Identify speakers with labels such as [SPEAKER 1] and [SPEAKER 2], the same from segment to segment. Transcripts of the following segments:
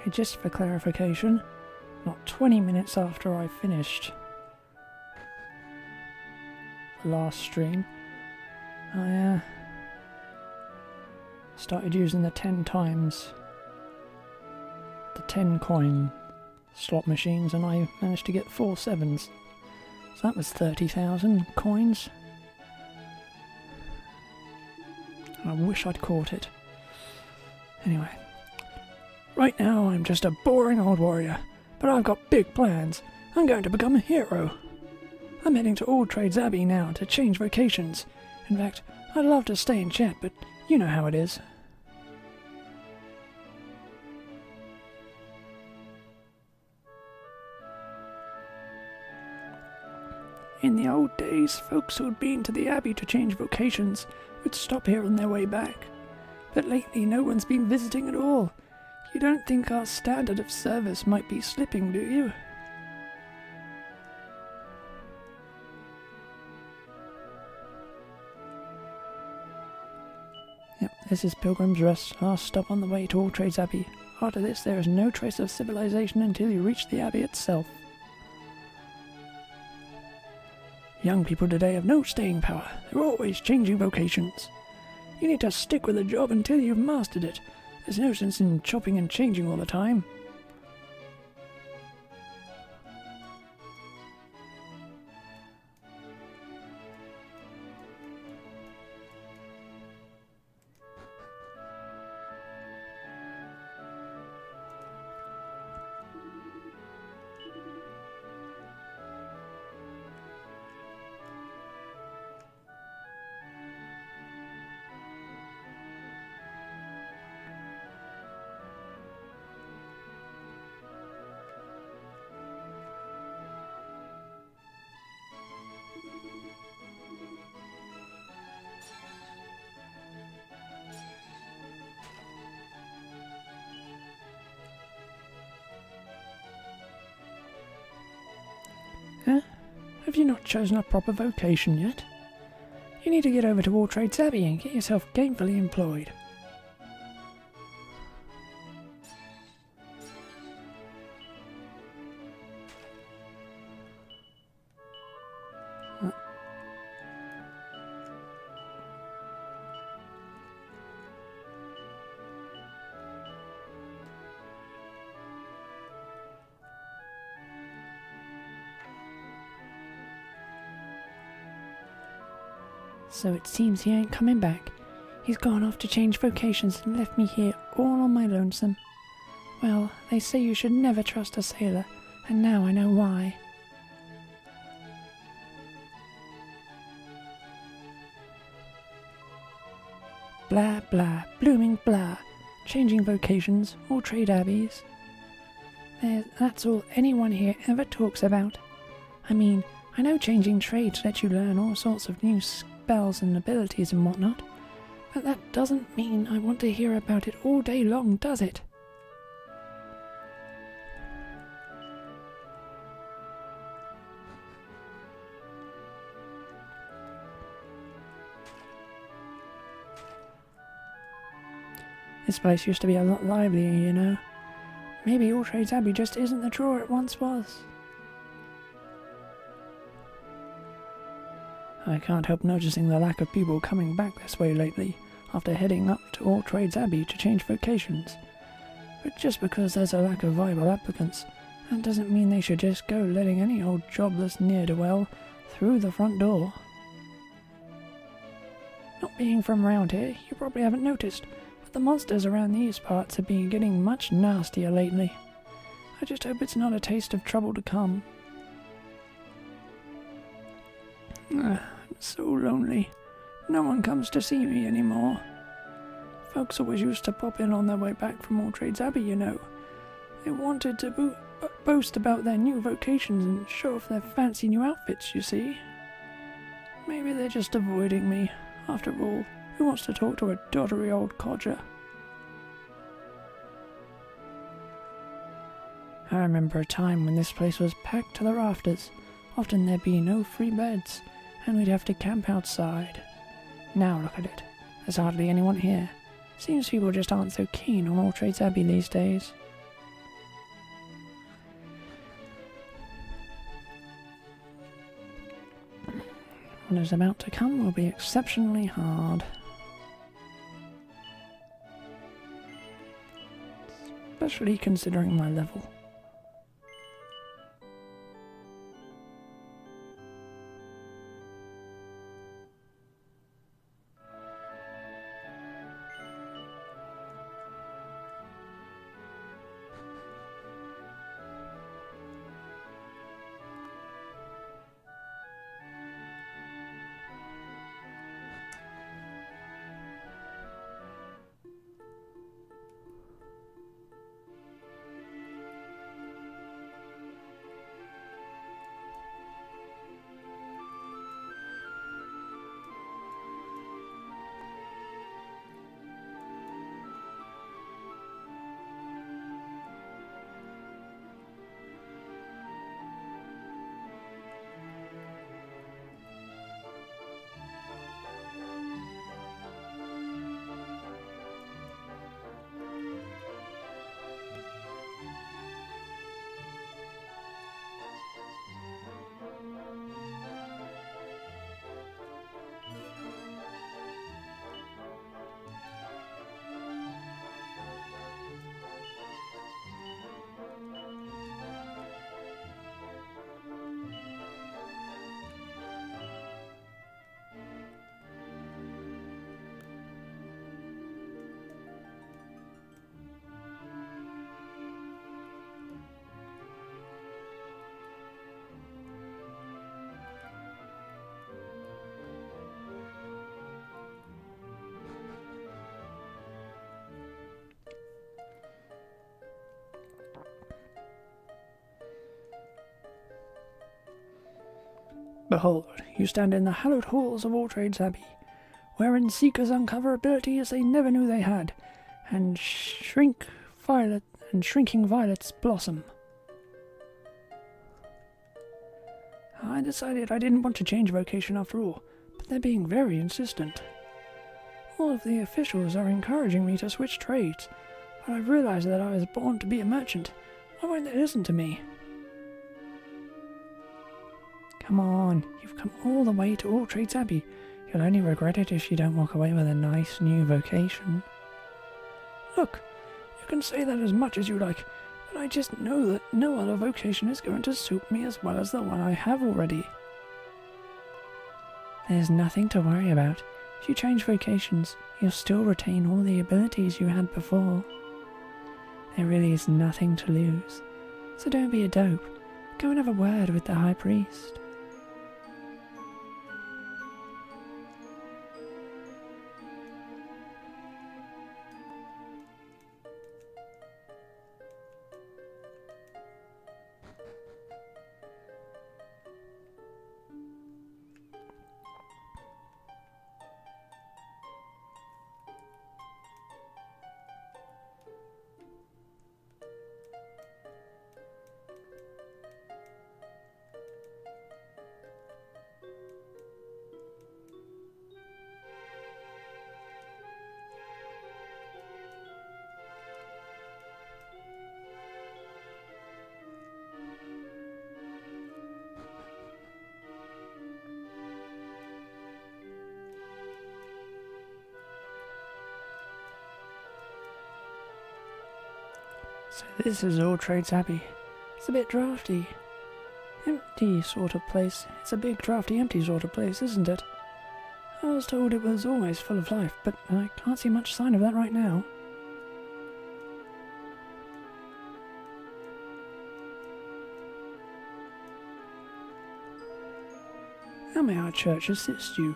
[SPEAKER 1] Okay, just for clarification, not 20 minutes after I finished the last stream, I started using the 10 times, the 10 coin slot machines, and I managed to get 4 sevens. So that was 30,000 coins. I wish I'd caught it. Anyway, right now I'm just a boring old warrior, but I've got big plans. I'm going to become a hero. I'm heading to All Trades Abbey now to change vocations. In fact, I'd love to stay and chat, but you know how it is. In the old days, folks who had been to the Abbey to change vocations would stop here on their way back. But lately no one's been visiting at all. You don't think our standard of service might be slipping, do you? Yep, this is Pilgrim's Rest, last stop on the way to All Trades Abbey. After this there is no trace of civilization until you reach the Abbey itself. Young people today have no staying power. They're always changing vocations. You need to stick with a job until you've mastered it. There's no sense in chopping and changing all the time. Huh? Have you not chosen a proper vocation yet? You need to get over to All Trades Abbey and get yourself gainfully employed. So it seems he ain't coming back. He's gone off to change vocations and left me here all on my lonesome. Well, they say you should never trust a sailor, and now I know why. Blah blah, blooming blah. Changing vocations, All Trade Abbeys. That's all anyone here ever talks about. I mean, I know changing trades lets you learn all sorts of new spells and abilities and whatnot, but that doesn't mean I want to hear about it all day long, does it? This place used to be a lot livelier, you know. Maybe All Trades Abbey just isn't the draw it once was. I can't help noticing the lack of people coming back this way lately, after heading up to All Trades Abbey to change vocations. But just because there's a lack of viable applicants, that doesn't mean they should just go letting any old jobless ne'er-do-well through the front door. Not being from around here, you probably haven't noticed, but the monsters around these parts have been getting much nastier lately. I just hope it's not a taste of trouble to come. I'm so lonely. No one comes to see me anymore. Folks always used to pop in on their way back from All Trades Abbey, you know. They wanted to boast about their new vocations and show off their fancy new outfits, you see. Maybe they're just avoiding me. After all, who wants to talk to a doddery old codger? I remember a time when this place was packed to the rafters. Often there'd be no free beds, and we'd have to camp outside. Now look at it. There's hardly anyone here. Seems people just aren't so keen on All Trades Abbey these days. What is about to come will be exceptionally hard. Especially considering my level. Behold, you stand in the hallowed halls of All Trades Abbey, wherein seekers uncover abilities they never knew they had, and shrinking violets blossom. I decided I didn't want to change vocation after all, but they're being very insistent. All of the officials are encouraging me to switch trades, but I've realized that I was born to be a merchant. Why won't they listen to me? Come on, you've come all the way to All Trades Abbey. You'll only regret it if you don't walk away with a nice new vocation. Look, you can say that as much as you like, but I just know that no other vocation is going to suit me as well as the one I have already. There's nothing to worry about. If you change vocations, you'll still retain all the abilities you had before. There really is nothing to lose, so don't be a dope. Go and have a word with the High Priest. So this is All Trades Abbey. It's a bit drafty. Empty sort of place. It's a big drafty empty sort of place, isn't it? I was told it was always full of life, but I can't see much sign of that right now. How may our church assist you?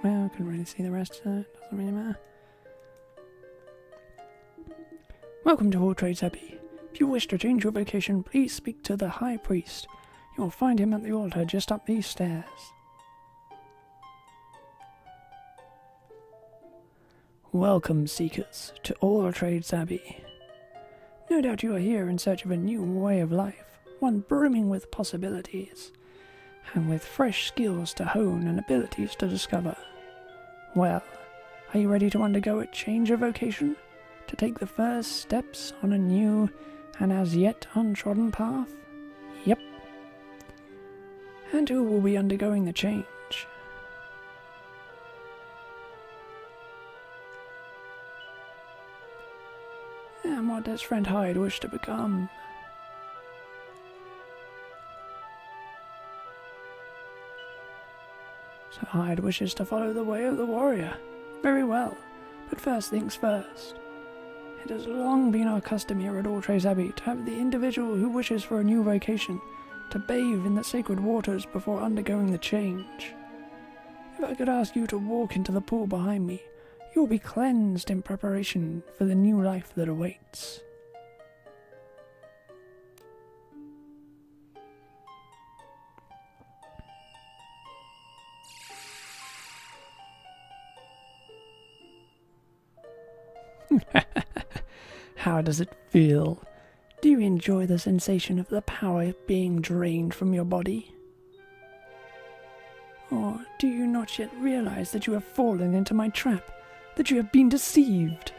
[SPEAKER 1] Well, I couldn't really see the rest, so it doesn't really matter. Welcome to All Trades Abbey. If you wish to change your vocation, please speak to the High Priest. You will find him at the altar just up these stairs. Welcome, seekers, to All Trades Abbey. No doubt you are here in search of a new way of life, one brimming with possibilities, and with fresh skills to hone and abilities to discover. Well, are you ready to undergo a change of vocation? To take the first steps on a new An as yet untrodden path? Yep. And who will be undergoing the change? And what does friend Hyde wish to become? So Hyde wishes to follow the way of the warrior. Very well, but first things first. It has long been our custom here at Autrey's Abbey to have the individual who wishes for a new vocation to bathe in the sacred waters before undergoing the change. If I could ask you to walk into the pool behind me, you will be cleansed in preparation for the new life that awaits. How does it feel? Do you enjoy the sensation of the power being drained from your body? Or do you not yet realize that you have fallen into my trap, that you have been deceived?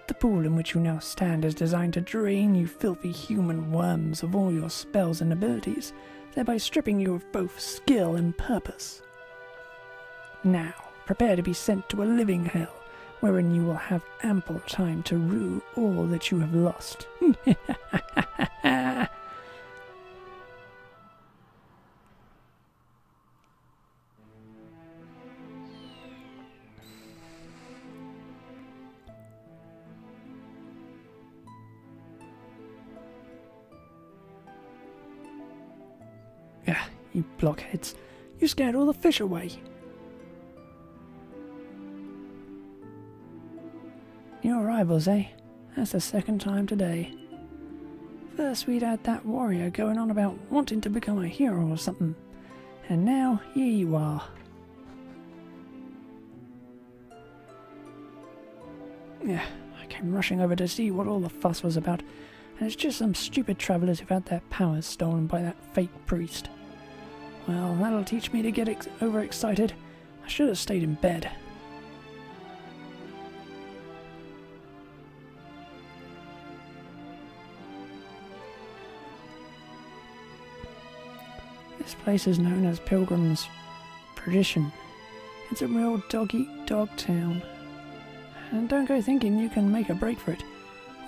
[SPEAKER 1] The pool in which you now stand is designed to drain you filthy human worms of all your spells and abilities, thereby stripping you of both skill and purpose. Now, prepare to be sent to a living hell, wherein you will have ample time to rue all that you have lost. Ah, you blockheads. You scared all the fish away. New arrivals, eh? That's the second time today. First we'd had that warrior going on about wanting to become a hero or something. And now, here you are. Yeah, I came rushing over to see what all the fuss was about, and it's just some stupid travellers who've had their powers stolen by that fake priest. Well, that'll teach me to get overexcited. I should have stayed in bed. This place is known as Pilgrim's Perdition. It's a real dog-eat-dog town. And don't go thinking you can make a break for it.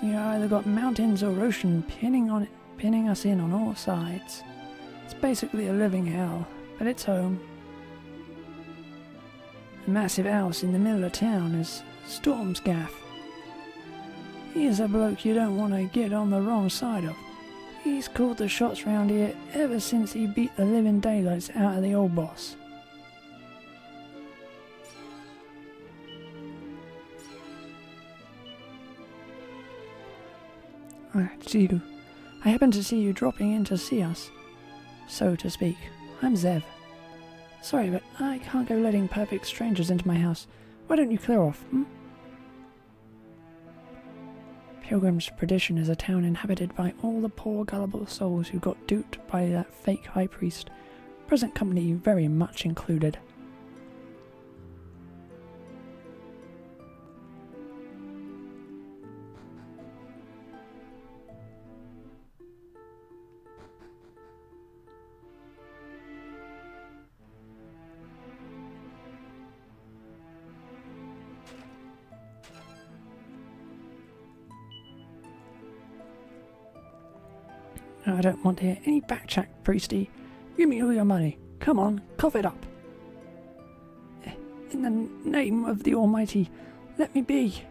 [SPEAKER 1] We either got mountains or ocean pinning us in on all sides. It's basically a living hell, but it's home. The massive house in the middle of town is Storm's Gaff. He's a bloke you don't want to get on the wrong side of. He's called the shots round here ever since he beat the living daylights out of the old boss. I happened to see you dropping in to see us, so to speak. I'm Zev. Sorry, but I can't go letting perfect strangers into my house. Why don't you clear off, Pilgrim's Perdition is a town inhabited by all the poor gullible souls who got duped by that fake high priest, present company very much included. I don't want to hear any backchat, priesty. Give me all your money. Come on, cough it up. In the name of the Almighty, let me be.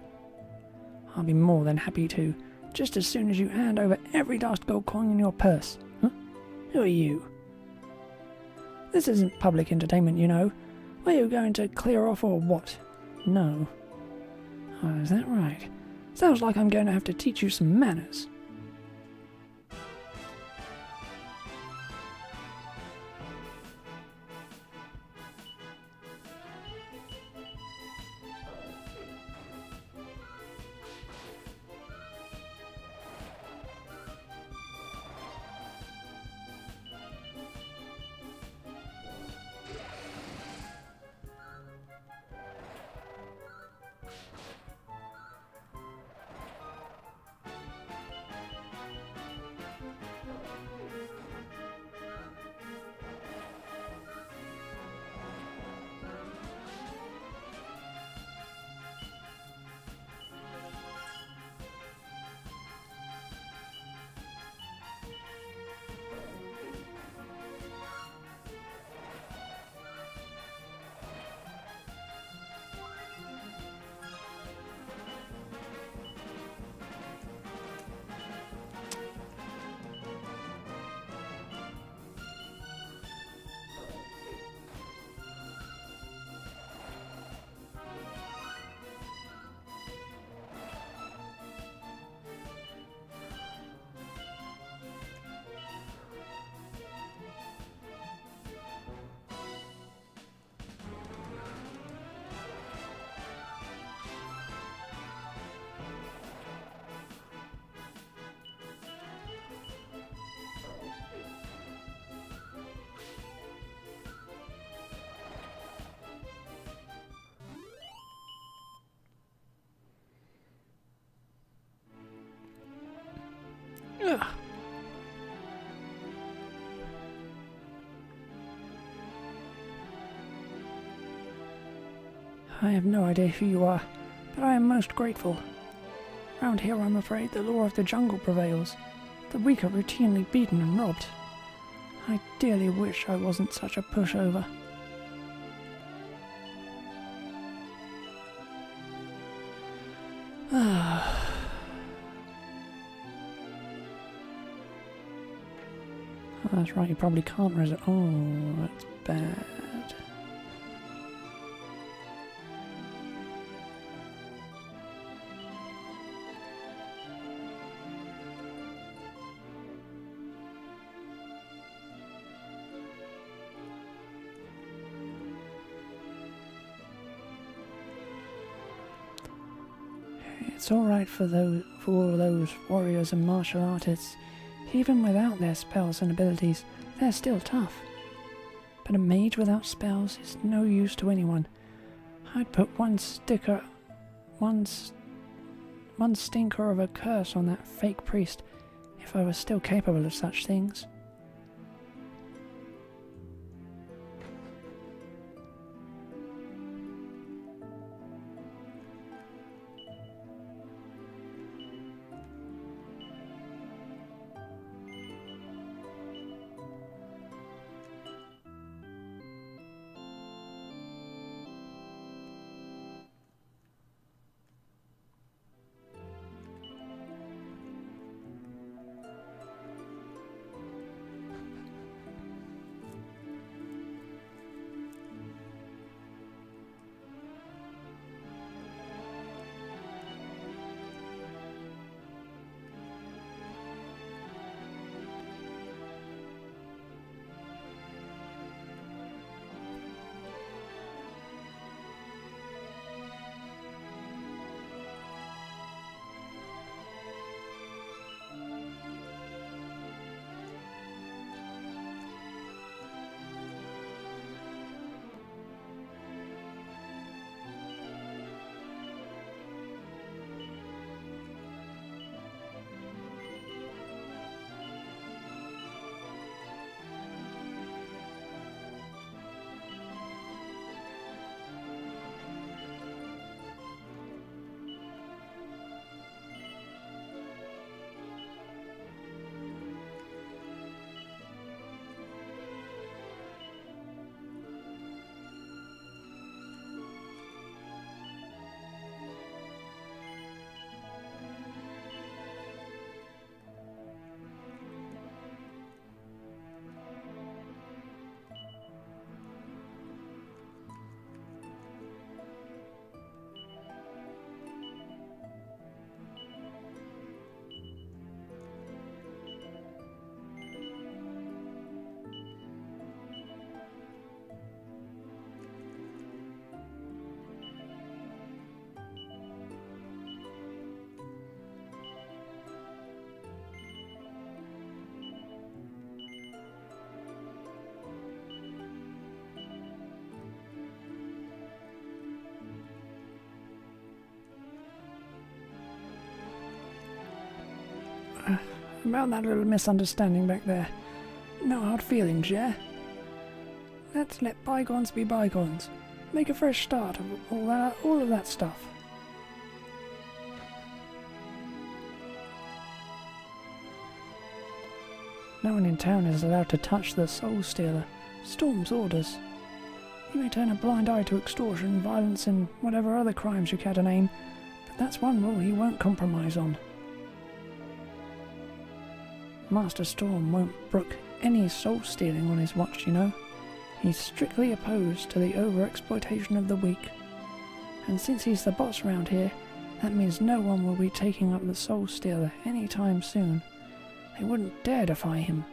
[SPEAKER 1] I'll be more than happy to, just as soon as you hand over every last gold coin in your purse. Huh? Who are you? This isn't public entertainment, you know. Are you going to clear off or what? No. Oh, is that right? Sounds like I'm going to have to teach you some manners. Ugh. I have no idea who you are, but I am most grateful. Round here I'm afraid the law of the jungle prevails. The weak are routinely beaten and robbed. I dearly wish I wasn't such a pushover. Oh, that's right, you probably can't resist. Oh, that's bad. It's alright for all those warriors and martial artists. Even without their spells and abilities, they're still tough. But a mage without spells is no use to anyone. I'd put one stinker of a curse on that fake priest if I was still capable of such things. About that little misunderstanding back there. No hard feelings, yeah? Let's let bygones be bygones. Make a fresh start of all of that stuff. No one in town is allowed to touch the Soul Stealer. Storm's orders. You may turn a blind eye to extortion, violence, and whatever other crimes you care to name, but that's one rule he won't compromise on. Master Storm won't brook any soul stealing on his watch, you know. He's strictly opposed to the over-exploitation of the weak. And since he's the boss around here, that means no one will be taking up the Soul Stealer anytime soon. They wouldn't dare defy him.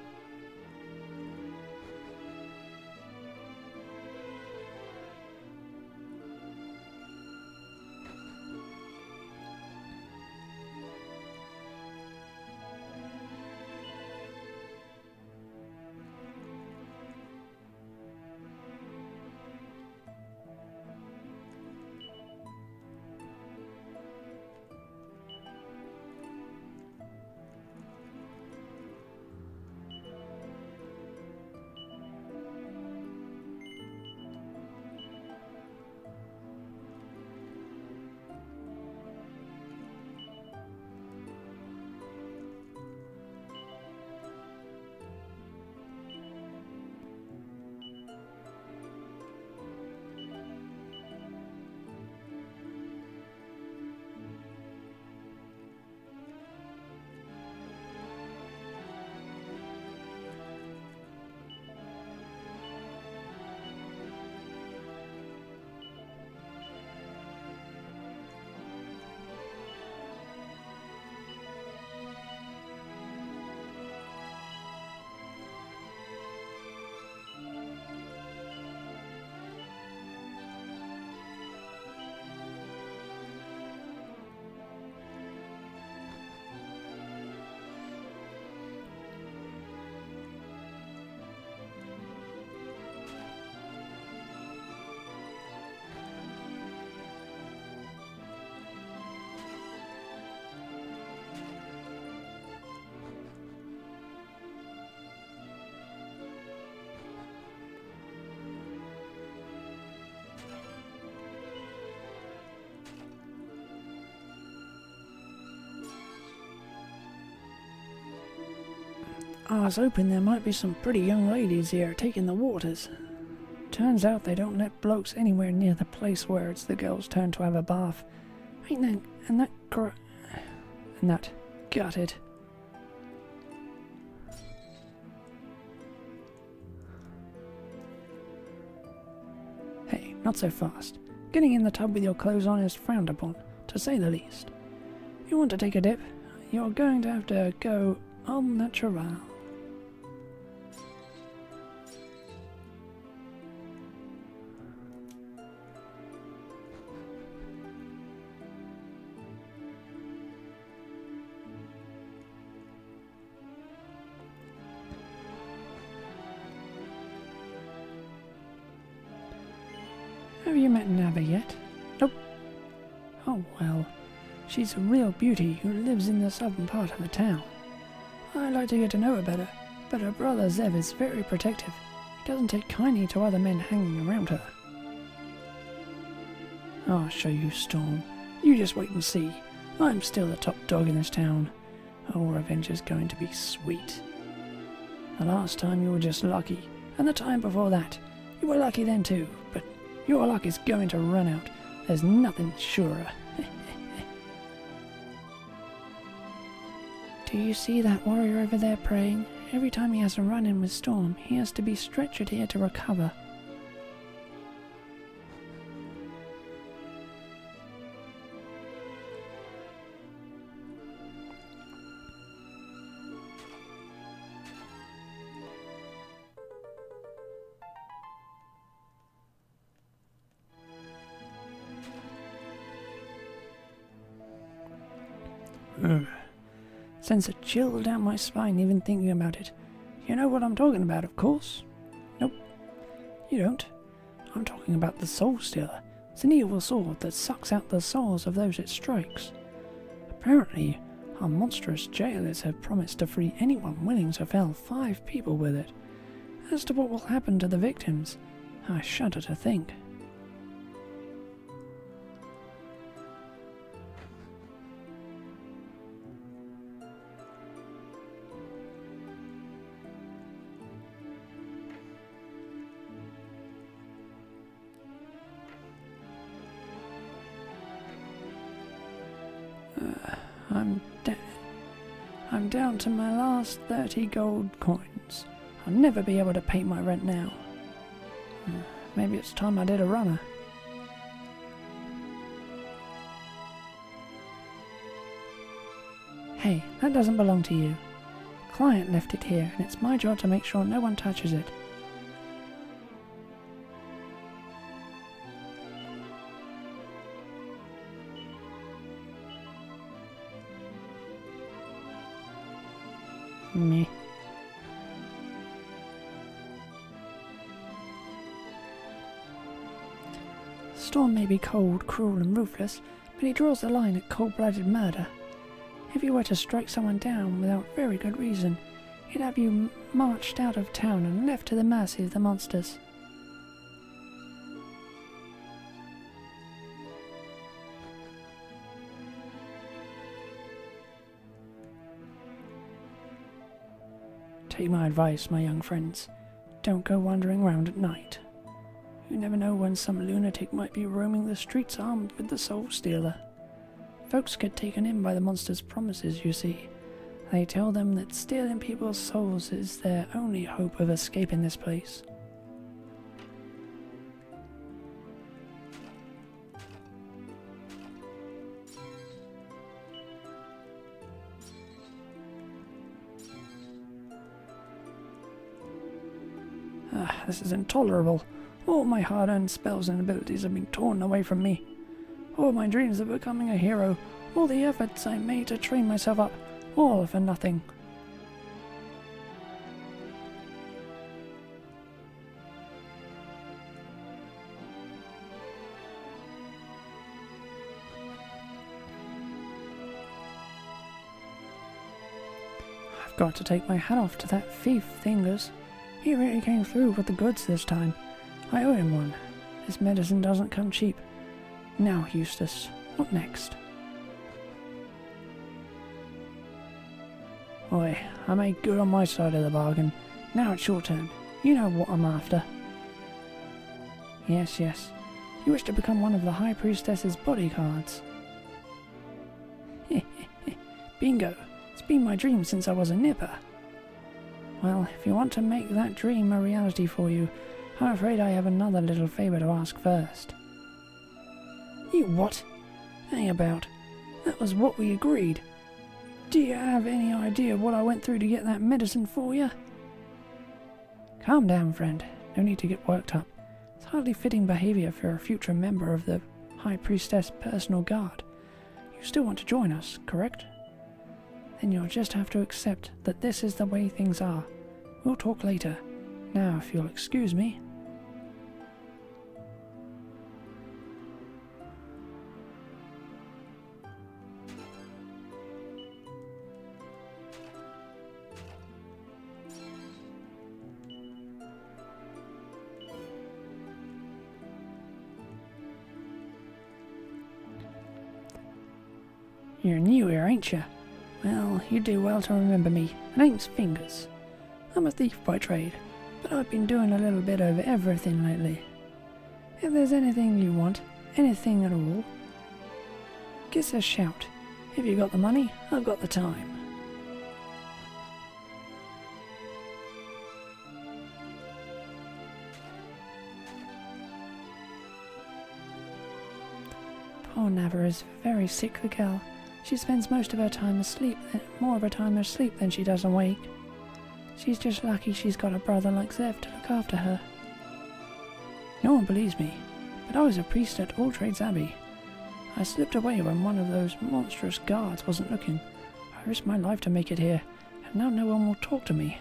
[SPEAKER 1] I was hoping there might be some pretty young ladies here taking the waters. Turns out they don't let blokes anywhere near the place where it's the girl's turn to have a bath. Ain't that... and that... gutted. Hey, not so fast. Getting in the tub with your clothes on is frowned upon, to say the least. You want to take a dip? You're going to have to go au natural. Have you met Nava yet? Nope. Oh well. She's a real beauty who lives in the southern part of the town. I'd like to get to know her better, but her brother Zev is very protective. He doesn't take kindly to other men hanging around her. I'll show you, Storm. You just wait and see. I'm still the top dog in this town. Our revenge is going to be sweet. The last time you were just lucky, and the time before that, you were lucky then too, but your luck is going to run out. There's nothing surer. Do you see that warrior over there praying? Every time he has a run-in with Storm, he has to be stretchered here to recover. Sends a chill down my spine even thinking about it. You know what I'm talking about, of course? Nope. You don't. I'm talking about the Soul Stealer. It's an evil sword that sucks out the souls of those it strikes. Apparently, our monstrous jailers have promised to free anyone willing to fell 5 people with it. As to what will happen to the victims, I shudder to think. I'm down to my last 30 gold coins. I'll never be able to pay my rent now. Maybe it's time I did a runner. Hey, that doesn't belong to you. Client left it here, and it's my job to make sure no one touches it. Me. Storm may be cold, cruel and ruthless, but he draws the line at cold-blooded murder. If you were to strike someone down without very good reason, he'd have you marched out of town and left to the mercy of the monsters. Take my advice, my young friends. Don't go wandering around at night. You never know when some lunatic might be roaming the streets armed with the Soul Stealer. Folks get taken in by the monster's promises, you see. They tell them that stealing people's souls is their only hope of escaping this place. This is intolerable. All my hard-earned spells and abilities have been torn away from me. All my dreams of becoming a hero, all the efforts I made to train myself up, all for nothing. I've got to take my hat off to that thief, Thingers. He really came through with the goods this time. I owe him one. This medicine doesn't come cheap. Now, Eustace, what next? Oi, I made good on my side of the bargain. Now it's your turn. You know what I'm after. Yes, yes. You wish to become one of the High Priestess's bodyguards. Bingo. It's been my dream since I was a nipper. Well, if you want to make that dream a reality for you, I'm afraid I have another little favour to ask first. You what? Hang about. That was what we agreed. Do you have any idea what I went through to get that medicine for you? Calm down, friend. No need to get worked up. It's hardly fitting behaviour for a future member of the High Priestess personal guard. You still want to join us, correct? Then you'll just have to accept that this is the way things are. We'll talk later. Now, if you'll excuse me. You're new here, ain't you? Well, you do well to remember me. My name's Fingers. I'm a thief by trade, but I've been doing a little bit of everything lately. If there's anything you want, anything at all, give us a shout. If you got the money, I've got the time. Poor Nava is very sick, the girl. She spends most of her time asleep, more of her time asleep than she does awake. She's just lucky she's got a brother like Zev to look after her. No one believes me, but I was a priest at All Trades Abbey. I slipped away when one of those monstrous guards wasn't looking. I risked my life to make it here, and now no one will talk to me.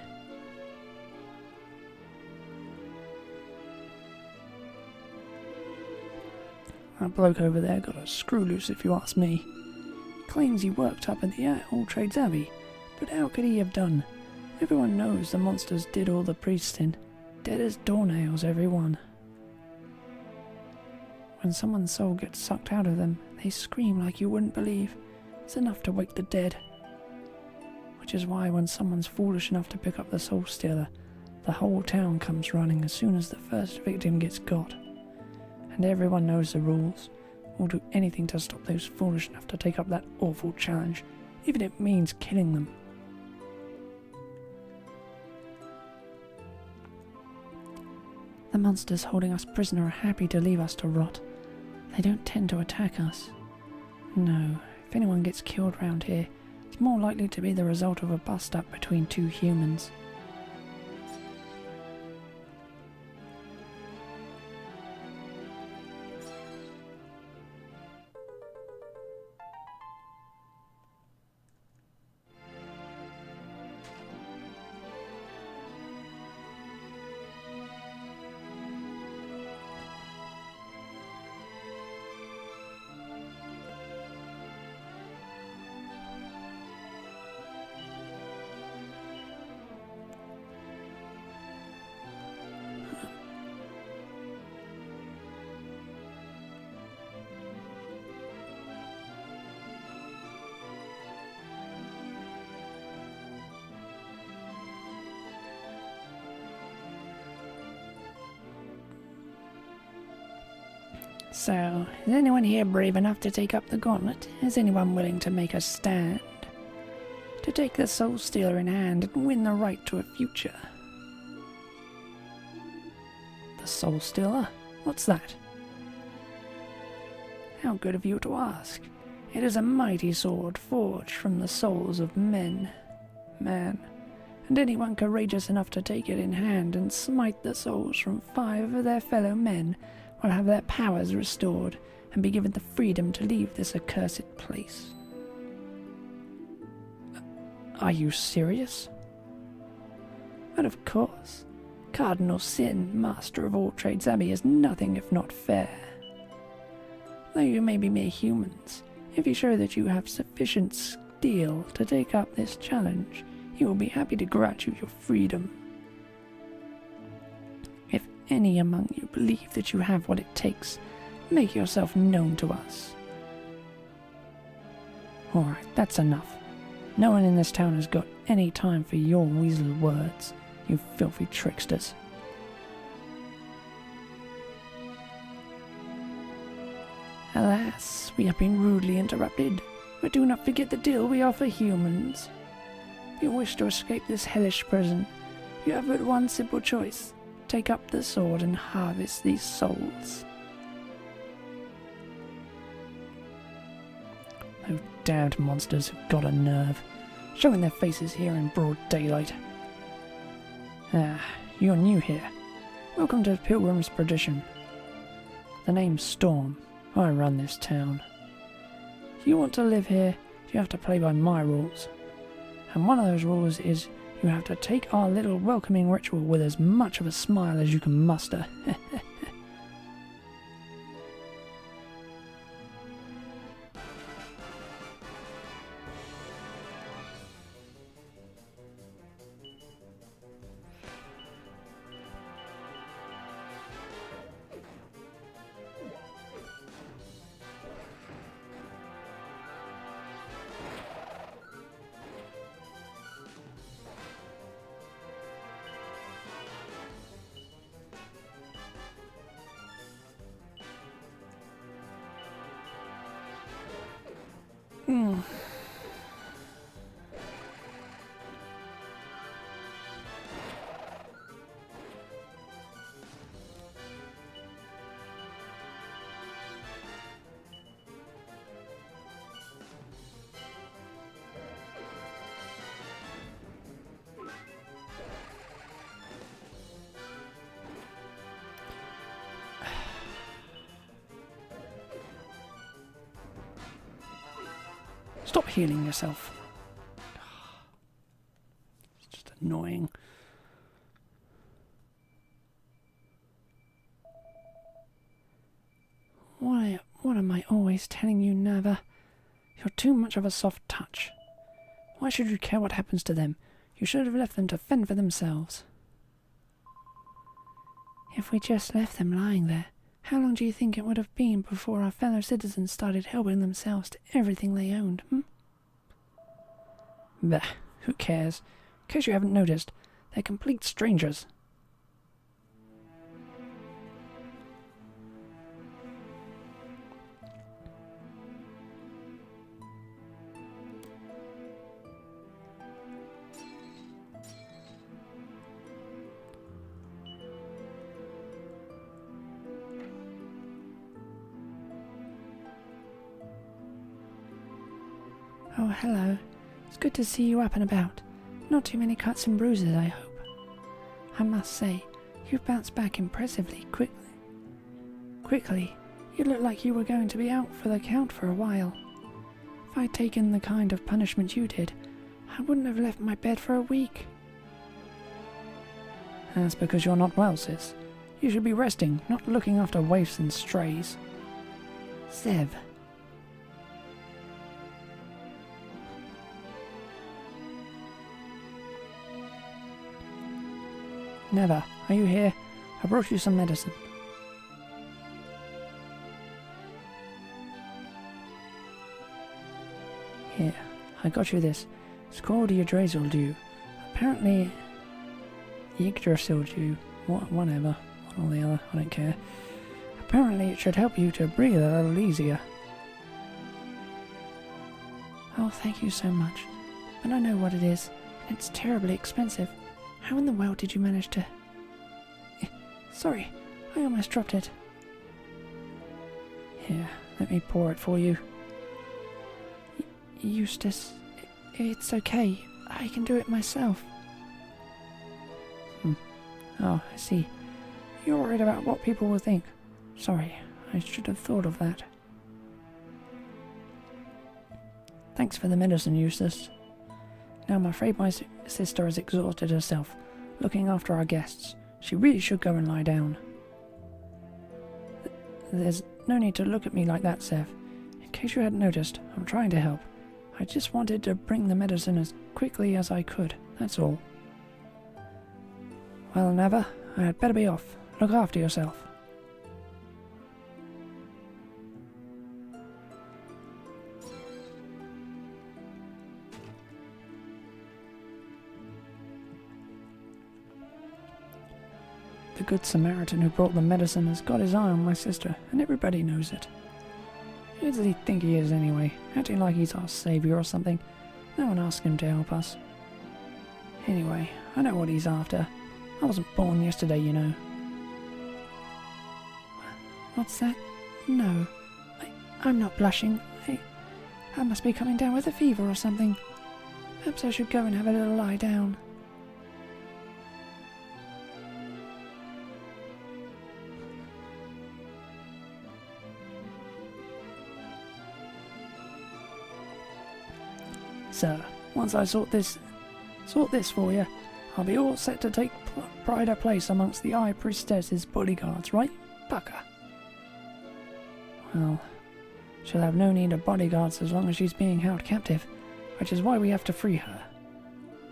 [SPEAKER 1] That bloke over there got a screw loose, if you ask me. Claims he worked up at the All Trades Abbey, but how could he have done? Everyone knows the monsters did all the priests in. Dead as doornails, every one. When someone's soul gets sucked out of them, they scream like you wouldn't believe. It's enough to wake the dead. Which is why when someone's foolish enough to pick up the soul stealer, the whole town comes running as soon as the first victim gets got. And everyone knows the rules. Will do anything to stop those foolish enough to take up that awful challenge, even if it means killing them. The monsters holding us prisoner are happy to leave us to rot. They don't tend to attack us. No, if anyone gets killed round here, it's more likely to be the result of a bust-up between two humans. So, is anyone here brave enough to take up the gauntlet? Is anyone willing to make a stand? To take the Soul Stealer in hand and win the right to a future? The Soul Stealer? What's that? How good of you to ask. It is a mighty sword forged from the souls of men. Man. And anyone courageous enough to take it in hand and smite the souls from 5 of their fellow men will have their powers restored and be given the freedom to leave this accursed place. Are you serious? But of course. Cardinal Sin, Master of All Trades Abbey, is nothing if not fair. Though you may be mere humans, if you show that you have sufficient steel to take up this challenge, he will be happy to grant you your freedom. If any among you believe that you have what it takes, make yourself known to us. Alright, that's enough. No one in this town has got any time for your weasel words, you filthy tricksters. Alas, we have been rudely interrupted, but do not forget the deal we offer humans. If you wish to escape this hellish prison, you have but one simple choice. Take up the sword and harvest these souls. Those damned monsters have got a nerve, showing their faces here in broad daylight. Ah, you're new here. Welcome to Pilgrim's Perdition. The name's Storm. I run this town. If you want to live here, you have to play by my rules. And one of those rules is you have to take our little welcoming ritual with as much of a smile as you can muster. Stop healing yourself. It's just annoying. What am I always telling you, Nava? You're too much of a soft touch. Why should you care what happens to them? You should have left them to fend for themselves. If we just left them lying there, how long do you think it would have been before our fellow citizens started helping themselves to everything they owned, Bah, who cares? In case you haven't noticed, they're complete strangers. Oh, hello. It's good to see you up and about. Not too many cuts and bruises, I hope. I must say, you've bounced back impressively quickly. You look like you were going to be out for the count for a while. If I'd taken the kind of punishment you did, I wouldn't have left my bed for a week. That's because you're not well, sis. You should be resting, not looking after waifs and strays. Zev. Never. Are you here? I brought you some medicine. Here, I got you this. It's called Yggdrasil Dew. Apparently, Yggdrasil Dew. Whatever. One or the other. I don't care. Apparently, it should help you to breathe a little easier. Oh, thank you so much. But I know what it is. It's terribly expensive. How in the world did you manage to... Sorry, I almost dropped it. Here, let me pour it for you. Eustace, it's okay. I can do it myself. Oh, I see. You're worried about what people will think. Sorry, I should have thought of that. Thanks for the medicine, Eustace. Now I'm afraid my sister has exhausted herself, looking after our guests. She really should go and lie down. There's no need to look at me like that, Zev. In case you hadn't noticed, I'm trying to help. I just wanted to bring the medicine as quickly as I could, that's all. Well, Nava, I had better be off. Look after yourself. the good Samaritan who brought the medicine has got his eye on my sister, and everybody knows it. Who does he think he is anyway, acting like he's our saviour or something? No one asked him to help us. Anyway, I know what he's after. I wasn't born yesterday, you know. What's that? No. I'm not blushing. I must be coming down with a fever or something. Perhaps I should go and have a little lie down. Sir, once I sort this for you, I'll be all set to take pride of place amongst the High Priestess's bodyguards, right, Bucker? Well, she'll have no need of bodyguards as long as she's being held captive, which is why we have to free her.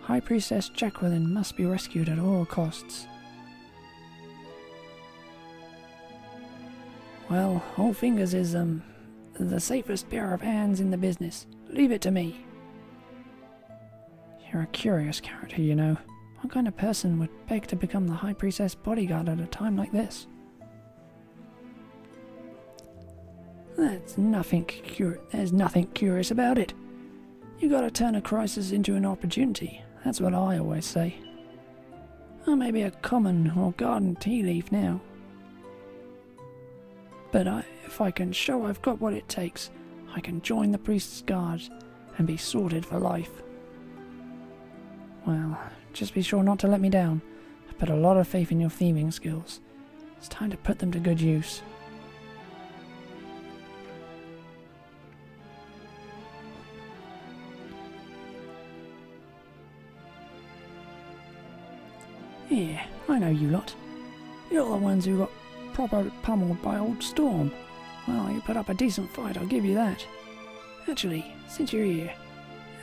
[SPEAKER 1] High Priestess Jacqueline must be rescued at all costs. Well, All Fingers is, the safest pair of hands in the business. Leave it to me. You're a curious character, you know. What kind of person would beg to become the High Priestess bodyguard at a time like this? There's nothing curious about it. You gotta turn a crisis into an opportunity. That's what I always say. I may be a common or garden tea leaf now, but if I can show I've got what it takes, I can join the priest's guard and be sorted for life. Well, just be sure not to let me down. I've put a lot of faith in your thieving skills. It's time to put them to good use. Yeah, I know you lot. You're the ones who got proper pummeled by old Storm. Well, you put up a decent fight, I'll give you that. Actually, since you're here,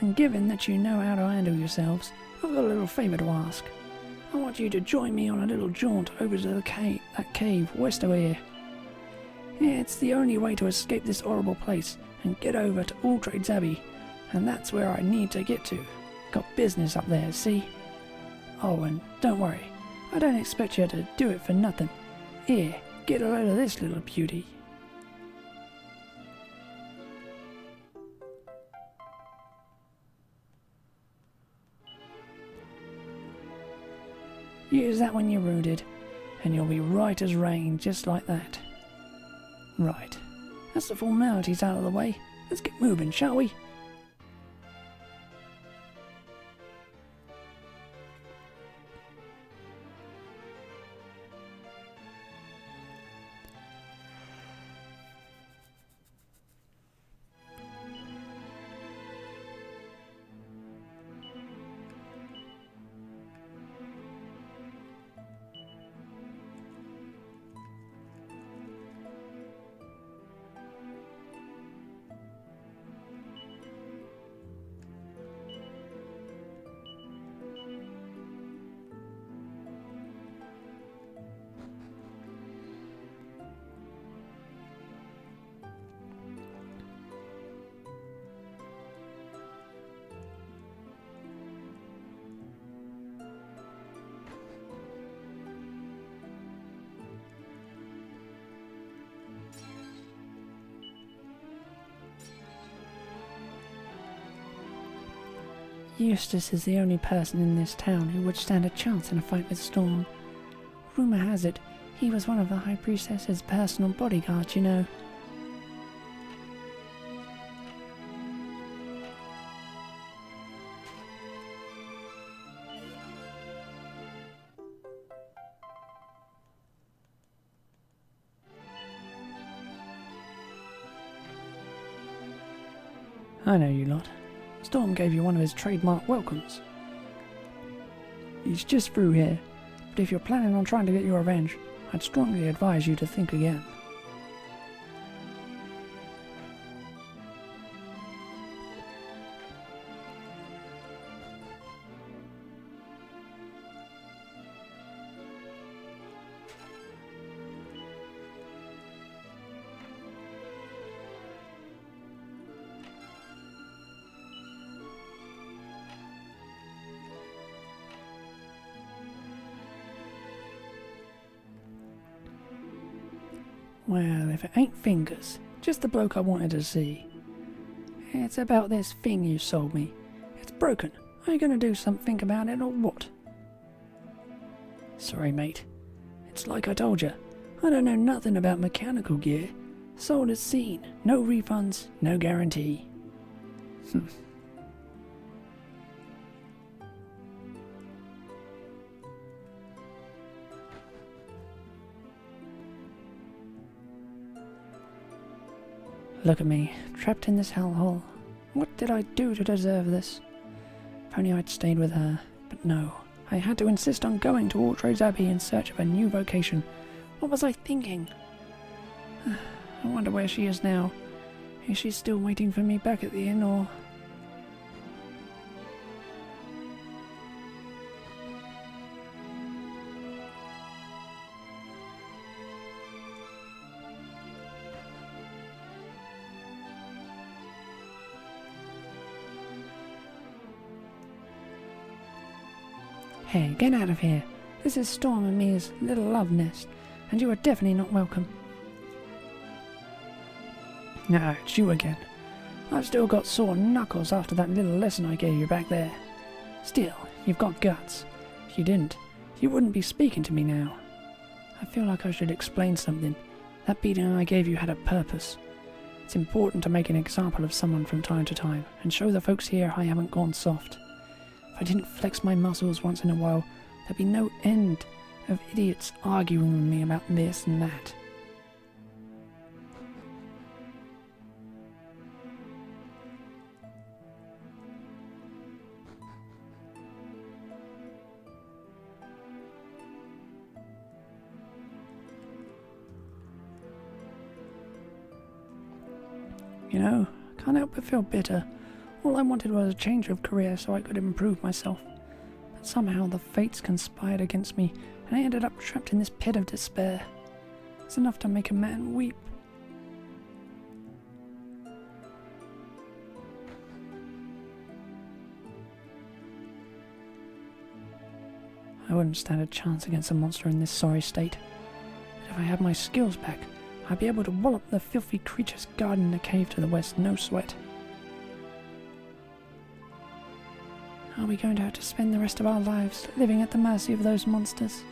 [SPEAKER 1] and given that you know how to handle yourselves, I've got a little favour to ask. I want you to join me on a little jaunt over to that cave west of here. Yeah, it's the only way to escape this horrible place and get over to Alltrades Abbey, and that's where I need to get to. Got business up there, see? Oh, and don't worry, I don't expect you to do it for nothing. Here, get a load of this little beauty. Use that when you're wounded, and you'll be right as rain, just like that. Right, that's the formalities out of the way. Let's get moving, shall we? Eustace is the only person in this town who would stand a chance in a fight with Storm. Rumour has it, he was one of the High Priestess's personal bodyguards, you know. I know you lot. Storm gave you one of his trademark welcomes. He's just through here, but if you're planning on trying to get your revenge, I'd strongly advise you to think again. Well, if it ain't fingers, just the bloke I wanted to see. It's about this thing you sold me. It's broken. Are you going to do something about it or what? Sorry, mate. It's like I told you. I don't know nothing about mechanical gear. Sold as seen. No refunds, no guarantee. Look at me, trapped in this hellhole. What did I do to deserve this? If only I'd stayed with her. But no, I had to insist on going to Alltrades Abbey in search of a new vocation. What was I thinking? I wonder where she is now. Is she still waiting for me back at the inn, or... Hey, get out of here. This is Storm and me's little love nest, and you are definitely not welcome. Ah, it's you again. I've still got sore knuckles after that little lesson I gave you back there. Still, you've got guts. If you didn't, you wouldn't be speaking to me now. I feel like I should explain something. That beating I gave you had a purpose. It's important to make an example of someone from time to time, and show the folks here I haven't gone soft. If I didn't flex my muscles once in a while, there'd be no end of idiots arguing with me about this and that. You know, I can't help but feel bitter. All I wanted was a change of career so I could improve myself. But somehow the fates conspired against me, and I ended up trapped in this pit of despair. It's enough to make a man weep. I wouldn't stand a chance against a monster in this sorry state. But if I had my skills back, I'd be able to wallop the filthy creatures guarding the cave to the west, no sweat. Are we going to have to spend the rest of our lives living at the mercy of those monsters?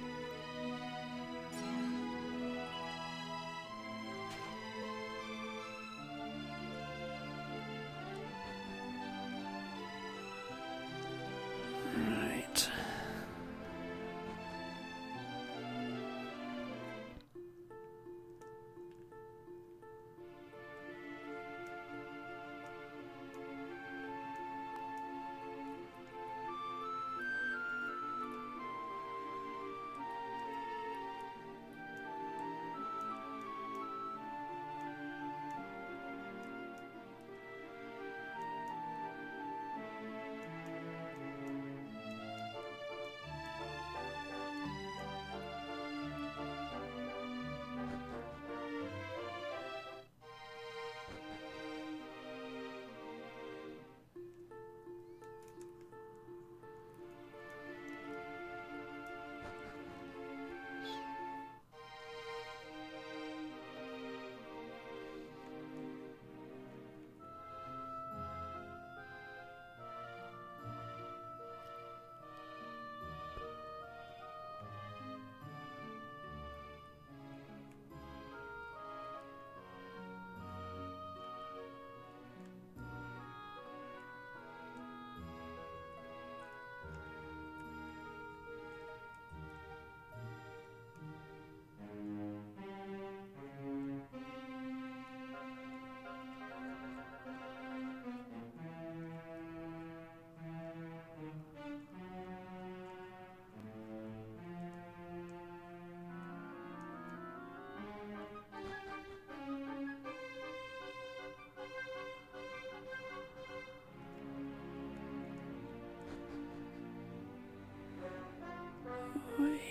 [SPEAKER 1] Right.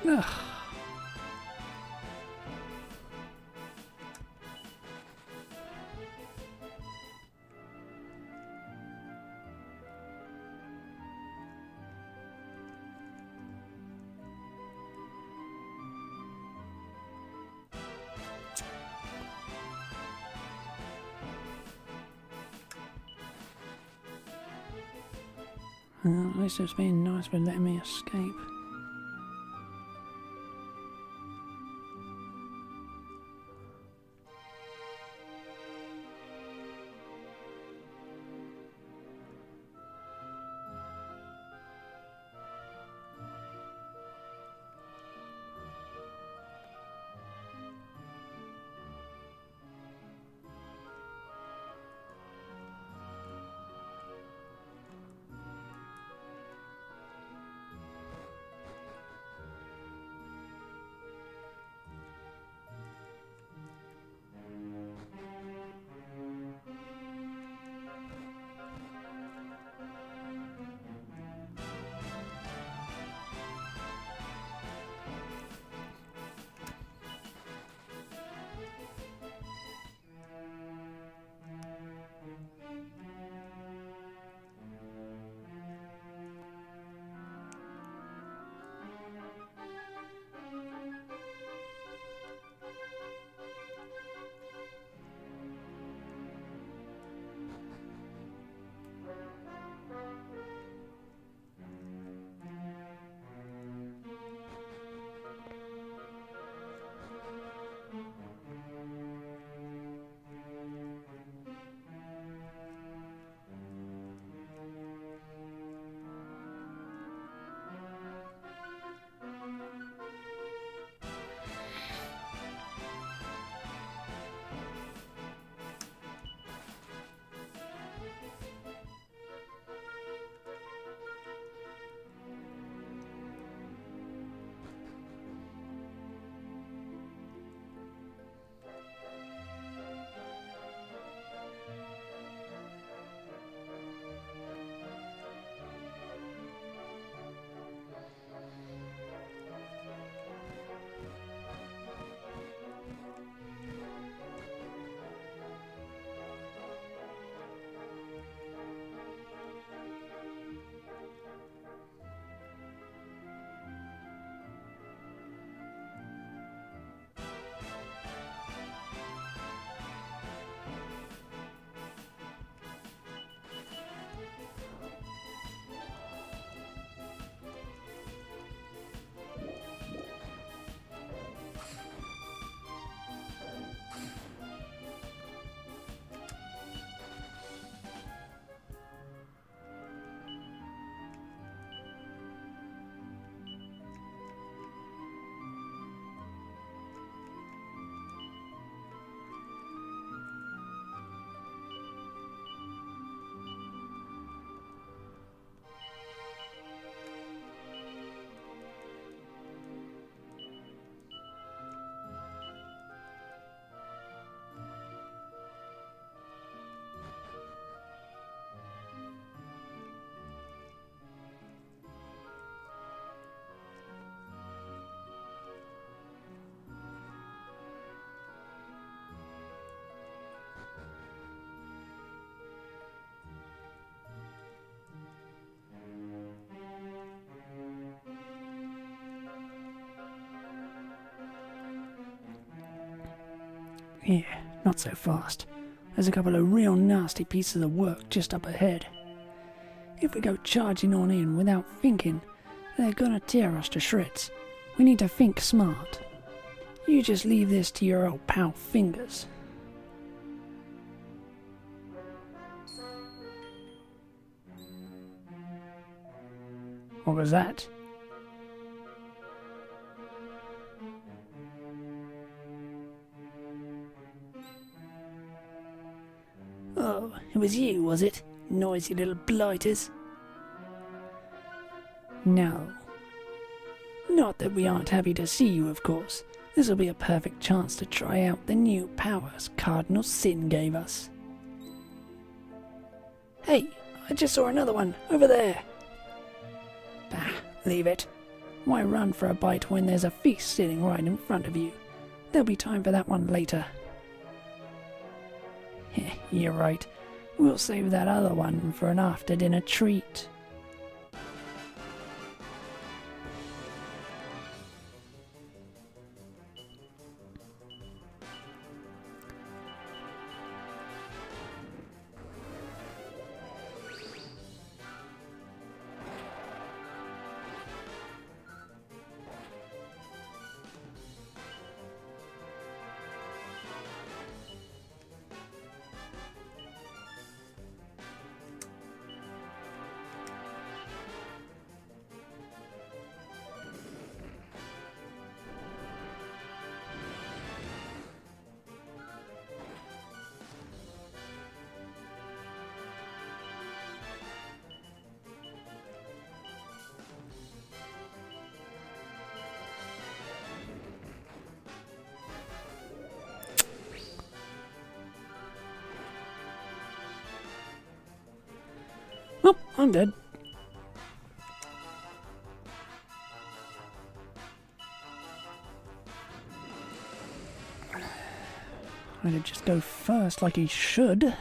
[SPEAKER 1] Ugh. At least it's been nice for letting me escape. Here, not so fast. There's a couple of real nasty pieces of work just up ahead. If we go charging on in without thinking, they're gonna tear us to shreds. We need to think smart. You just leave this to your old pal Fingers. What was that? Oh, it was you, was it? Noisy little blighters. No. Not that we aren't happy to see you, of course. This'll be a perfect chance to try out the new powers Cardinal Sin gave us. Hey, I just saw another one, over there. Bah, leave it. Why run for a bite when there's a feast sitting right in front of you? There'll be time for that one later. You're right. We'll save that other one for an after-dinner treat. Oh, I'm dead. I'd just go first like he should.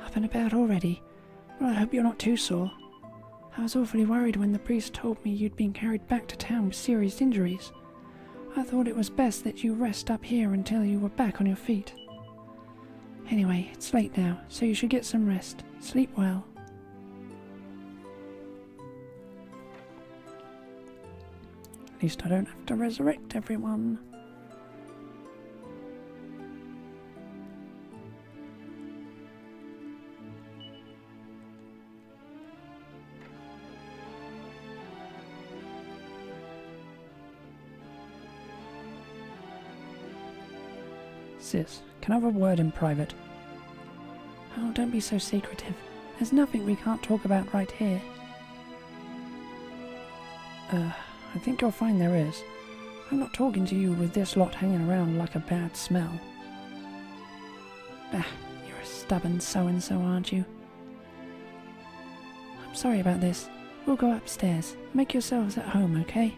[SPEAKER 1] Up and about already? Well, I hope you're not too sore. I was awfully worried when the priest told me you'd been carried back to town with serious injuries. I thought it was best that you rest up here until you were back on your feet. Anyway, it's late now, so you should get some rest. Sleep well. At least I don't have to resurrect everyone. Sis, can I have a word in private? Oh, don't be so secretive. There's nothing we can't talk about right here. I think you'll find there is. I'm not talking to you with this lot hanging around like a bad smell. You're a stubborn so-and-so, aren't you? I'm sorry about this. We'll go upstairs. Make yourselves at home, okay?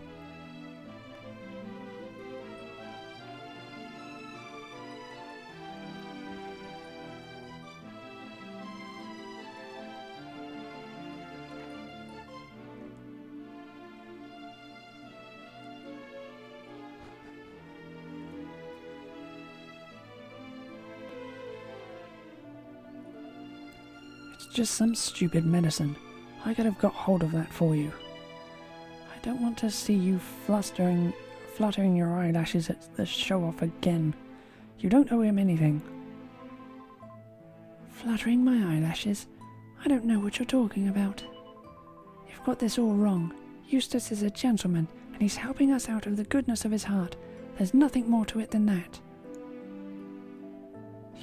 [SPEAKER 1] Just some stupid medicine. I could have got hold of that for you. I don't want to see you fluttering your eyelashes at the show-off again. You don't owe him anything. Fluttering my eyelashes? I don't know what you're talking about. You've got this all wrong. Eustace is a gentleman, and he's helping us out of the goodness of his heart. There's nothing more to it than that.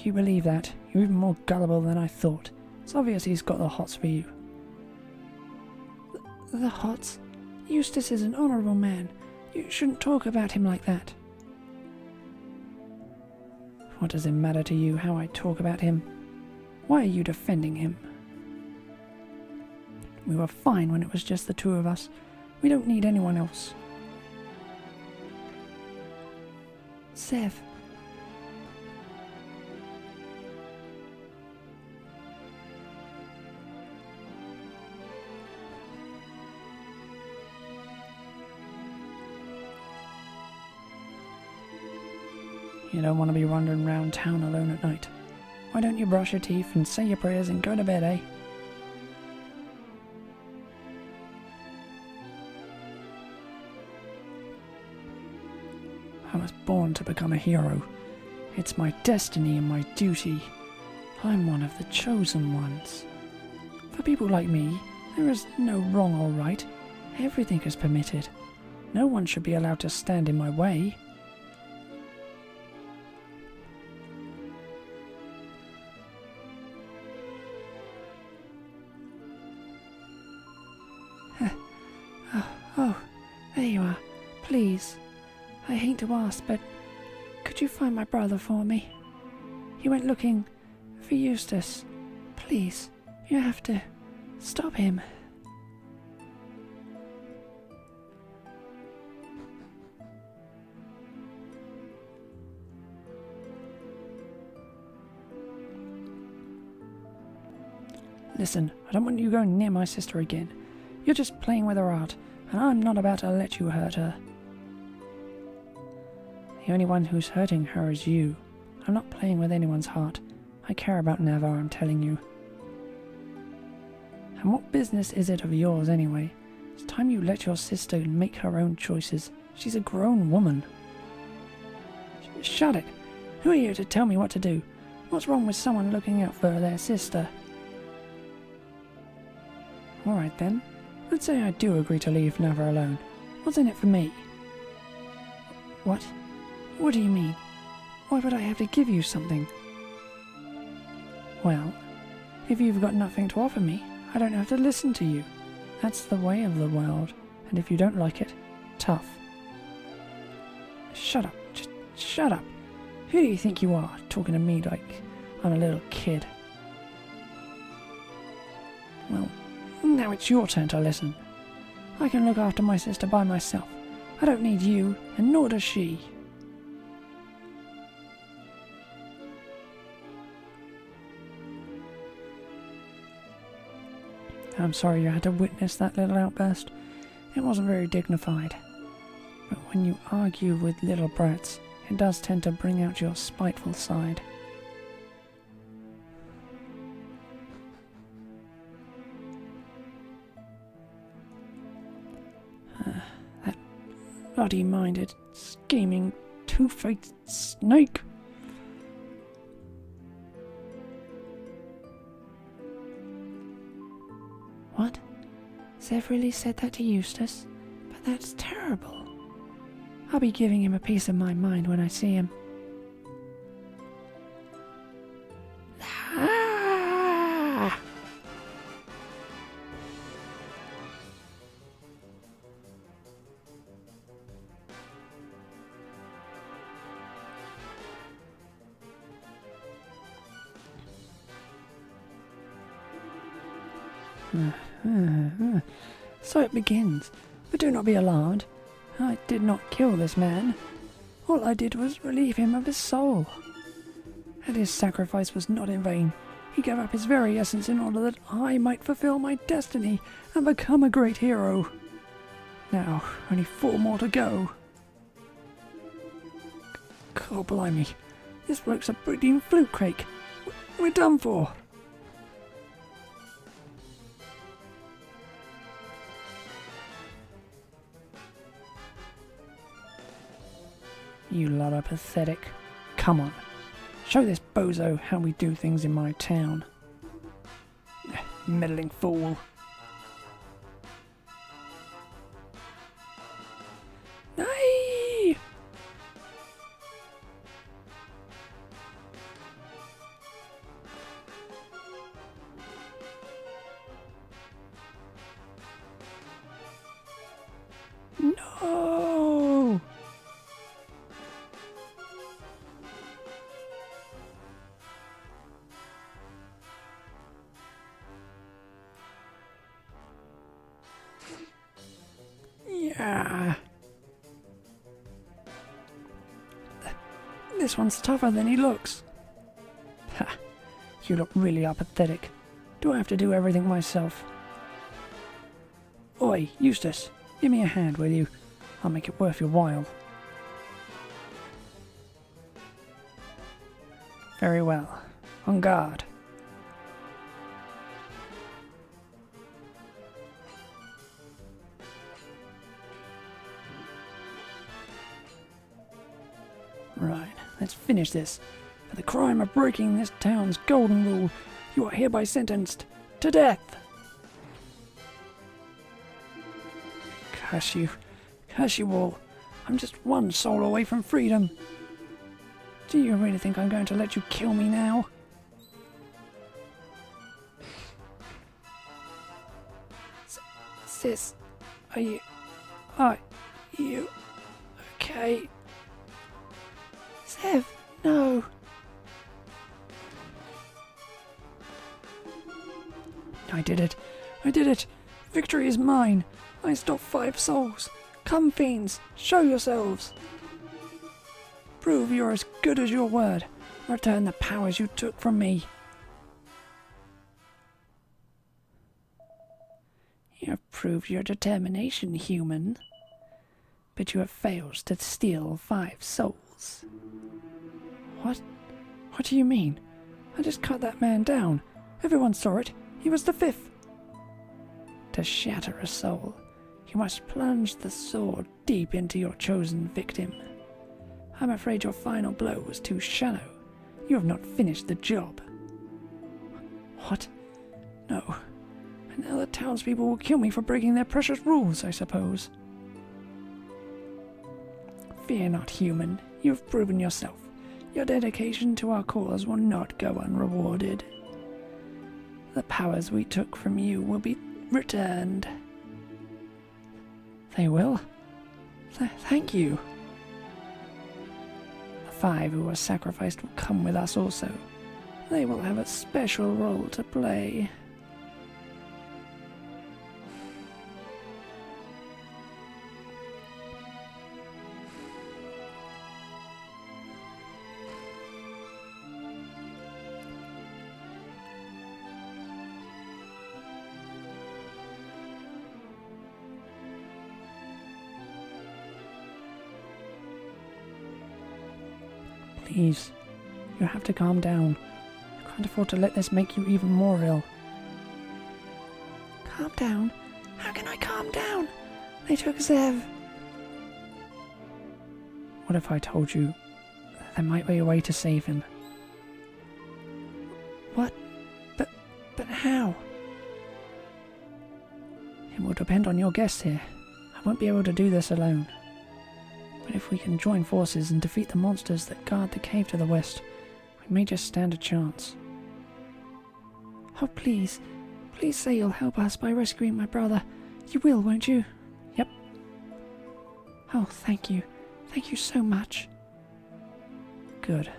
[SPEAKER 1] You believe that? You're even more gullible than I thought. It's obvious he's got the hots for you. The hots? Eustace is an honourable man. You shouldn't talk about him like that. What does it matter to you how I talk about him? Why are you defending him? We were fine when it was just the two of us. We don't need anyone else. Sev. You don't want to be wandering around town alone at night. Why don't you brush your teeth and say your prayers and go to bed, eh? I was born to become a hero. It's my destiny and my duty. I'm one of the chosen ones. For people like me, there is no wrong or right. Everything is permitted. No one should be allowed to stand in my way. Oh, there you are. Please. I hate to ask, but could you find my brother for me? He went looking for Eustace. Please, you have to stop him. Listen, I don't want you going near my sister again. You're just playing with her heart, and I'm not about to let you hurt her. The only one who's hurting her is you. I'm not playing with anyone's heart. I care about Navarre, I'm telling you. And what business is it of yours anyway? It's time you let your sister make her own choices. She's a grown woman. Shut it! Who are you to tell me what to do? What's wrong with someone looking out for their sister? Alright then. Let's say I do agree to leave Navarre alone. What's in it for me? What? What do you mean? Why would I have to give you something? Well, if you've got nothing to offer me, I don't have to listen to you. That's the way of the world, and if you don't like it, tough. Shut up, just shut up. Who do you think you are, talking to me like I'm a little kid? Well, now it's your turn to listen. I can look after my sister by myself. I don't need you, and nor does she. I'm sorry you had to witness that little outburst. It wasn't very dignified. But when you argue with little brats, it does tend to bring out your spiteful side. That bloody-minded, scheming, two-faced snake! What? Zev really said that to Eustace? But that's terrible. I'll be giving him a piece of my mind when I see him. Ah! So it begins, but do not be alarmed. I did not kill this man. All I did was relieve him of his soul. And his sacrifice was not in vain. He gave up his very essence in order that I might fulfill my destiny and become a great hero. Now, only 4 more to go. God blimey, this bloke's a breeding flute cake. We're done for. You lot are pathetic. Come on, show this bozo how we do things in my town. Meddling fool. Nay! No! Yeah. This one's tougher than he looks. Ha! You look really apathetic. Do I have to do everything myself? Oi, Eustace, give me a hand, will you? I'll make it worth your while. Very well. On guard. Right, let's finish this. For the crime of breaking this town's golden rule, you are hereby sentenced to death. Curse you all. I'm just one soul away from freedom. Do you really think I'm going to let you kill me now? Sis, are you okay? Zev, no! I did it! I did it! Victory is mine! I stopped 5 souls! Come, fiends, show yourselves! Prove you're as good as your word. Return the powers you took from me. You have proved your determination, human. But you have failed to steal 5 souls. What? What do you mean? I just cut that man down. Everyone saw it. He was the 5th. To shatter a soul, you must plunge the sword deep into your chosen victim. I'm afraid your final blow was too shallow. You have not finished the job. What? No. And now the townspeople will kill me for breaking their precious rules, I suppose. Fear not, human. You have proven yourself. Your dedication to our cause will not go unrewarded. The powers we took from you will be returned. They will? Thank you. The 5 who were sacrificed will come with us also. They will have a special role to play. Please, you have to calm down. I can't afford to let this make you even more ill. Calm down? How can I calm down? They took Zev. What if I told you there might be a way to save him? What? But how? It will depend on your guess here. I won't be able to do this alone. But if we can join forces and defeat the monsters that guard the cave to the west, we may just stand a chance. Oh, please. Please say you'll help us by rescuing my brother. You will, won't you? Yep. Oh, thank you. Thank you so much. Good.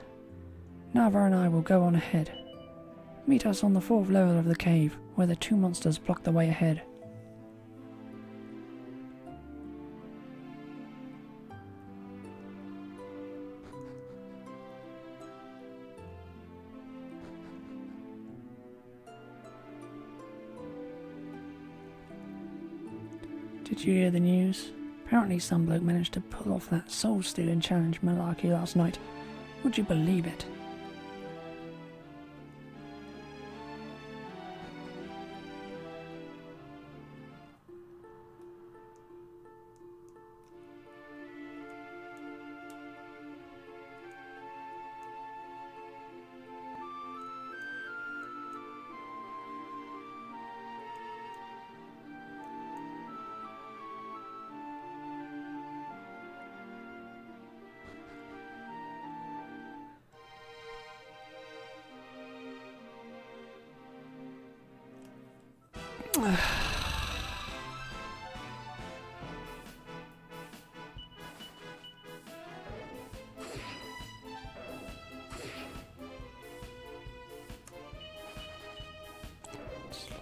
[SPEAKER 1] Nava and I will go on ahead. Meet us on the 4th level of the cave, where the 2 monsters block the way ahead. Did you hear the news? Apparently some bloke managed to pull off that soul-stealing challenge malarkey last night. Would you believe it?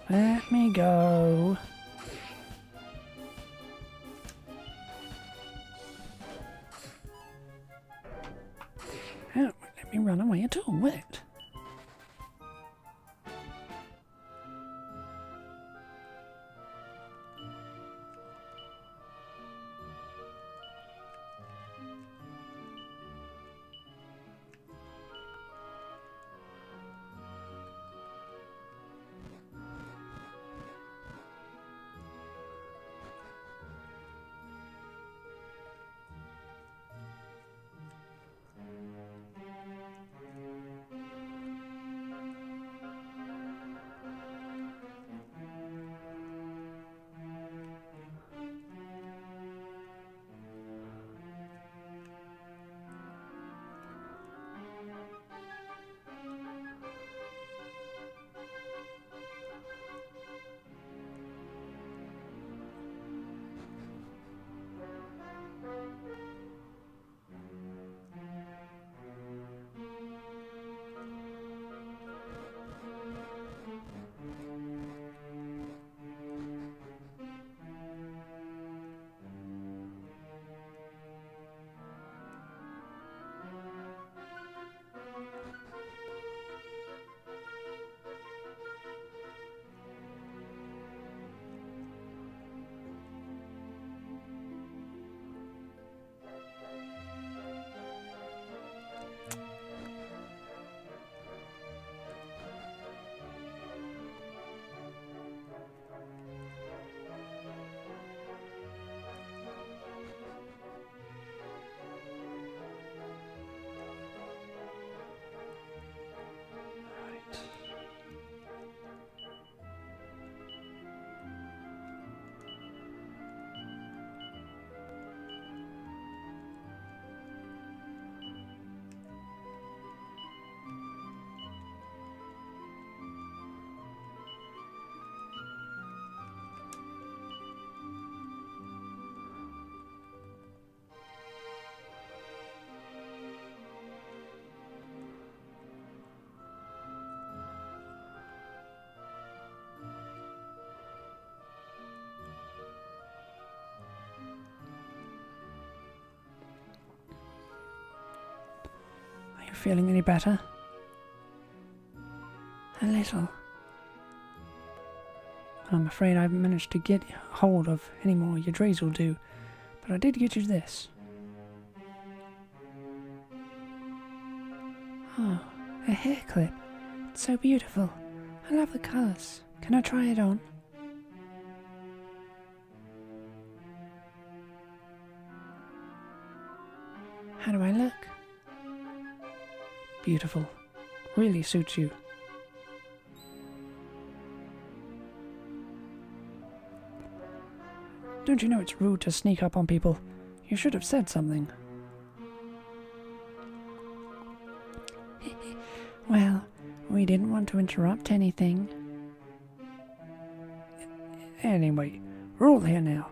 [SPEAKER 1] Let me go. Oh, let me run away at all, will it? feeling any better? A little. I'm afraid I haven't managed to get hold of any more Yggdrasil will do, but I did get you this. Oh, a hair clip. It's so beautiful. I love the colours. Can I try it on? How do I look? Beautiful. Really suits you. Don't you know it's rude to sneak up on people? You should have said something. Well, we didn't want to interrupt anything. Anyway, we're all here now.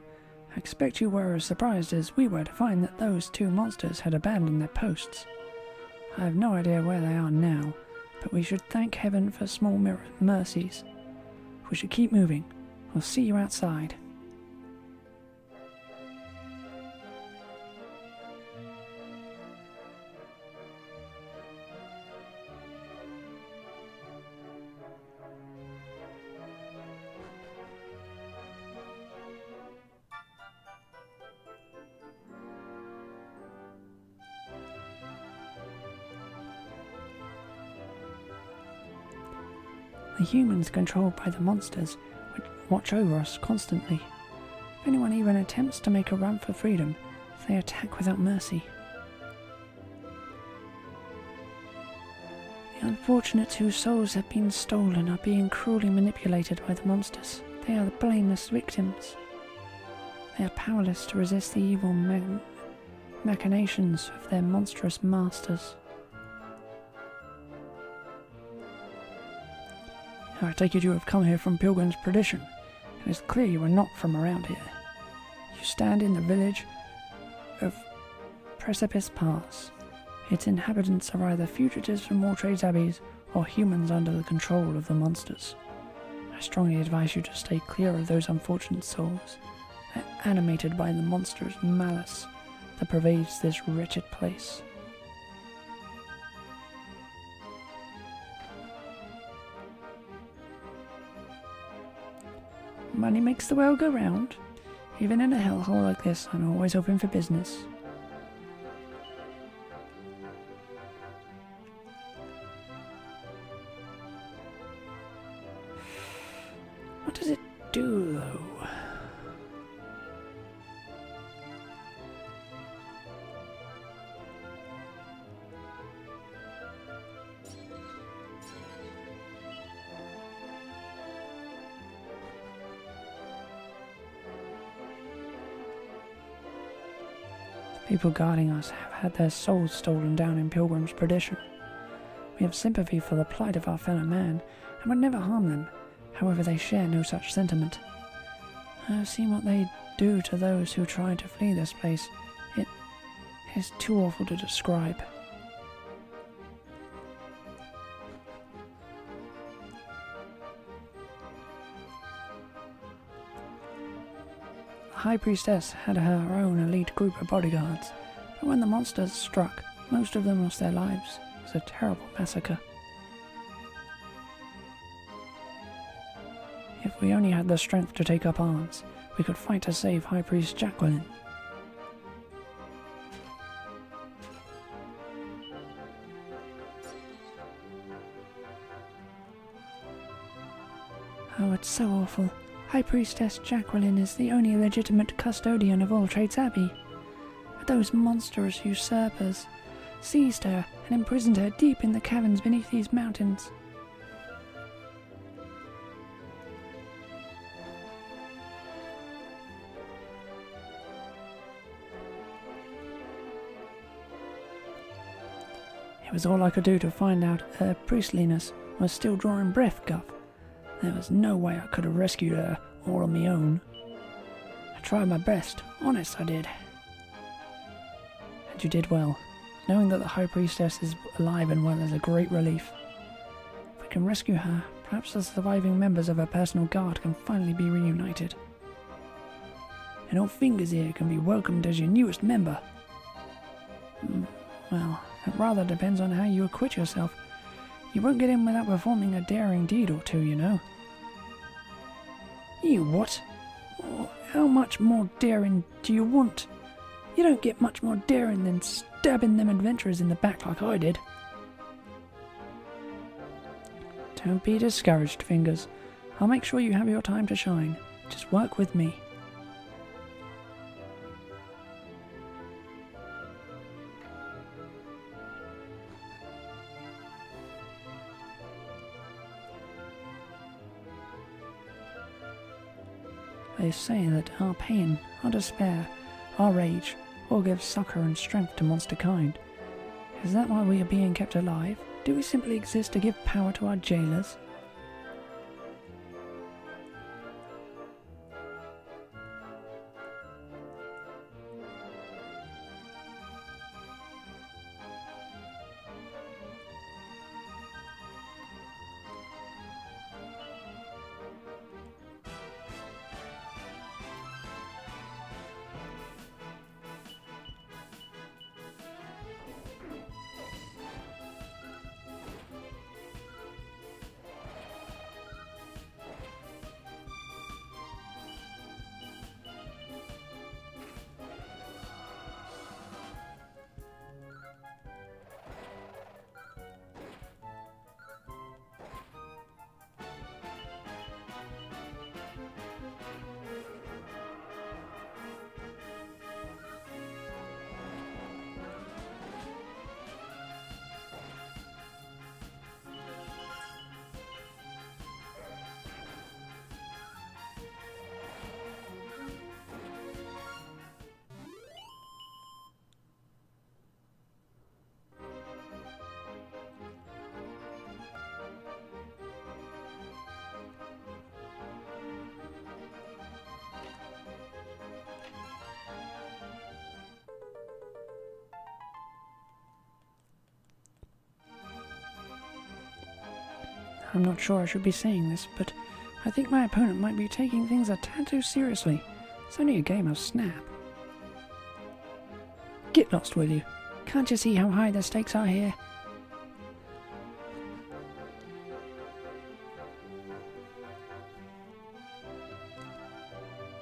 [SPEAKER 1] I expect you were as surprised as we were to find that those two monsters had abandoned their posts. I have no idea where they are now, but we should thank heaven for small mercies. We should keep moving. We'll see you outside. The humans controlled by the monsters watch over us constantly. If anyone even attempts to make a run for freedom, they attack without mercy. The unfortunates whose souls have been stolen are being cruelly manipulated by the monsters. They are the blameless victims. They are powerless to resist the evil machinations of their monstrous masters. I take it you have come here from Pilgrim's Perdition. It is clear you are not from around here. You stand in the village of Precipice Pass. Its inhabitants are either fugitives from Mortrade's abbeys or humans under the control of the monsters. I strongly advise you to stay clear of those unfortunate souls. They're animated by the monster's malice that pervades this wretched place. Money makes the world go round. Even in a hellhole like this, I'm always open for business. What does it do, though? People guarding us have had their souls stolen down in Pilgrim's Perdition. We have sympathy for the plight of our fellow man, and would never harm them. However, they share no such sentiment. I have seen what they do to those who try to flee this place. It is too awful to describe. The High Priestess had her own elite group of bodyguards, but when the monsters struck, most of them lost their lives. It was a terrible massacre. If we only had the strength to take up arms, we could fight to save High Priest Jacqueline. Oh, it's so awful. High Priestess Jacqueline is the only legitimate custodian of All Trades Abbey. But those monstrous usurpers seized her and imprisoned her deep in the caverns beneath these mountains. It was all I could do to find out her priestliness was still drawing breath, Guff. There was no way I could have rescued her all on my own. I tried my best, honest I did. And you did well. Knowing that the High Priestess is alive and well is a great relief. If we can rescue her, perhaps the surviving members of her personal guard can finally be reunited. And old Fingers here can be welcomed as your newest member. Well, It rather depends on how you acquit yourself. You won't get in without performing a daring deed or two, you know. You what? Oh, how much more daring do you want? You don't get much more daring than stabbing them adventurers in the back like I did. Don't be discouraged, Fingers. I'll make sure you have your time to shine. Just work with me. They say that our pain, our despair, our rage all give succour and strength to monster kind. Is that why we are being kept alive? Do we simply exist to give power to our jailers? I'm not sure I should be saying this, but I think my opponent might be taking things a tad too seriously. It's only a game of Snap. Get lost, will you? Can't you see how high the stakes are here?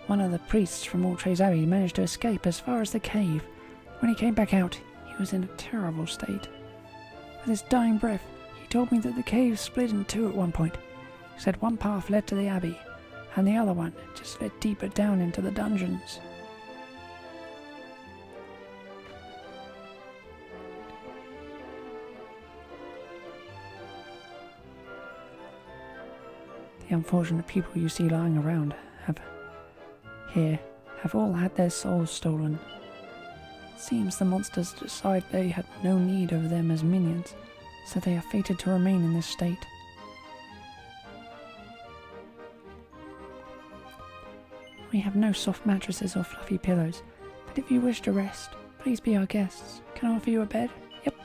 [SPEAKER 1] One of the priests from Alltray's Abbey managed to escape as far as the cave. When he came back out, he was in a terrible state. With his dying breath, he told me that the cave split in two at one point. He said one path led to the Abbey, and the other one just led deeper down into the dungeons. The unfortunate people you see lying around have all had their souls stolen. It seems the monsters decide they had no need of them as minions, so they are fated to remain in this state. We have no soft mattresses or fluffy pillows, but if you wish to rest, please be our guests. Can I offer you a bed? Yep.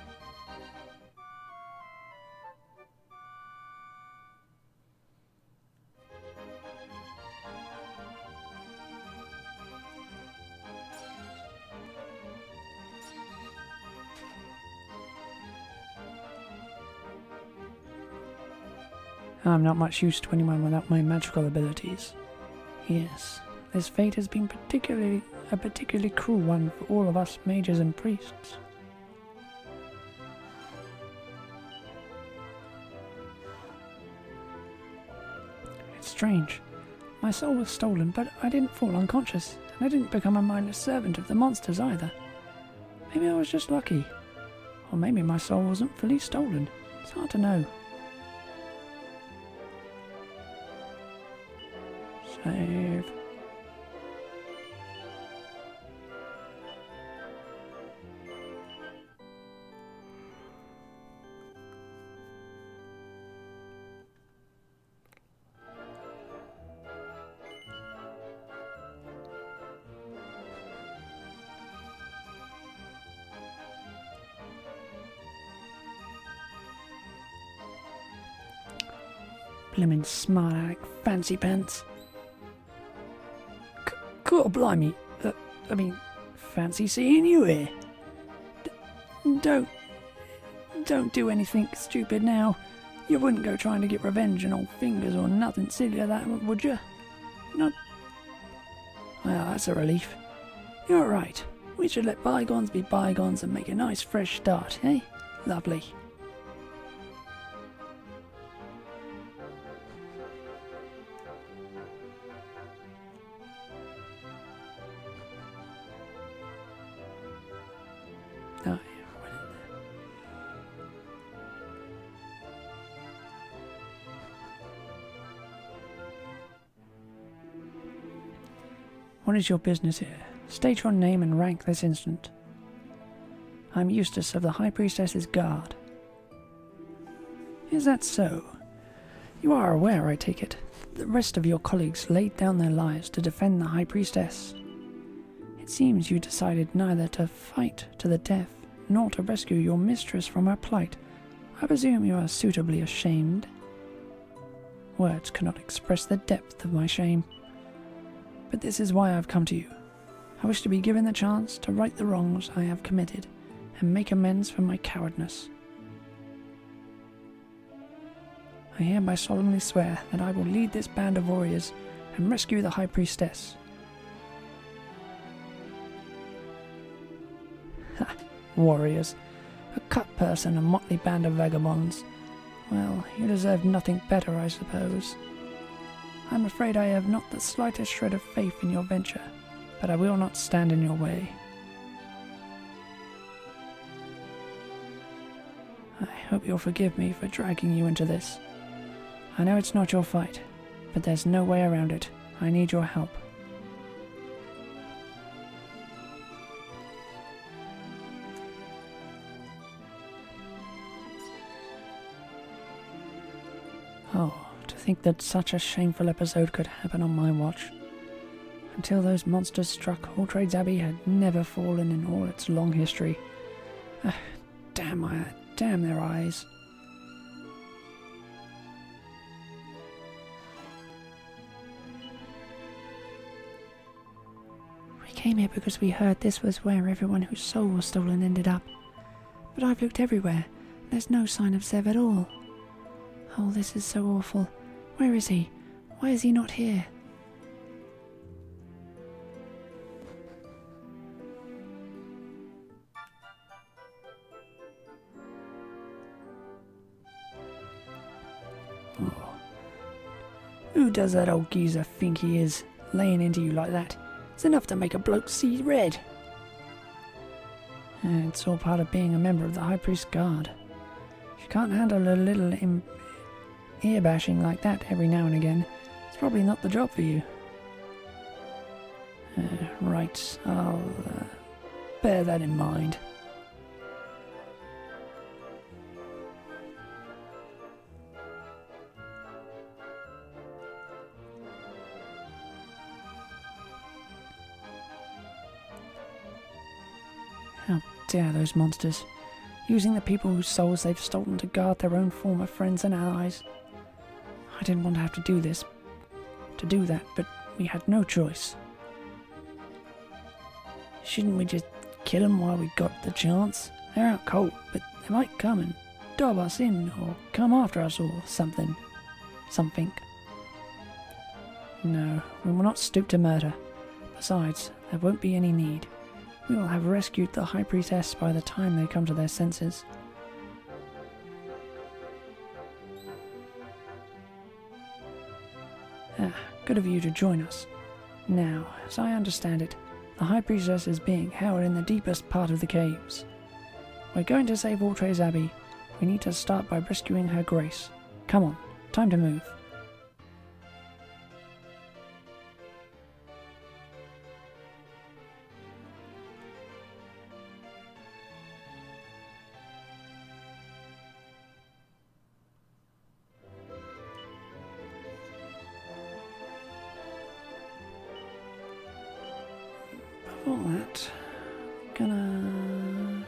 [SPEAKER 1] I'm not much use to anyone without my magical abilities. Yes, this fate has been a particularly cruel one for all of us mages and priests. It's strange. My soul was stolen, but I didn't fall unconscious, and I didn't become a mindless servant of the monsters either. Maybe I was just lucky. Or maybe my soul wasn't fully stolen. It's hard to know. Save. Blimmin' smart aleck, fancy pants. God blimey, fancy seeing you here. Don't don't do anything stupid now. You wouldn't go trying to get revenge on old Fingers or nothing silly like that, would you? No. Well, that's a relief. You're right. We should let bygones be bygones and make a nice fresh start, eh? Lovely. Oh, yeah, I went in there. What is your business here? State your name and rank this instant. I'm Eustace of the High Priestess's Guard. Is that so? You are aware, I take it, the rest of your colleagues laid down their lives to defend the High Priestess. It seems you decided neither to fight to the death, nor to rescue your mistress from her plight. I presume you are suitably ashamed. Words cannot express the depth of my shame. But this is why I have come to you. I wish to be given the chance to right the wrongs I have committed and make amends for my cowardness. I hereby solemnly swear that I will lead this band of warriors and rescue the High Priestess. Ha! Warriors. A cut purse and a motley band of vagabonds. Well, you deserve nothing better, I suppose. I'm afraid I have not the slightest shred of faith in your venture, but I will not stand in your way. I hope you'll forgive me for dragging you into this. I know it's not your fight, but there's no way around it. I need your help. Oh, to think that such a shameful episode could happen on my watch. Until those monsters struck, All Trades Abbey had never fallen in all its long history. Damn their eyes. We came here because we heard this was where everyone whose soul was stolen ended up. But I've looked everywhere. There's no sign of Zev at all. Oh, this is so awful. Where is he? Why is he not here? Oh. Who does that old geezer think he is, laying into you like that? It's enough to make a bloke see red. It's all part of being a member of the High Priest's Guard. If you can't handle a little ear bashing like that every now and again, it's probably not the job for you. Right, I'll bear that in mind. How dare those monsters, using the people whose souls they've stolen to guard their own former friends and allies. I didn't want to have to do that, but we had no choice. Shouldn't we just kill them while we got the chance? They're out cold, but they might come and dob us in, or come after us, or something. Something. No, we will not stoop to murder. Besides, there won't be any need. We will have rescued the High Priestess by the time they come to their senses. Good of you to join us. Now, as I understand it, the High Priestess is being held in the deepest part of the caves. We're going to save All Trades Abbey. We need to start by rescuing her grace. Come on, time to move. Before that, gonna...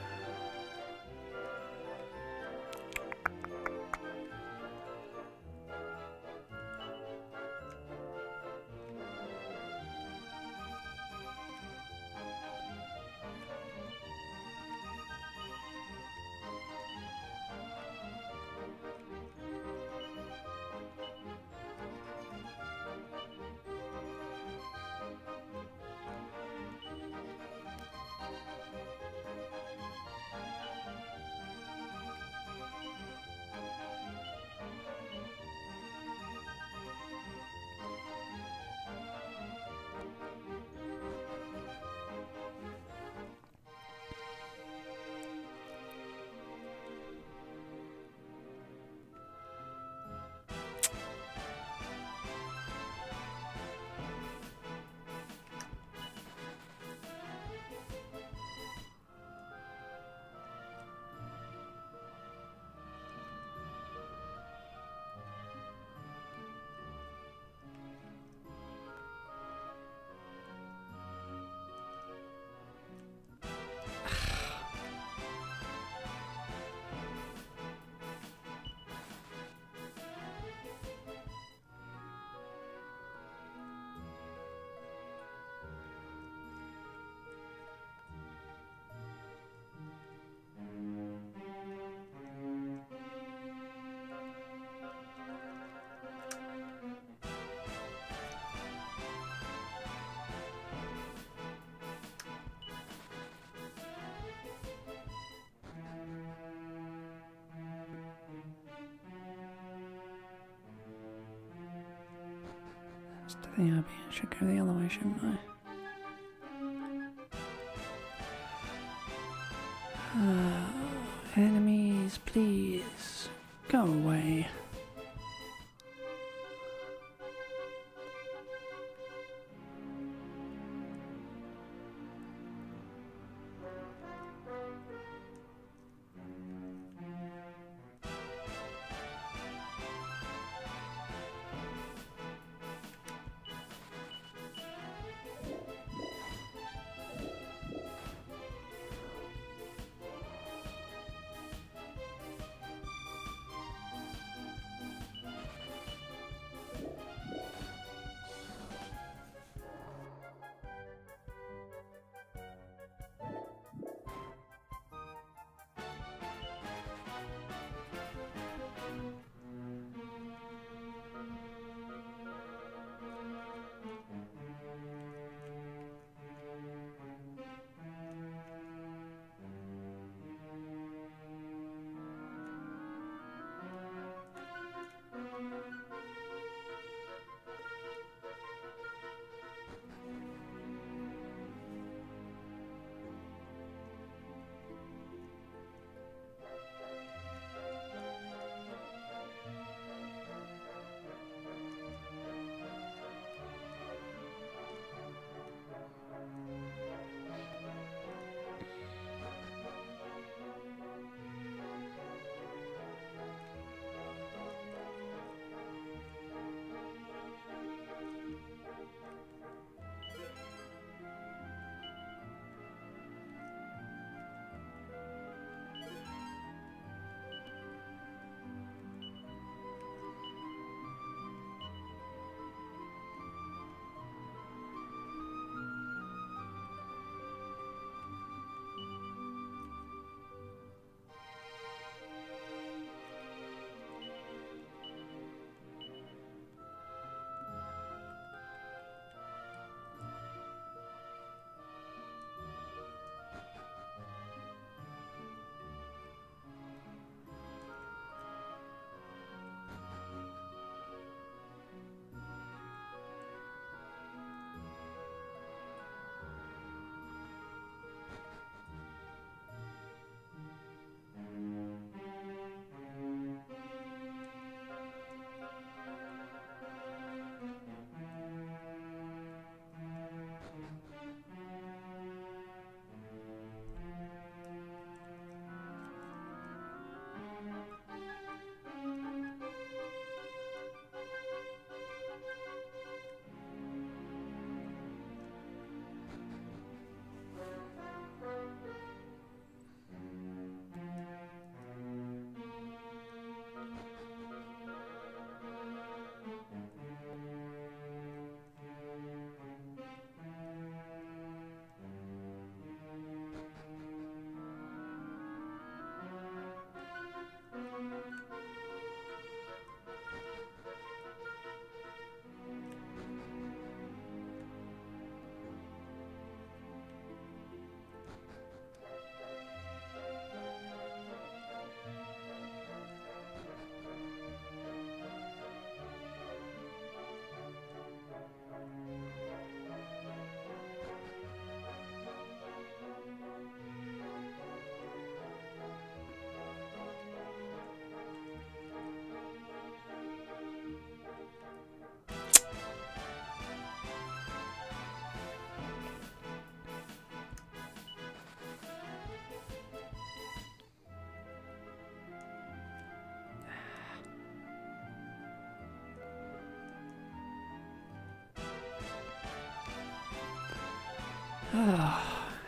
[SPEAKER 1] To the abbey. I should go the other way, shouldn't I? Enemies, please. Go away.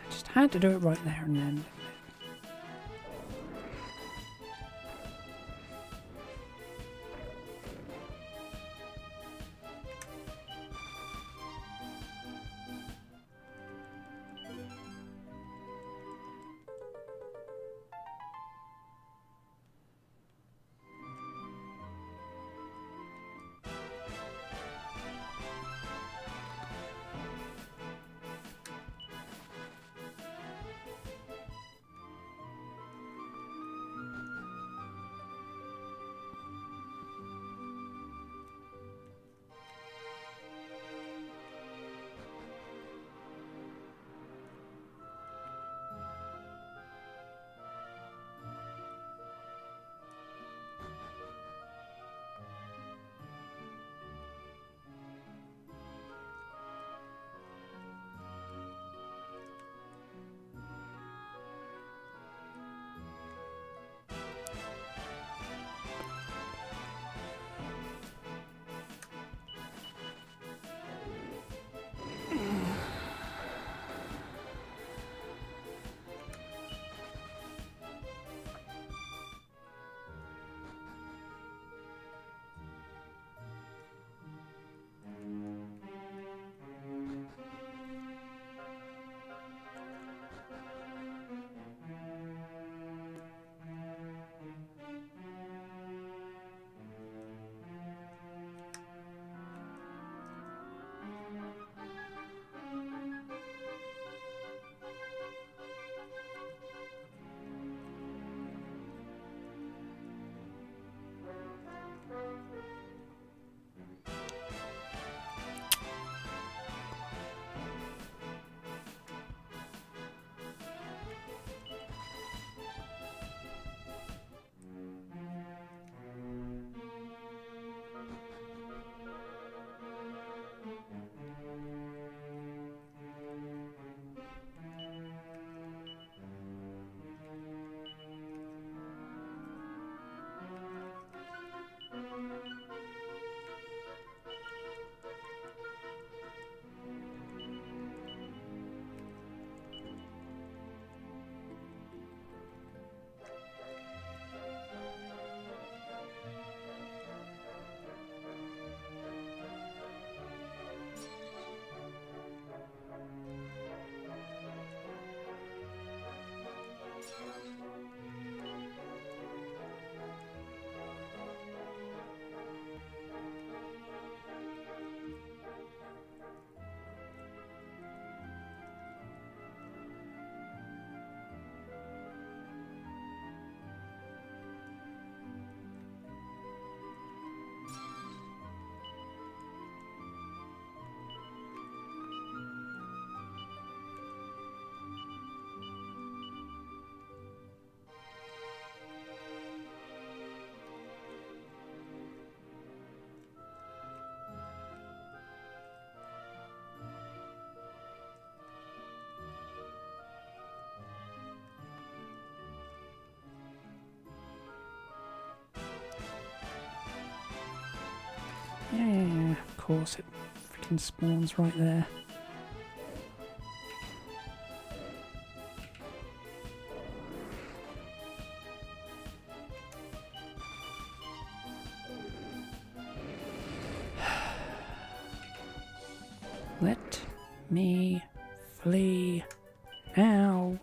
[SPEAKER 1] Just had to do it right there and then. Yeah, of course it freaking spawns right there. Let me flee. Ow.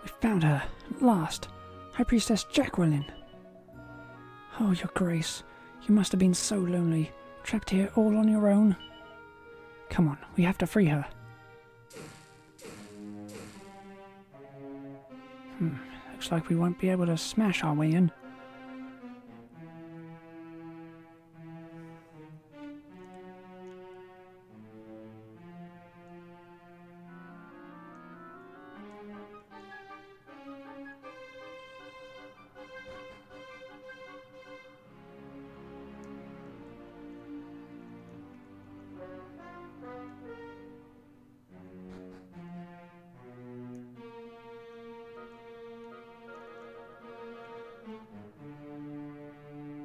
[SPEAKER 1] We found her, at last. High Priestess Jacqueline. Oh, your grace. You must have been so lonely, trapped here all on your own. Come on, we have to free her. Looks like we won't be able to smash our way in.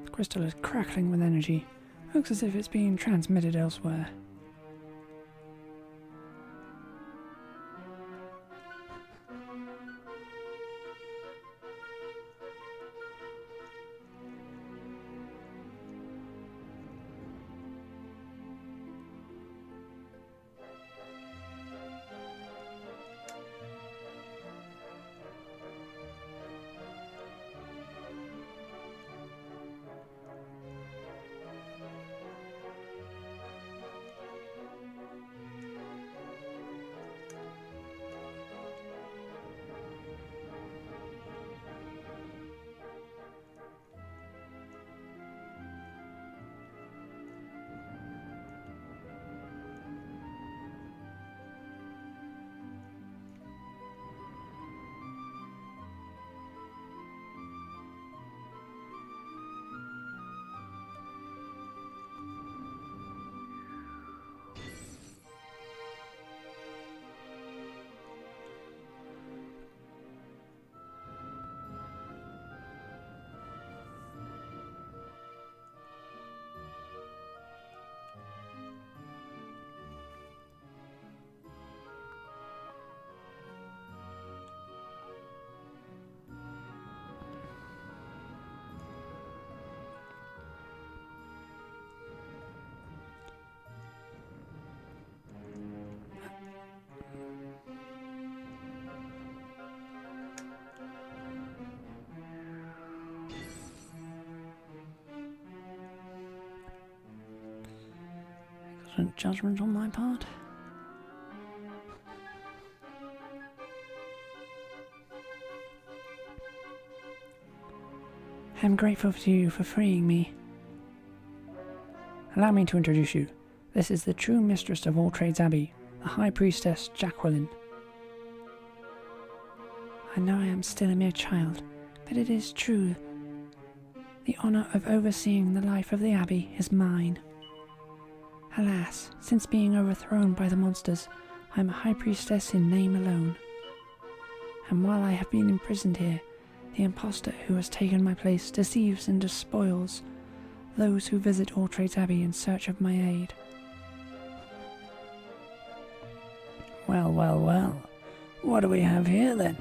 [SPEAKER 1] The crystal is crackling with energy. Looks as if it's being transmitted elsewhere. Excellent judgment on my part. I'm grateful to you for freeing me. Allow me to introduce you. This is the true mistress of all Trades Abbey, the High Priestess Jacqueline. I know I am still a mere child, but it is true. The honour of overseeing the life of the Abbey is mine. Alas, since being overthrown by the monsters, I am a High Priestess in name alone. And while I have been imprisoned here, the impostor who has taken my place deceives and despoils those who visit All Trades Abbey in search of my aid. Well, well, well. What do we have here then?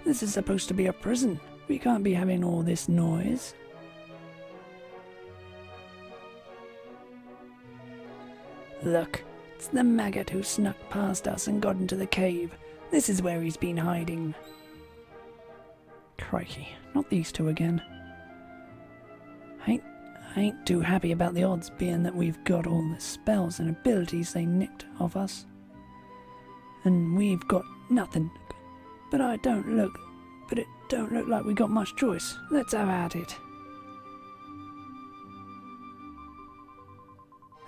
[SPEAKER 1] This is supposed to be a prison. We can't be having all this noise. Look, it's the maggot who snuck past us and got into the cave. This is where he's been hiding. Crikey, not these two again. I ain't too happy about the odds being that we've got all the spells and abilities they nicked off us. And we've got nothing. But it don't look like we got much choice. Let's have at it.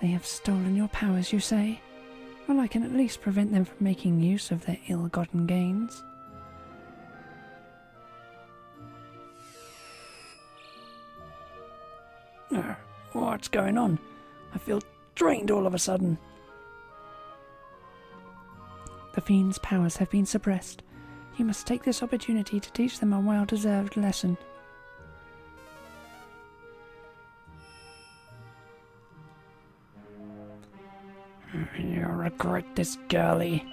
[SPEAKER 1] They have stolen your powers, you say? Well, I can at least prevent them from making use of their ill-gotten gains. What's going on? I feel drained all of a sudden. The fiend's powers have been suppressed. You must take this opportunity to teach them a well-deserved lesson. You'll regret this, girlie.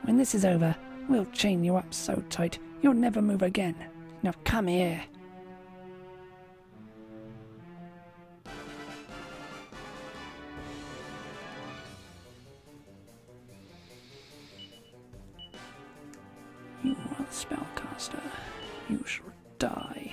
[SPEAKER 1] When this is over, we'll chain you up so tight you'll never move again. Now come here. You are the spellcaster. You shall die.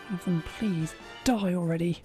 [SPEAKER 1] One of them, please, die already.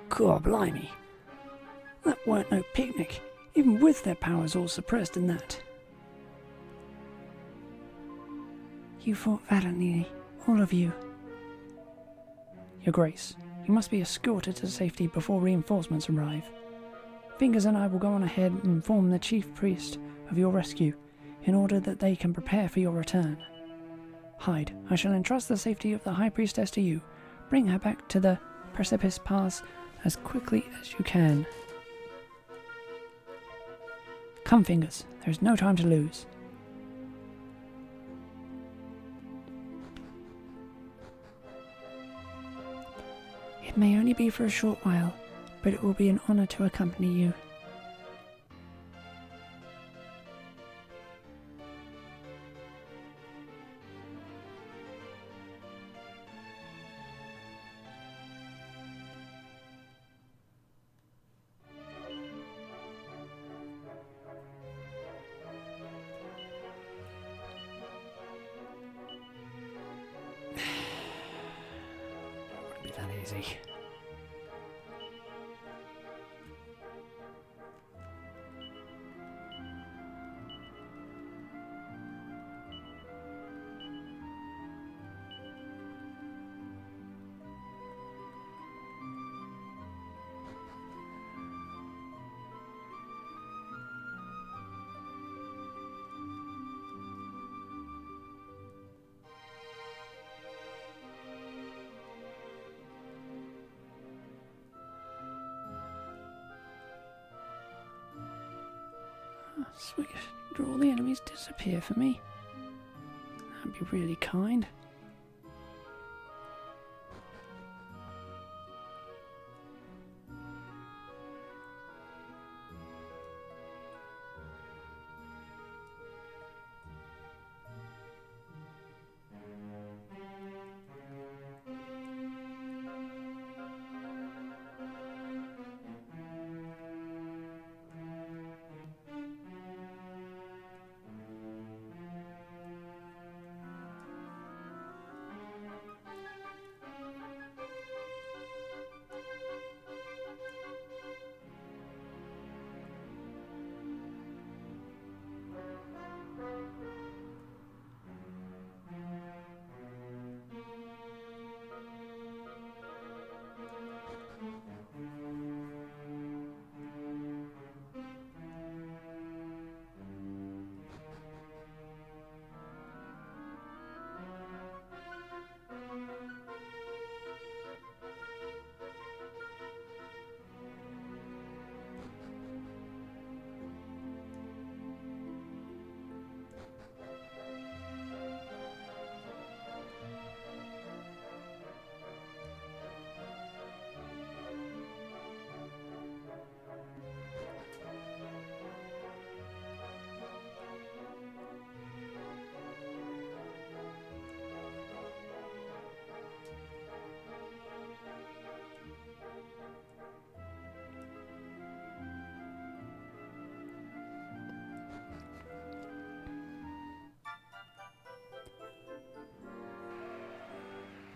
[SPEAKER 1] God blimey. That weren't no picnic, even with their powers all suppressed and that. You fought valiantly, all of you. Your Grace, you must be escorted to safety before reinforcements arrive. Fingers and I will go on ahead and inform the chief priest of your rescue, in order that they can prepare for your return. Hyde, I shall entrust the safety of the High Priestess to you. Bring her back to the Precipice Pass as quickly as you can. Come, Fingers, there is no time to lose. It may only be for a short while, but it will be an honor to accompany you. Wouldn't be that easy. Sweet. Do all the enemies disappear for me? That'd be really kind.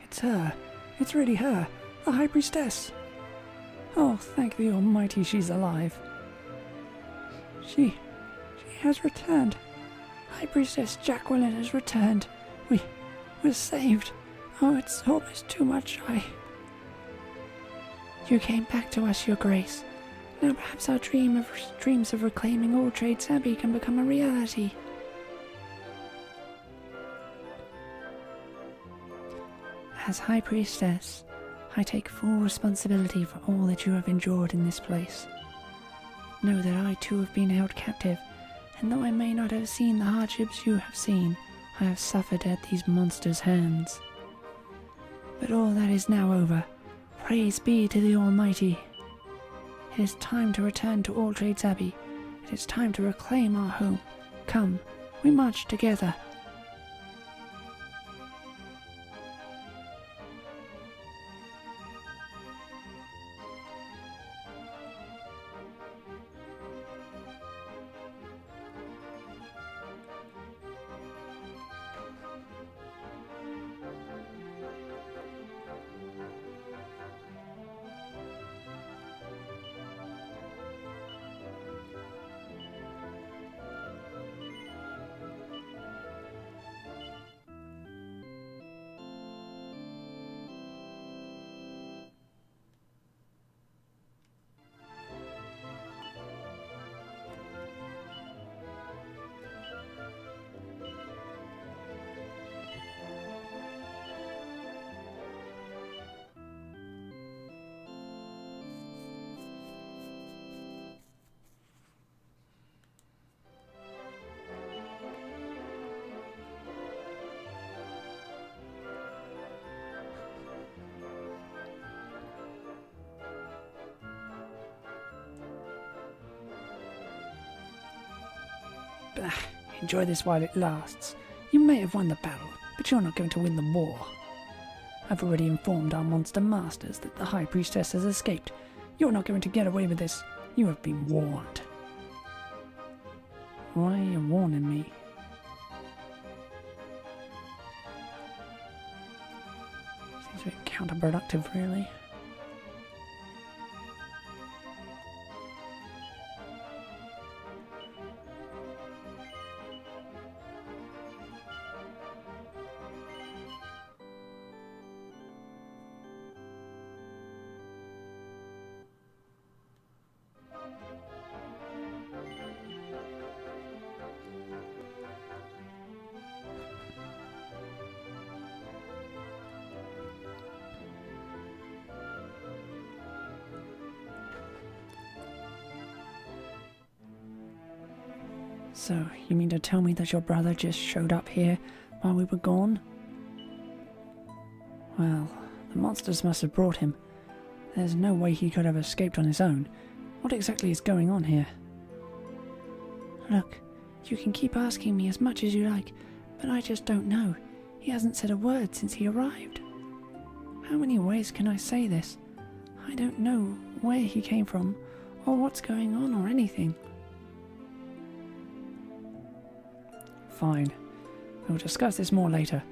[SPEAKER 1] It's her. It's really her. The High Priestess. Oh, thank the Almighty she's alive. She has returned. High Priestess Jacqueline has returned. We're saved. Oh, it's almost too much. You came back to us, Your Grace. Now perhaps our dreams of reclaiming All Trades Abbey can become a reality. As High Priestess, I take full responsibility for all that you have endured in this place. Know that I too have been held captive, and though I may not have seen the hardships you have seen, I have suffered at these monsters' hands. But all that is now over. Praise be to the Almighty. It is time to return to All Trades Abbey. It is time to reclaim our home. Come, we march together. Enjoy this while it lasts. You may have won the battle, but you're not going to win the war. I've already informed our monster masters that the High Priestess has escaped. You're not going to get away with this. You have been warned. Why are you warning me? Seems a bit counterproductive, really. So, you mean to tell me that your brother just showed up here while we were gone? Well, the monsters must have brought him. There's no way he could have escaped on his own. What exactly is going on here? Look, you can keep asking me as much as you like, but I just don't know. He hasn't said a word since he arrived. How many ways can I say this? I don't know where he came from, or what's going on, or anything. Fine. We'll discuss this more later.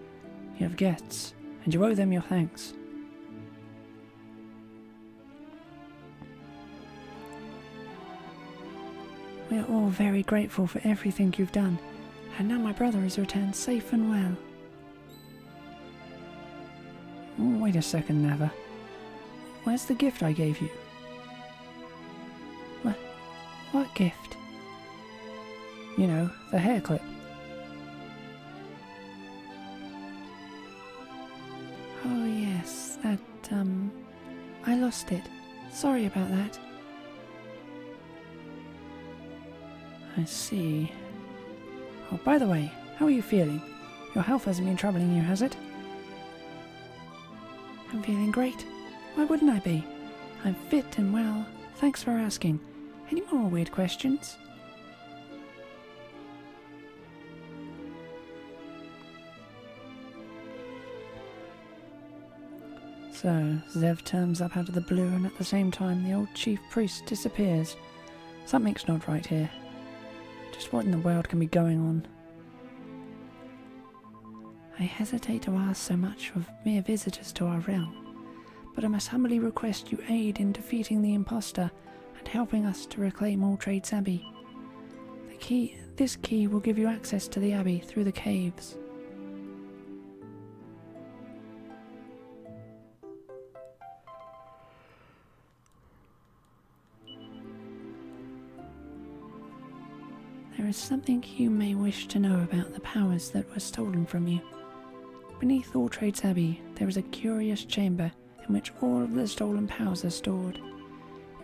[SPEAKER 1] You have guests, and you owe them your thanks. We are all very grateful for everything you've done, and now my brother has returned safe and well. Oh, wait a second, Nava. Where's the gift I gave you? What gift? You know, the hair clip. Oh yes, that, I lost it. Sorry about that. I see. Oh, by the way, how are you feeling? Your health hasn't been troubling you, has it? I'm feeling great. Why wouldn't I be? I'm fit and well. Thanks for asking. Any more weird questions? So, Zev turns up out of the blue, and at the same time the old chief priest disappears. Something's not right here. Just what in the world can be going on? I hesitate to ask so much of mere visitors to our realm, but I must humbly request you aid in defeating the impostor and helping us to reclaim All Trades Abbey. This key will give you access to the Abbey through the caves. There is something you may wish to know about the powers that were stolen from you. Beneath All Trades Abbey, there is a curious chamber in which all of the stolen powers are stored.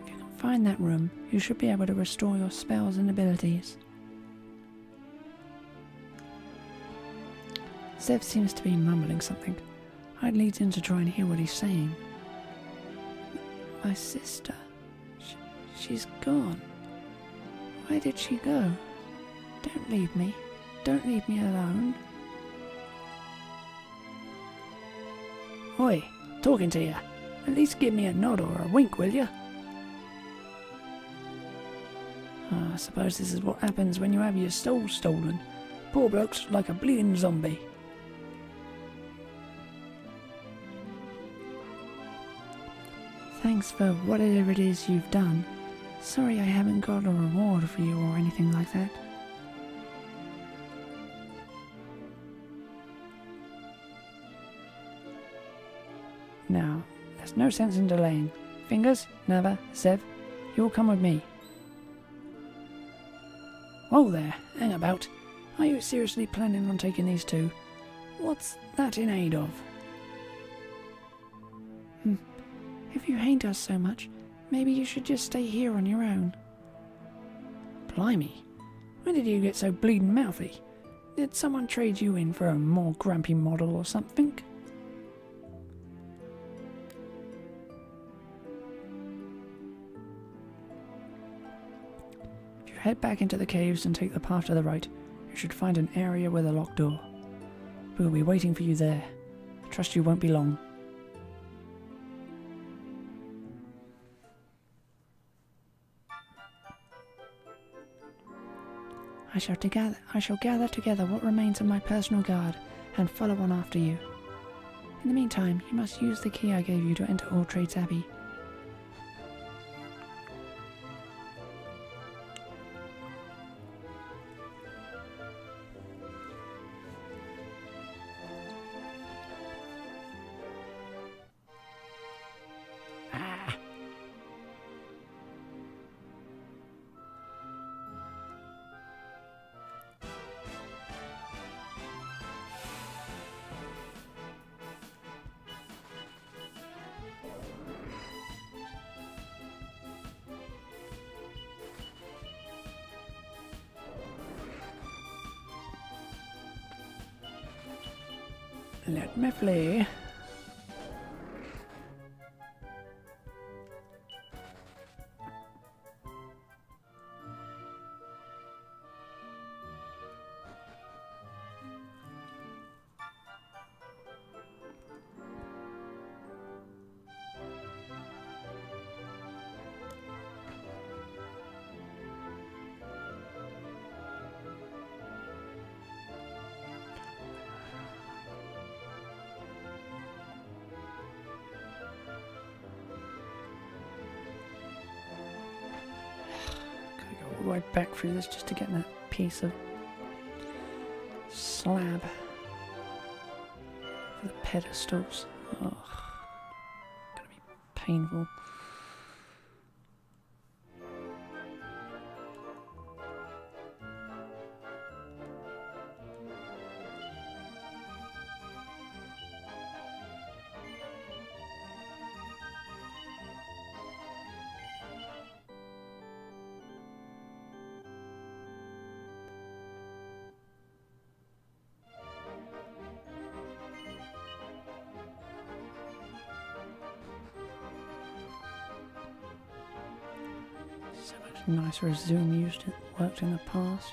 [SPEAKER 1] If you can find that room, you should be able to restore your spells and abilities. Zev seems to be mumbling something. I'd lead in to try and hear what he's saying. My sister. She's gone. Why did she go? Don't leave me. Don't leave me alone. Oi, talking to you. At least give me a nod or a wink, will you? I suppose this is what happens when you have your soul stolen. Poor bloke's like a bleeding zombie. Thanks for whatever it is you've done. Sorry I haven't got a reward for you or anything like that. Now, there's no sense in delaying. Fingers, Nava, Zev, you'll come with me. Whoa there, hang about. Are you seriously planning on taking these two? What's that in aid of? If you hate us so much, maybe you should just stay here on your own. Blimey, when did you get so bleeding mouthy? Did someone trade you in for a more grumpy model or something? If you head back into the caves and take the path to the right, you should find an area with a locked door. We'll be waiting for you there. I trust you won't be long. I shall gather together what remains of my personal guard and follow on after you. In the meantime, you must use the key I gave you to enter All Trades Abbey. Let me flee. All the way back through this just to get that piece of slab for the pedestals. Oh, gonna be painful. So much nicer as Zoom worked in the past.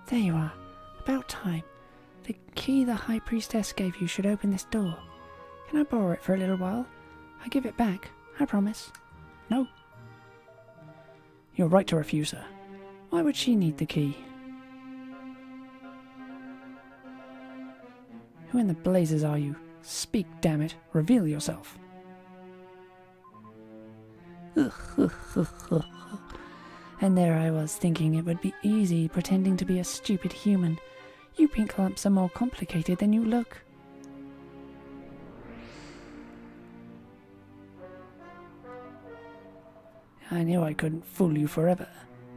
[SPEAKER 1] There you are. About time. The key the High Priestess gave you should open this door. Can I borrow it for a little while? I'll give it back, I promise. No. You're right to refuse her. Why would she need the key? Who in the blazes are you? Speak, damn it. Reveal yourself. And there I was thinking it would be easy pretending to be a stupid human. You pink lumps are more complicated than you look. I knew I couldn't fool you forever,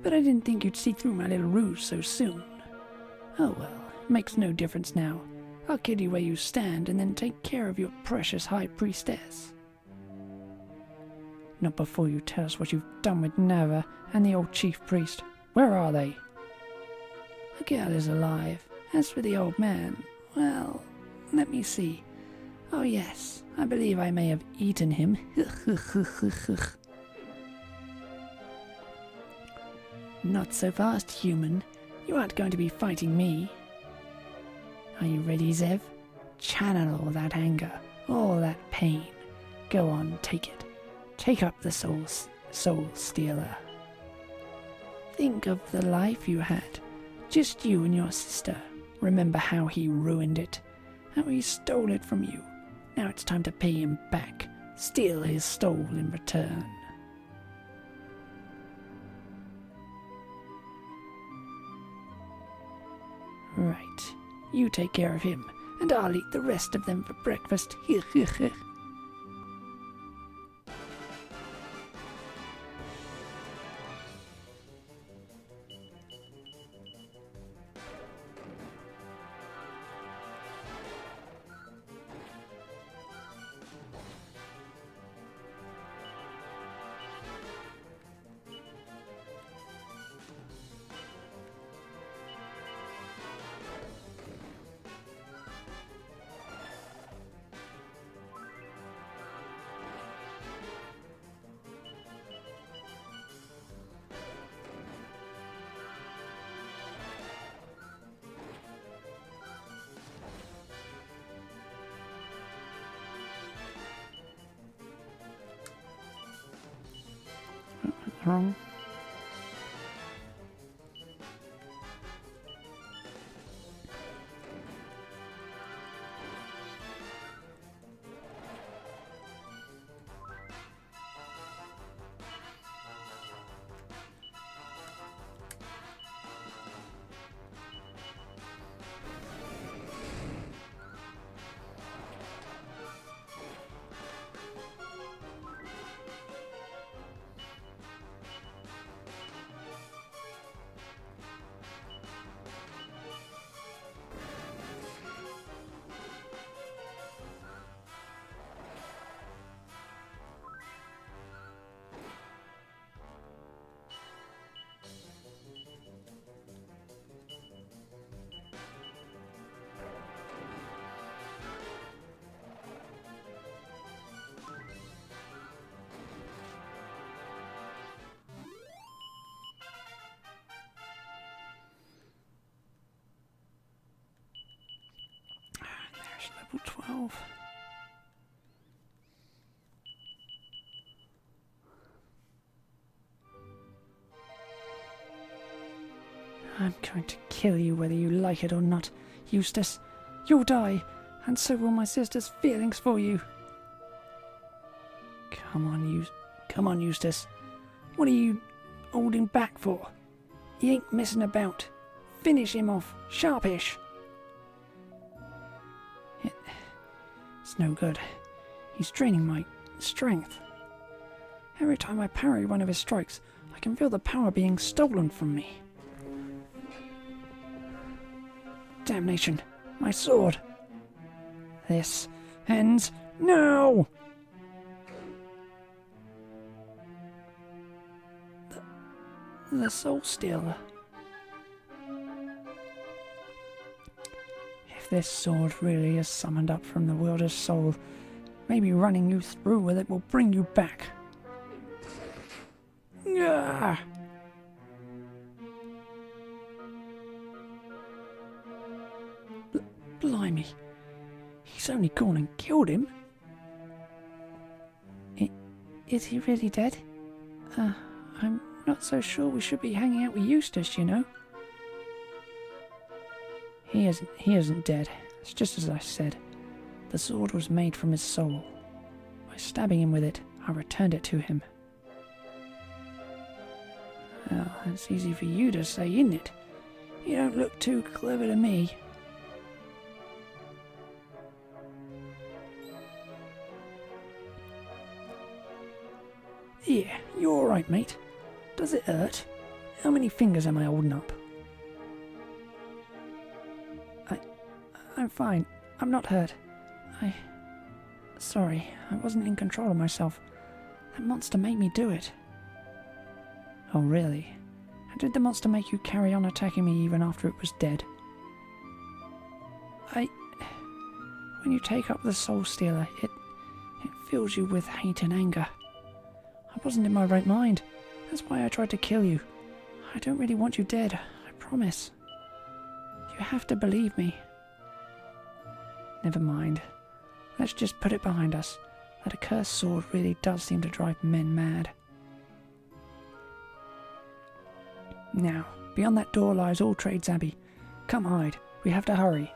[SPEAKER 1] but I didn't think you'd see through my little ruse so soon. Oh well, makes no difference now. I'll kill you where you stand and then take care of your precious High Priestess. Not before you tell us what you've done with Nava and the old Chief Priest. Where are they? The girl is alive. As for the old man, well, let me see. Oh yes, I believe I may have eaten him. Not so fast, human. You aren't going to be fighting me. Are you ready, Zev? Channel all that anger, all that pain. Go on, take it. Take up the soul stealer. Think of the life you had. Just you and your sister. Remember how he ruined it. How he stole it from you. Now it's time to pay him back. Steal his soul in return. Right. You take care of him, and I'll eat the rest of them for breakfast. Wrong. Level 12. I'm going to kill you whether you like it or not, Eustace. You'll die, and so will my sister's feelings for you. Come on, Eustace. What are you holding back for? He ain't messing about. Finish him off, sharpish. It's no good. He's draining my strength. Every time I parry one of his strikes, I can feel the power being stolen from me. Damnation! My sword! This ends now! The Soul Stealer. If this sword really is summoned up from the Wielder's soul, maybe running you through with it will bring you back. Ah! Blimey. He's only gone and killed him. Is he really dead? I'm not so sure we should be hanging out with Eustace, you know. He isn't dead. It's just as I said. The sword was made from his soul. By stabbing him with it, I returned it to him. Well, that's easy for you to say, isn't it? You don't look too clever to me. Yeah, you're alright, mate. Does it hurt? How many fingers am I holding up? I'm fine. I'm not hurt. Sorry, I wasn't in control of myself. That monster made me do it. Oh, really? How did the monster make you carry on attacking me even after it was dead? When you take up the Soul Stealer, it fills you with hate and anger. I wasn't in my right mind. That's why I tried to kill you. I don't really want you dead, I promise. You have to believe me. Never mind. Let's just put it behind us. That accursed sword really does seem to drive men mad. Now, beyond that door lies All Trades Abbey. Come hide. We have to hurry.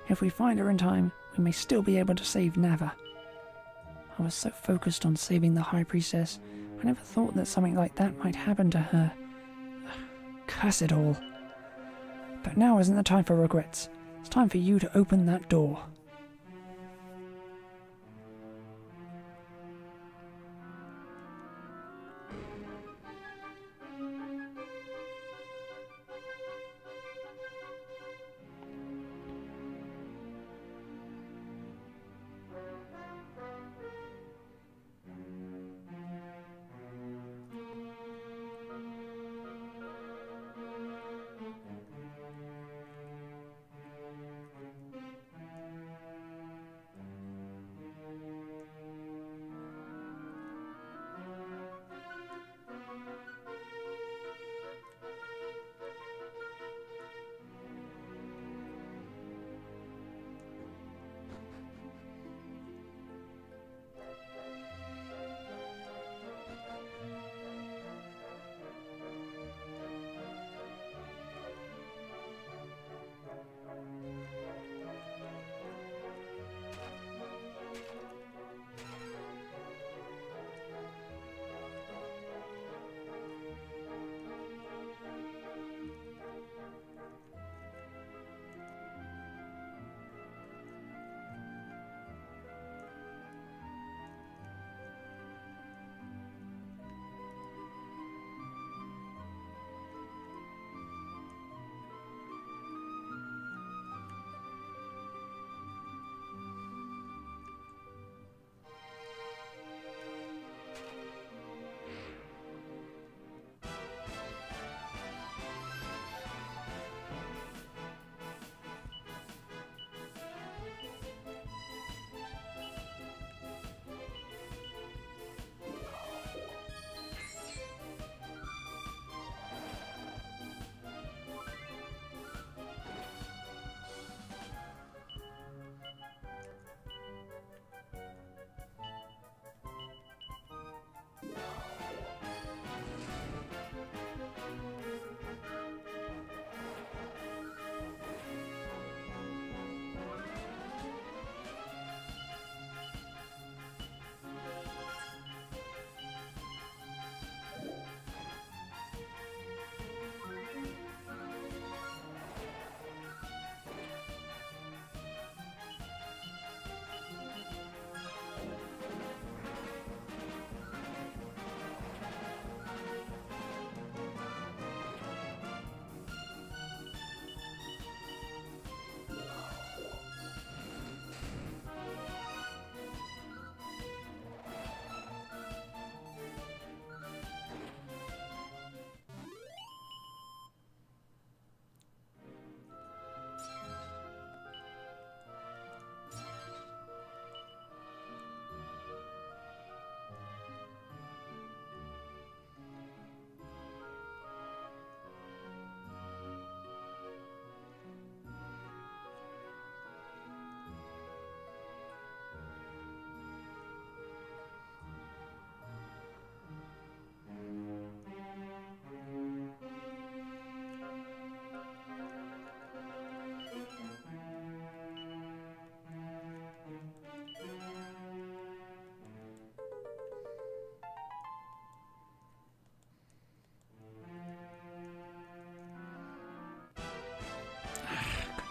[SPEAKER 1] If we find her in time, we may still be able to save Nava. I was so focused on saving the High Priestess, I never thought that something like that might happen to her. Curse it all. But now isn't the time for regrets. It's time for you to open that door.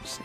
[SPEAKER 1] see.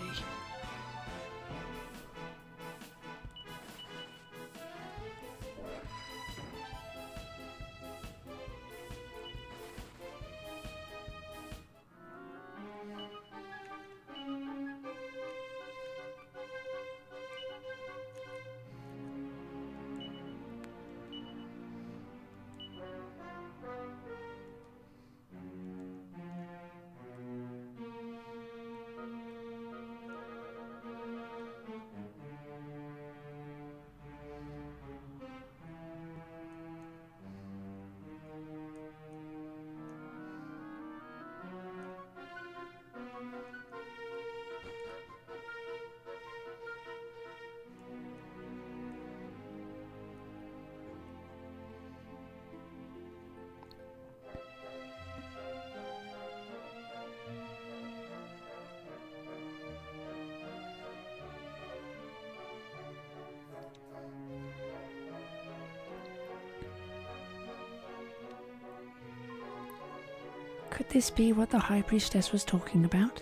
[SPEAKER 1] Could this be what the High Priestess was talking about?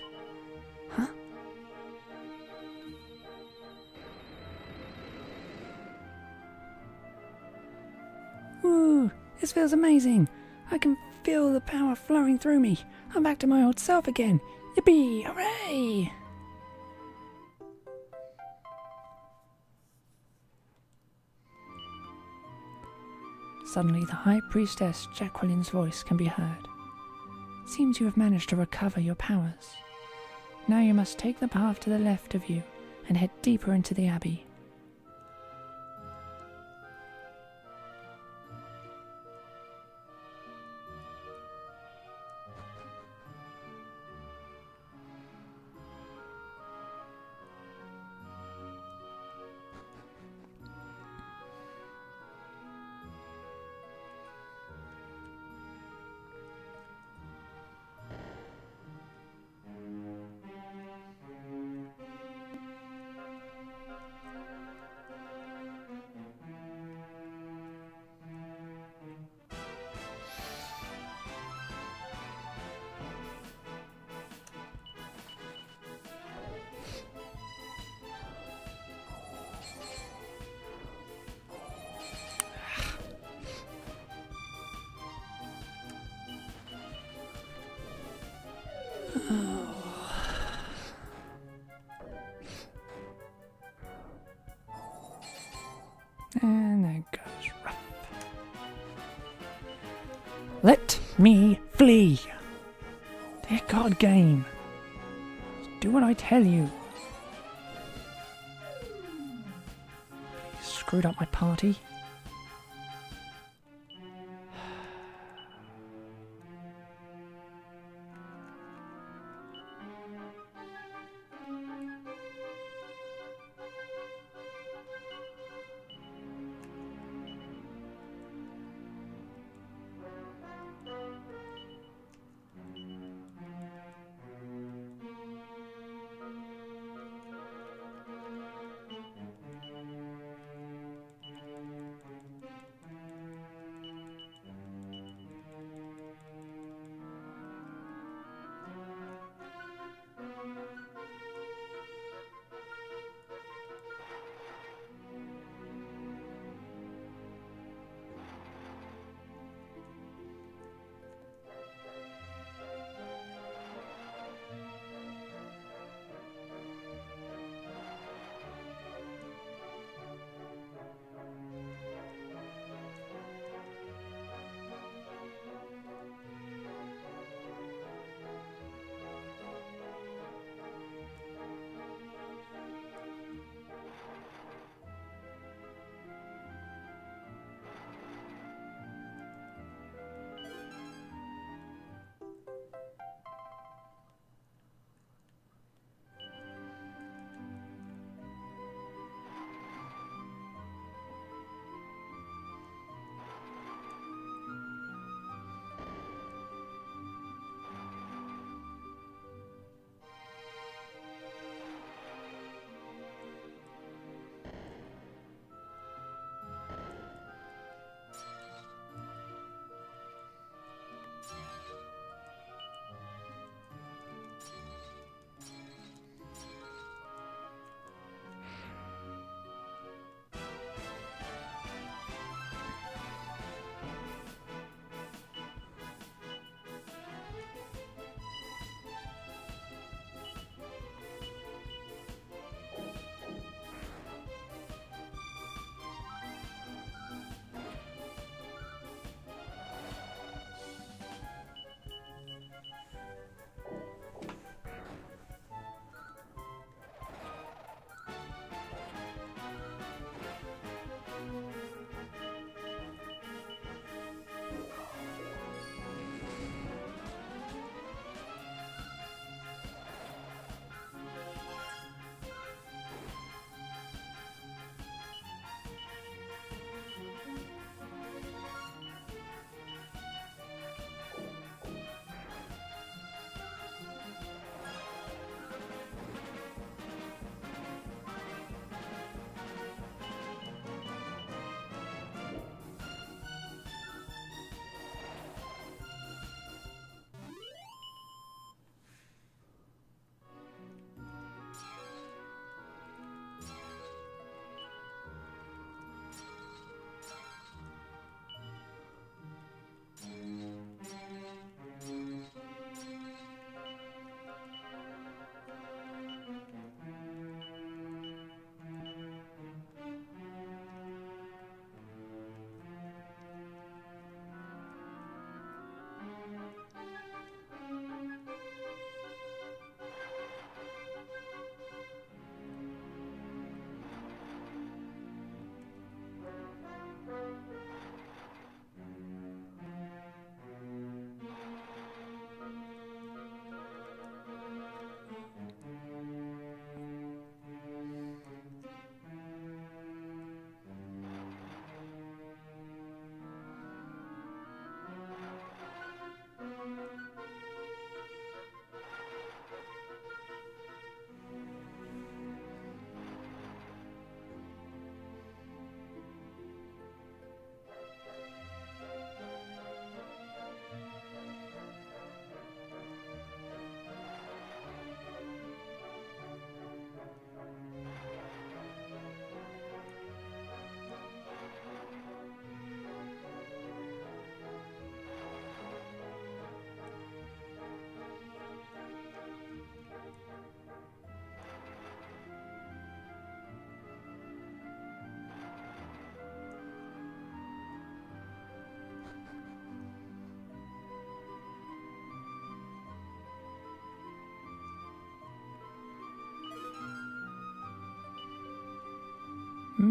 [SPEAKER 1] Huh? Ooh, this feels amazing. I can feel the power flowing through me. I'm back to my old self again. Yippee! Hooray! Suddenly the High Priestess Jacqueline's voice can be heard. Seems you have managed to recover your powers. Now you must take the path to the left of you and head deeper into the Abbey. And there goes rough. Let me flee! Dear God, game. Do what I tell you. You screwed up my party.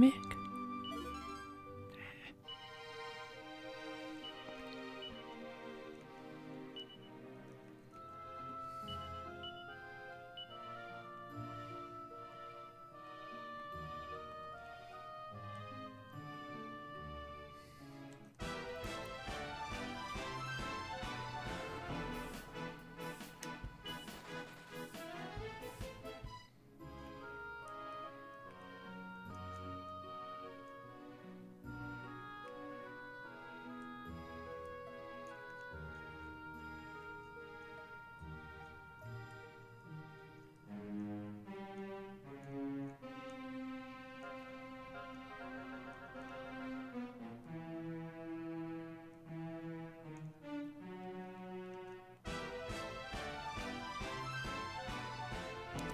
[SPEAKER 1] Mick.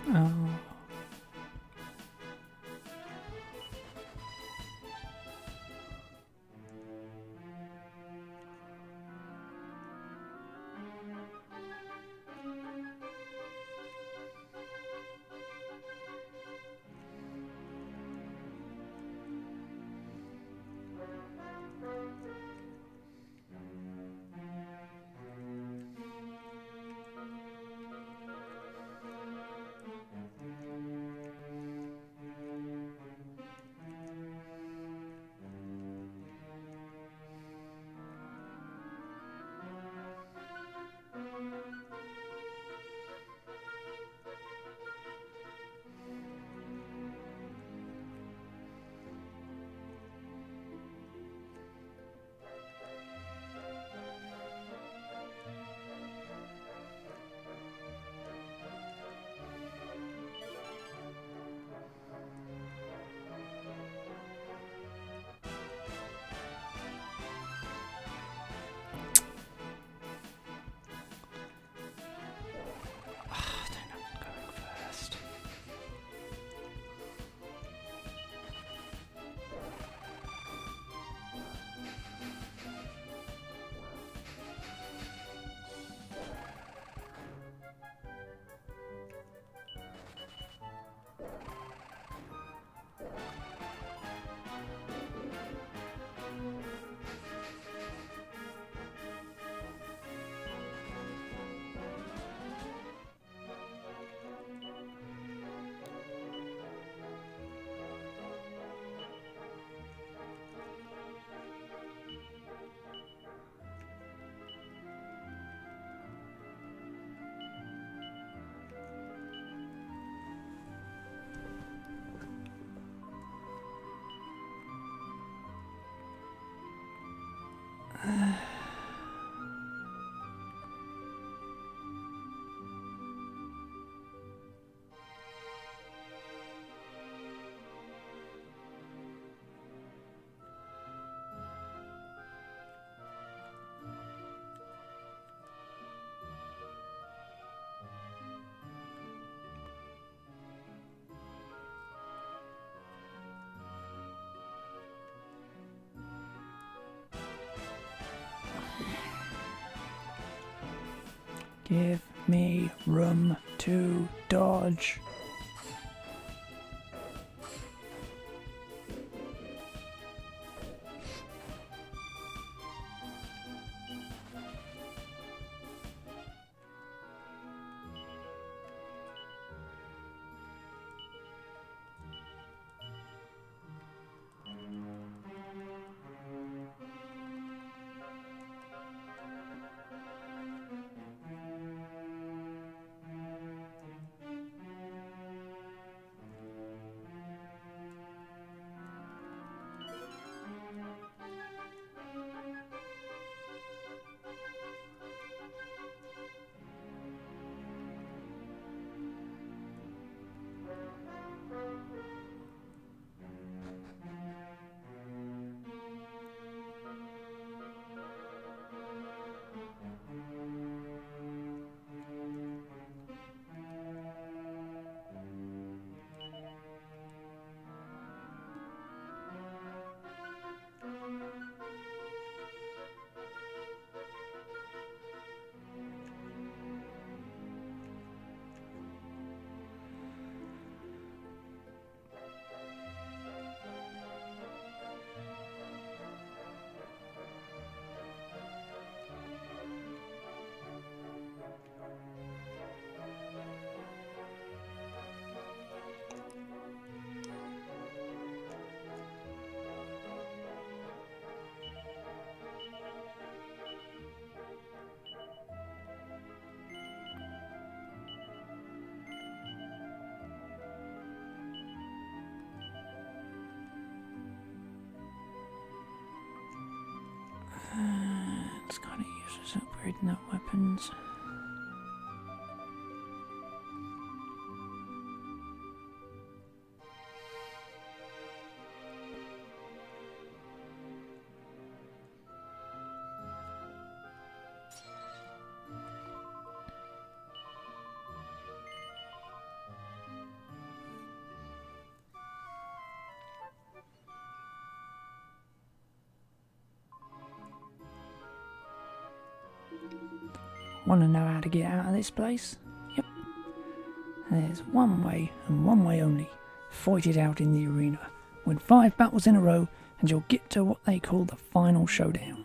[SPEAKER 1] Oh. Give me room to dodge. It's kind of useless upgrading their weapons. Want to know how to get out of this place? Yep. There's one way and one way only. Fight it out in the arena. Win 5 battles in a row and you'll get to what they call the final showdown.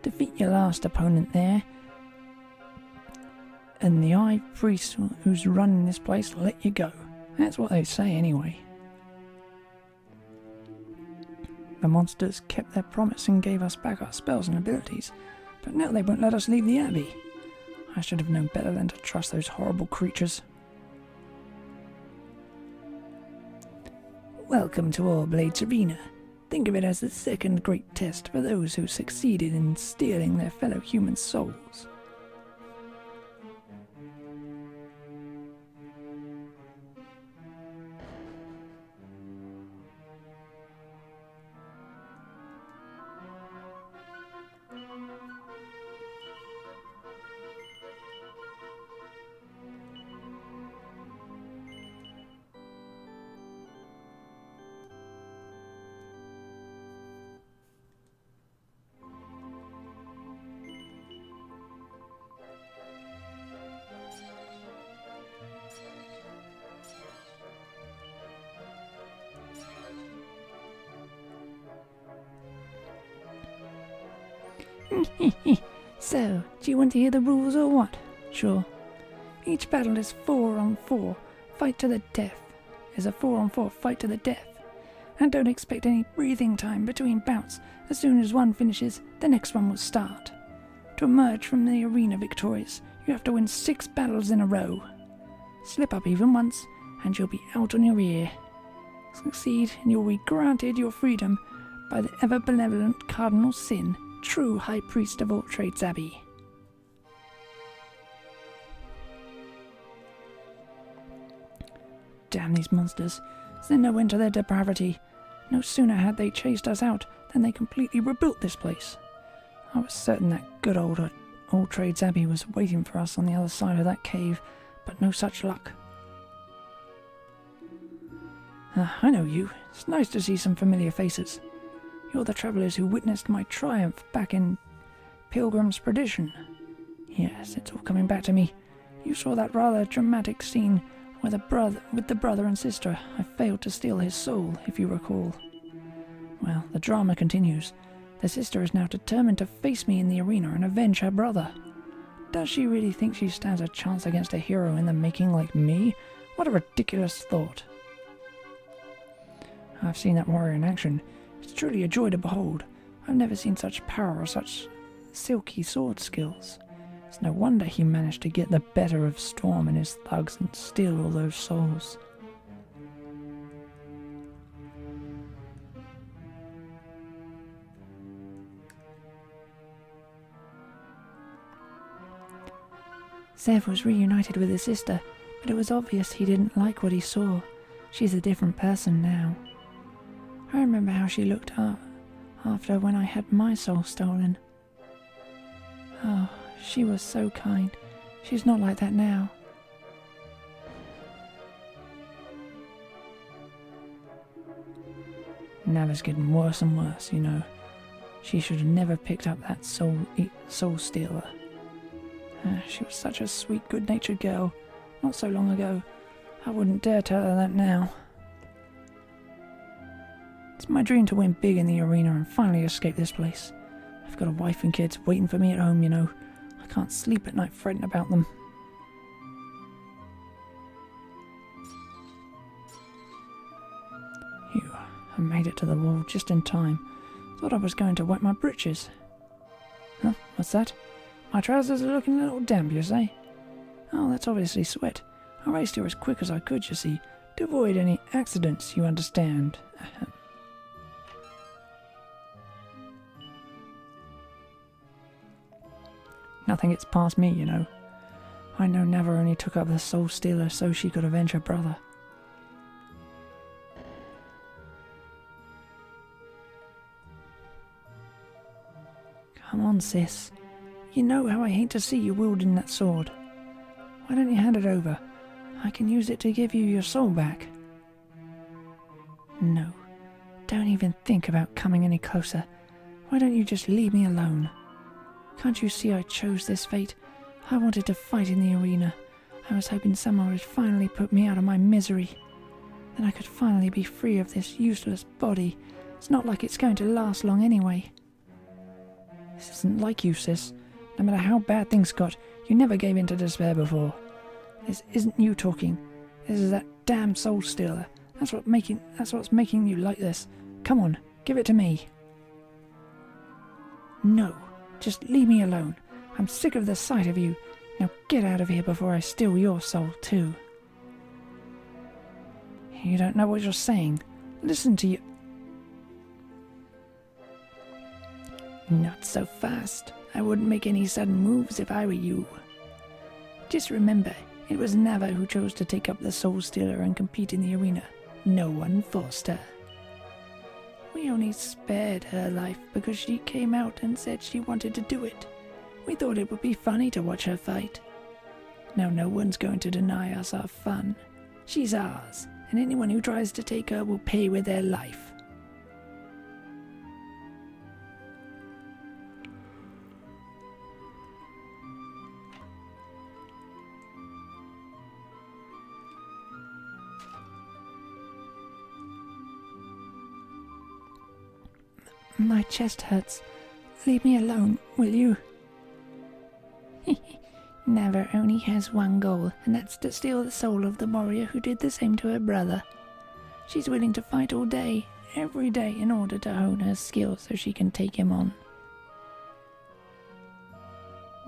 [SPEAKER 1] Defeat your last opponent there and the High Priest who's running this place will let you go. That's what they say anyway. The monsters kept their promise and gave us back our spells and abilities, but now they won't let us leave the Abbey. I should have known better than to trust those horrible creatures. Welcome to All Blades Arena. Think of it as the second great test for those who succeeded in stealing their fellow human souls. So, do you want to hear the rules or what? Sure. Each battle is 4-on-4, fight to the death. Is a 4-on-4 fight to the death. And don't expect any breathing time between bouts. As soon as one finishes, the next one will start. To emerge from the arena victorious, you have to win 6 battles in a row. Slip up even once, and you'll be out on your ear. Succeed, and you'll be granted your freedom by the ever-benevolent Cardinal Sin, true High Priest of all Trades Abbey. Damn these monsters. There's no end to their depravity. No sooner had they chased us out than they completely rebuilt this place. I was certain that good old All Trades Abbey was waiting for us on the other side of that cave, but no such luck. I know you. It's nice to see some familiar faces. You're the travellers who witnessed my triumph back in Pilgrim's Perdition. Yes, it's all coming back to me. You saw that rather dramatic scene where with the brother and sister. I failed to steal his soul, if you recall. Well, the drama continues. The sister is now determined to face me in the arena and avenge her brother. Does she really think she stands a chance against a hero in the making like me? What a ridiculous thought. I've seen that warrior in action. It's truly a joy to behold. I've never seen such power or such silky sword skills. It's no wonder he managed to get the better of Storm and his thugs and steal all those souls. Zev was reunited with his sister, but it was obvious he didn't like what he saw. She's a different person now. I remember how she looked up after when I had my soul stolen. Oh, she was so kind. She's not like that now. Nava's getting worse and worse, you know. She should have never picked up that soul stealer. She was such a sweet, good-natured girl. Not so long ago. I wouldn't dare tell her that now. It's my dream to win big in the arena and finally escape this place. I've got a wife and kids waiting for me at home, you know. I can't sleep at night fretting about them. Phew, I made it to the wall just in time. Thought I was going to wet my britches. Huh? What's that? My trousers are looking a little damp, you say? Oh, that's obviously sweat. I raced here as quick as I could, you see, to avoid any accidents, you understand. Nothing gets past me, you know. I know Never only took up the Soul Stealer so she could avenge her brother. Come on, sis. You know how I hate to see you wielding that sword. Why don't you hand it over? I can use it to give you your soul back. No. Don't even think about coming any closer. Why don't you just leave me alone? Can't you see I chose this fate? I wanted to fight in the arena. I was hoping someone would finally put me out of my misery. Then I could finally be free of this useless body. It's not like it's going to last long anyway. This isn't like you, sis. No matter how bad things got, you never gave in to despair before. This isn't you talking. This is that damn Soul Stealer. That's what's making you like this. Come on, give it to me. No, just leave me alone. I'm sick of the sight of you. Now get out of here before I steal your soul too. You don't know what you're saying. Listen to you. Not so fast. I wouldn't make any sudden moves if I were you. Just remember, it was Nava who chose to take up the Soul Stealer and compete in the arena. No one forced her. We only spared her life because she came out and said she wanted to do it. We thought it would be funny to watch her fight. Now no one's going to deny us our fun. She's ours, and anyone who tries to take her will pay with their life. My chest hurts. Leave me alone, will you? Never only has one goal, and that's to steal the soul of the warrior who did the same to her brother. She's willing to fight all day, every day, in order to hone her skills so she can take him on.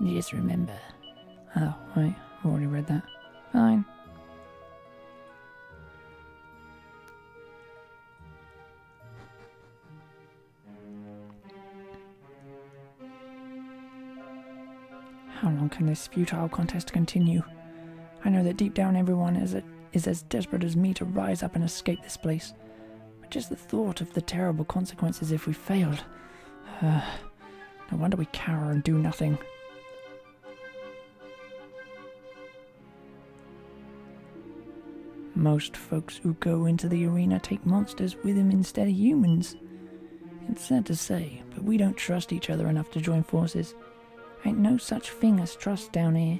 [SPEAKER 1] Just remember. Oh, wait, I've already read that. Fine. How long can this futile contest continue? I know that deep down everyone is as desperate as me to rise up and escape this place. But just the thought of the terrible consequences if we failed. No wonder we cower and do nothing. Most folks who go into the arena take monsters with them instead of humans. It's sad to say, but we don't trust each other enough to join forces. Ain't no such thing as trust down here.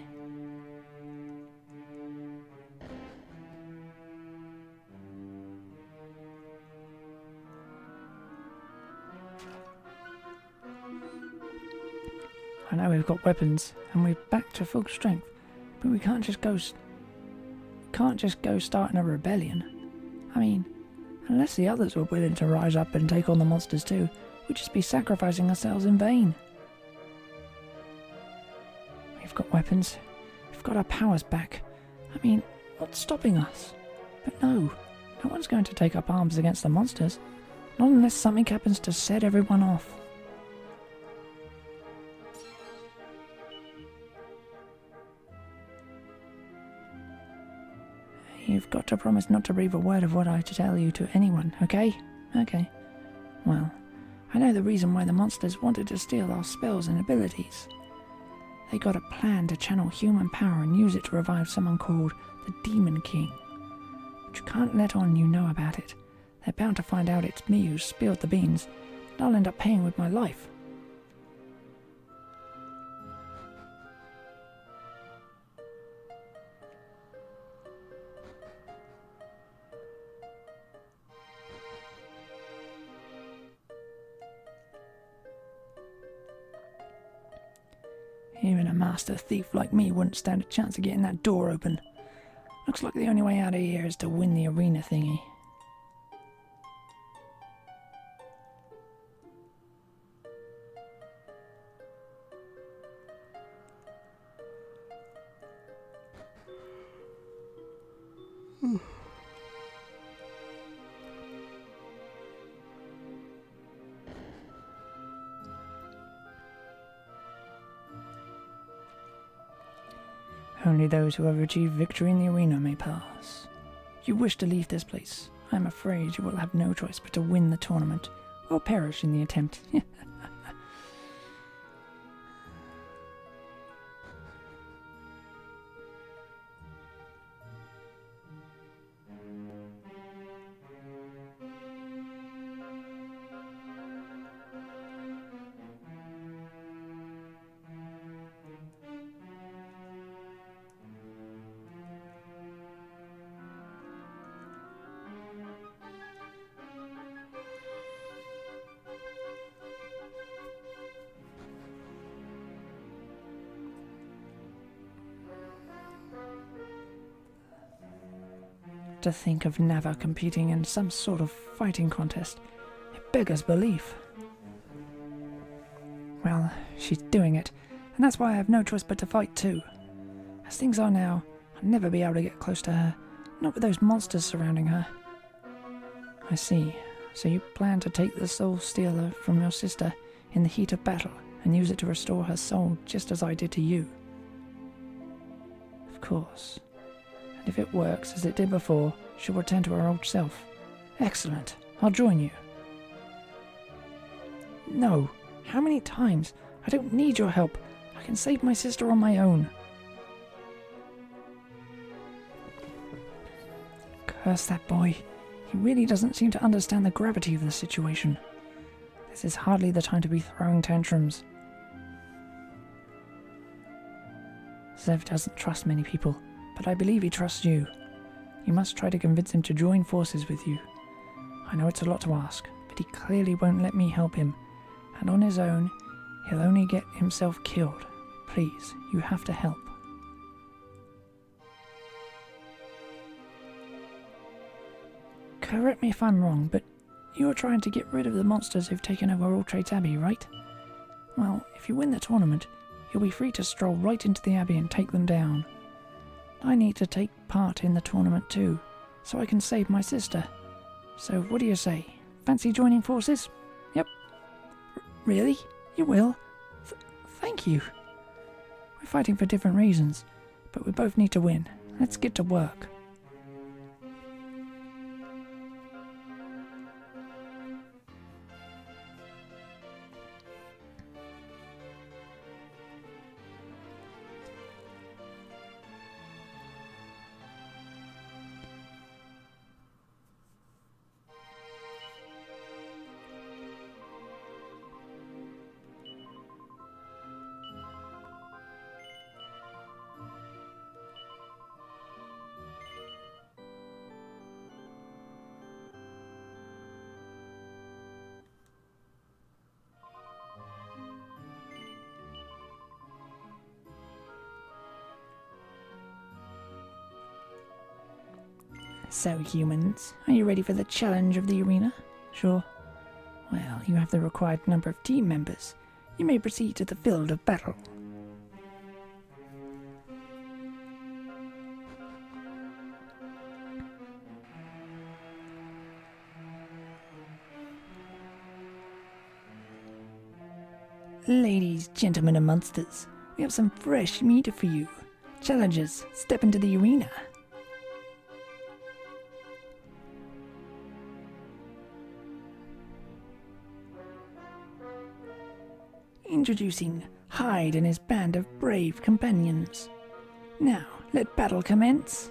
[SPEAKER 1] I know we've got weapons, and we're back to full strength, but we can't just go starting a rebellion. I mean, unless the others were willing to rise up and take on the monsters too, we'd just be sacrificing ourselves in vain. We've got weapons. We've got our powers back. I mean, what's stopping us? But no one's going to take up arms against the monsters. Not unless something happens to set everyone off. You've got to promise not to breathe a word of what I tell you to anyone, okay? Okay. Well, I know the reason why the monsters wanted to steal our spells and abilities. They got a plan to channel human power and use it to revive someone called the Demon King. But you can't let on you know about it. They're bound to find out it's me who spilled the beans, and I'll end up paying with my life. Even a master thief like me wouldn't stand a chance of getting that door open. Looks like the only way out of here is to win the arena thingy. Only those who have achieved victory in the arena may pass. You wish to leave this place. I am afraid you will have no choice but to win the tournament, or perish in the attempt. To think of Nava competing in some sort of fighting contest. It beggars belief. Well, she's doing it, and that's why I have no choice but to fight too. As things are now, I'll never be able to get close to her, not with those monsters surrounding her. I see. So you plan to take the Soul Stealer from your sister in the heat of battle and use it to restore her soul just as I did to you. Of course. And if it works as it did before, she'll return to her old self. Excellent. I'll join you. No. How many times? I don't need your help. I can save my sister on my own. Curse that boy. He really doesn't seem to understand the gravity of the situation. This is hardly the time to be throwing tantrums. Zev doesn't trust many people, but I believe he trusts you. You must try to convince him to join forces with you. I know it's a lot to ask, but he clearly won't let me help him, and on his own, he'll only get himself killed. Please, you have to help. Correct me if I'm wrong, but you're trying to get rid of the monsters who've taken over All Trades Abbey, right? Well, if you win the tournament, you'll be free to stroll right into the Abbey and take them down. I need to take part in the tournament too, so I can save my sister. So what do you say? Fancy joining forces? Yep. Really? You will? Thank you. We're fighting for different reasons, but we both need to win. Let's get to work. So, humans, are you ready for the challenge of the arena? Sure. Well, you have the required number of team members. You may proceed to the field of battle. Ladies, gentlemen and monsters, we have some fresh meat for you. Challengers, step into the arena. Introducing Hyde and his band of brave companions. Now, let battle commence.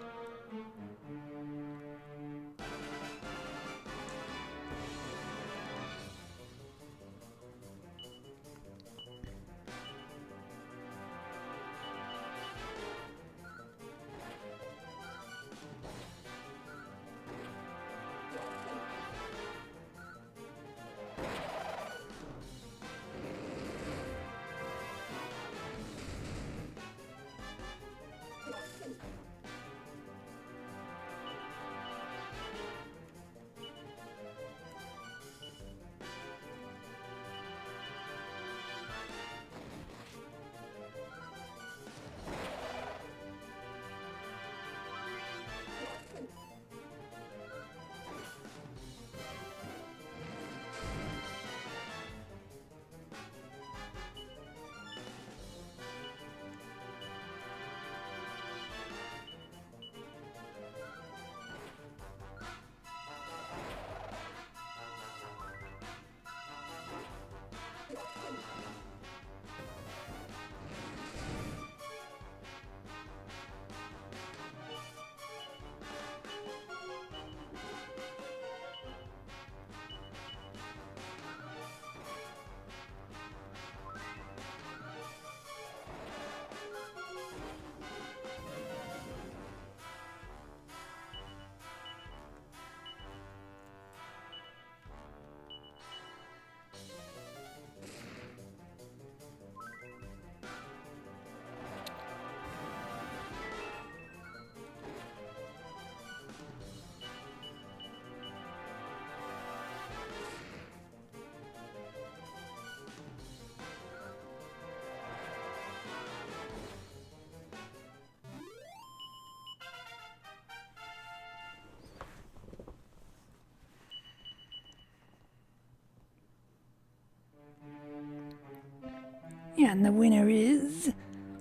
[SPEAKER 1] And the winner is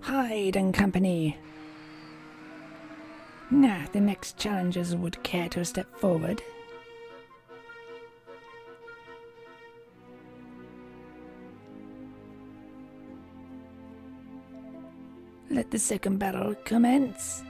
[SPEAKER 1] Hyde and Company. Now, the next challengers would care to step forward. Let the second battle commence.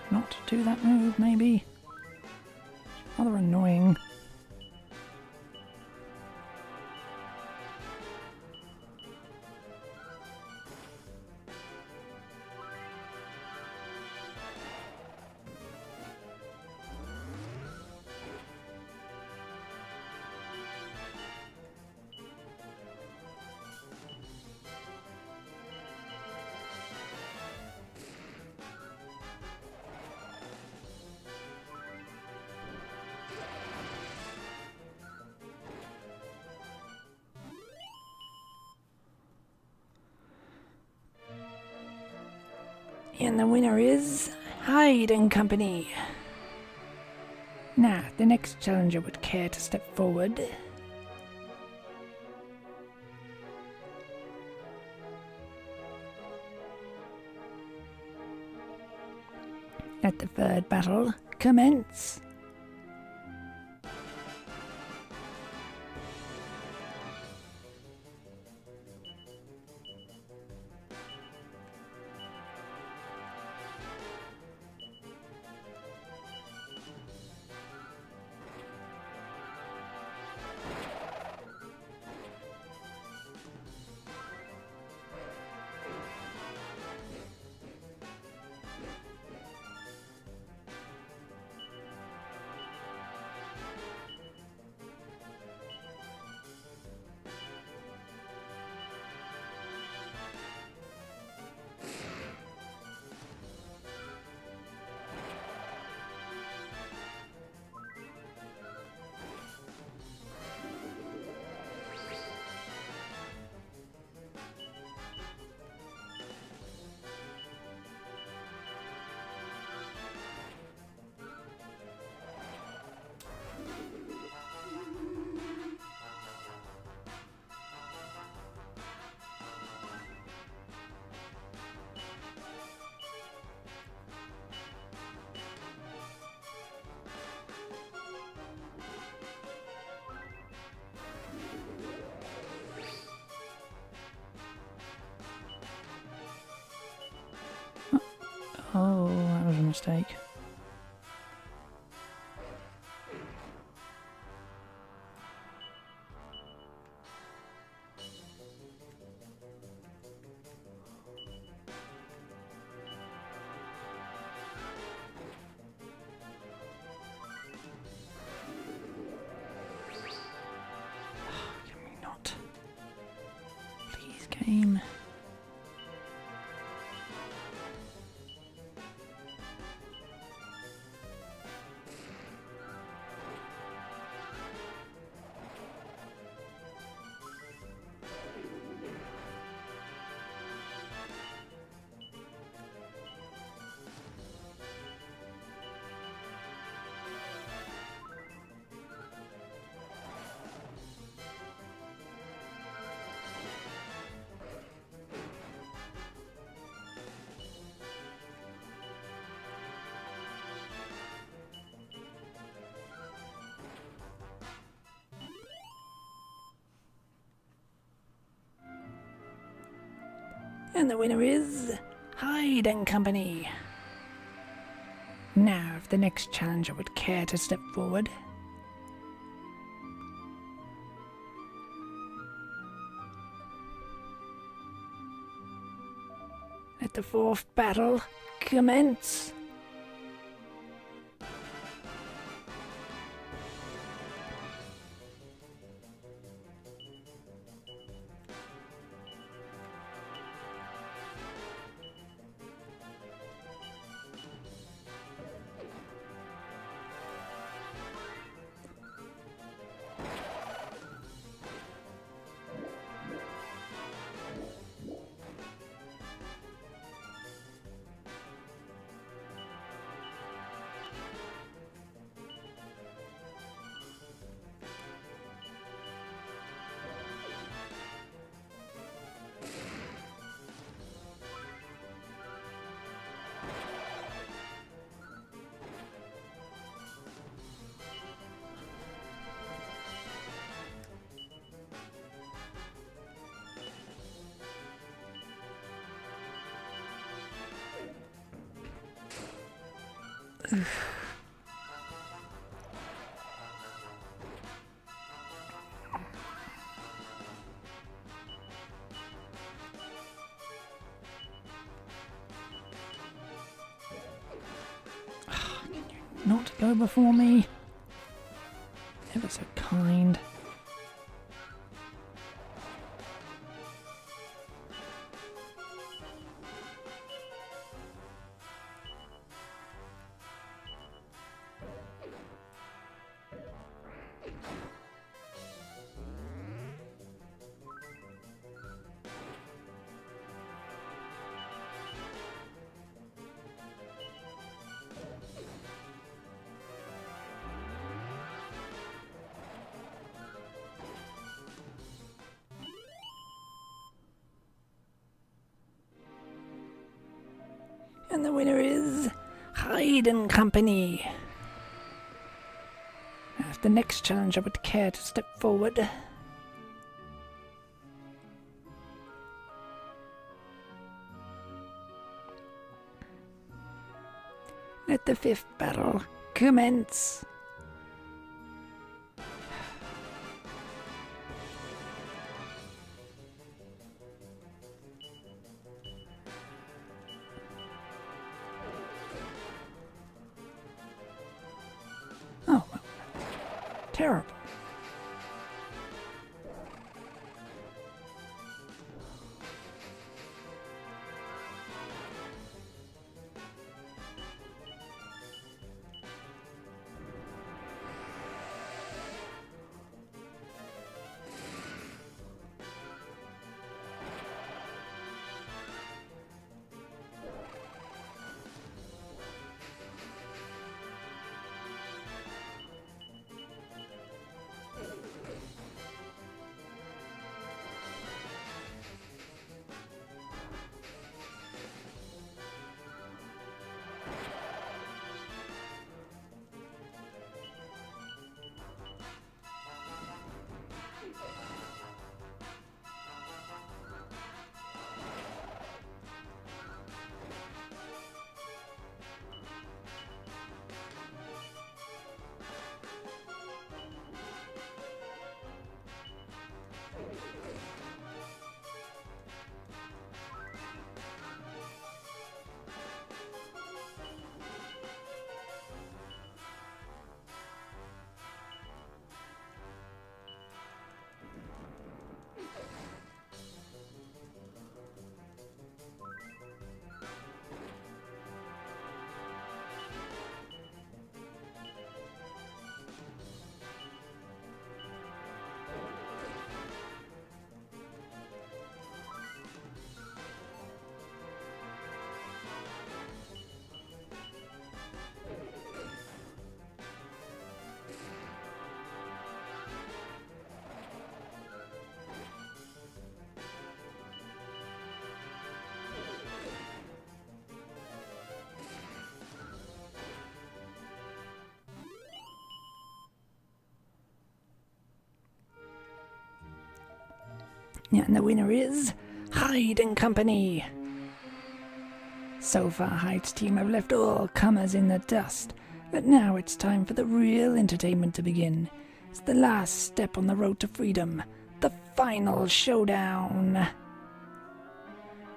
[SPEAKER 1] Not do that move, maybe. Rather annoying. And the winner is Hyde and Company. Now, the next challenger would care to step forward. Let the third battle commence. Oh, that was a mistake. shame. And the winner is Hyde and Company. Now, if the next challenger would care to step forward. Let the fourth battle commence. Not go before me. Ever so kind. And the winner is Hyde and Company. Now, if the next challenger would care to step forward. Let the fifth battle commence. Oh, well, terrible. And the winner is Hyde and Company. So far, Hyde's team have left all comers in the dust, but now it's time for the real entertainment to begin. It's the last step on the road to freedom, the final showdown.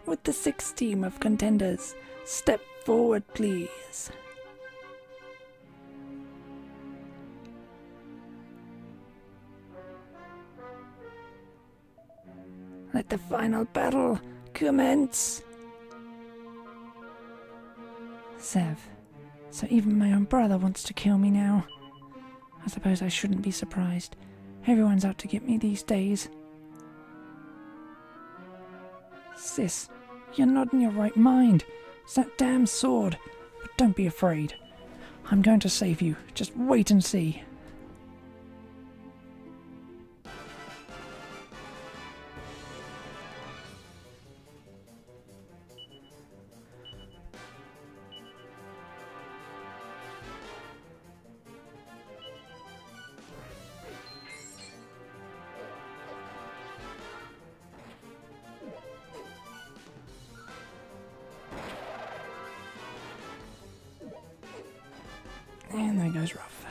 [SPEAKER 1] Would the 6th team of contenders step forward, please? Let the final battle commence. Sev, so even my own brother wants to kill me now. I suppose I shouldn't be surprised. Everyone's out to get me these days. Sis, you're not in your right mind. It's that damn sword. But don't be afraid. I'm going to save you. Just wait and see. And there goes Ruff.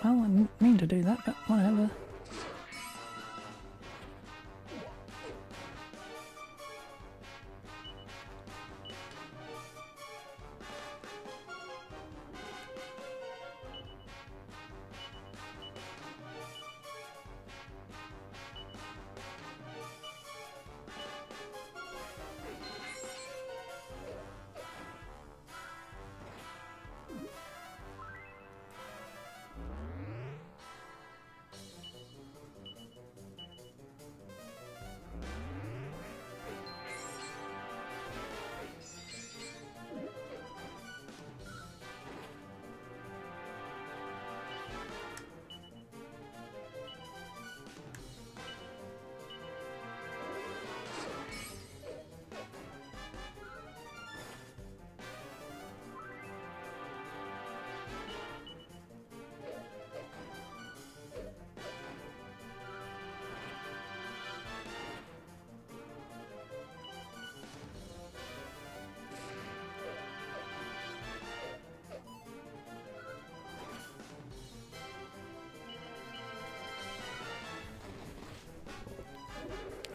[SPEAKER 1] Well, I didn't mean to do that, but whatever.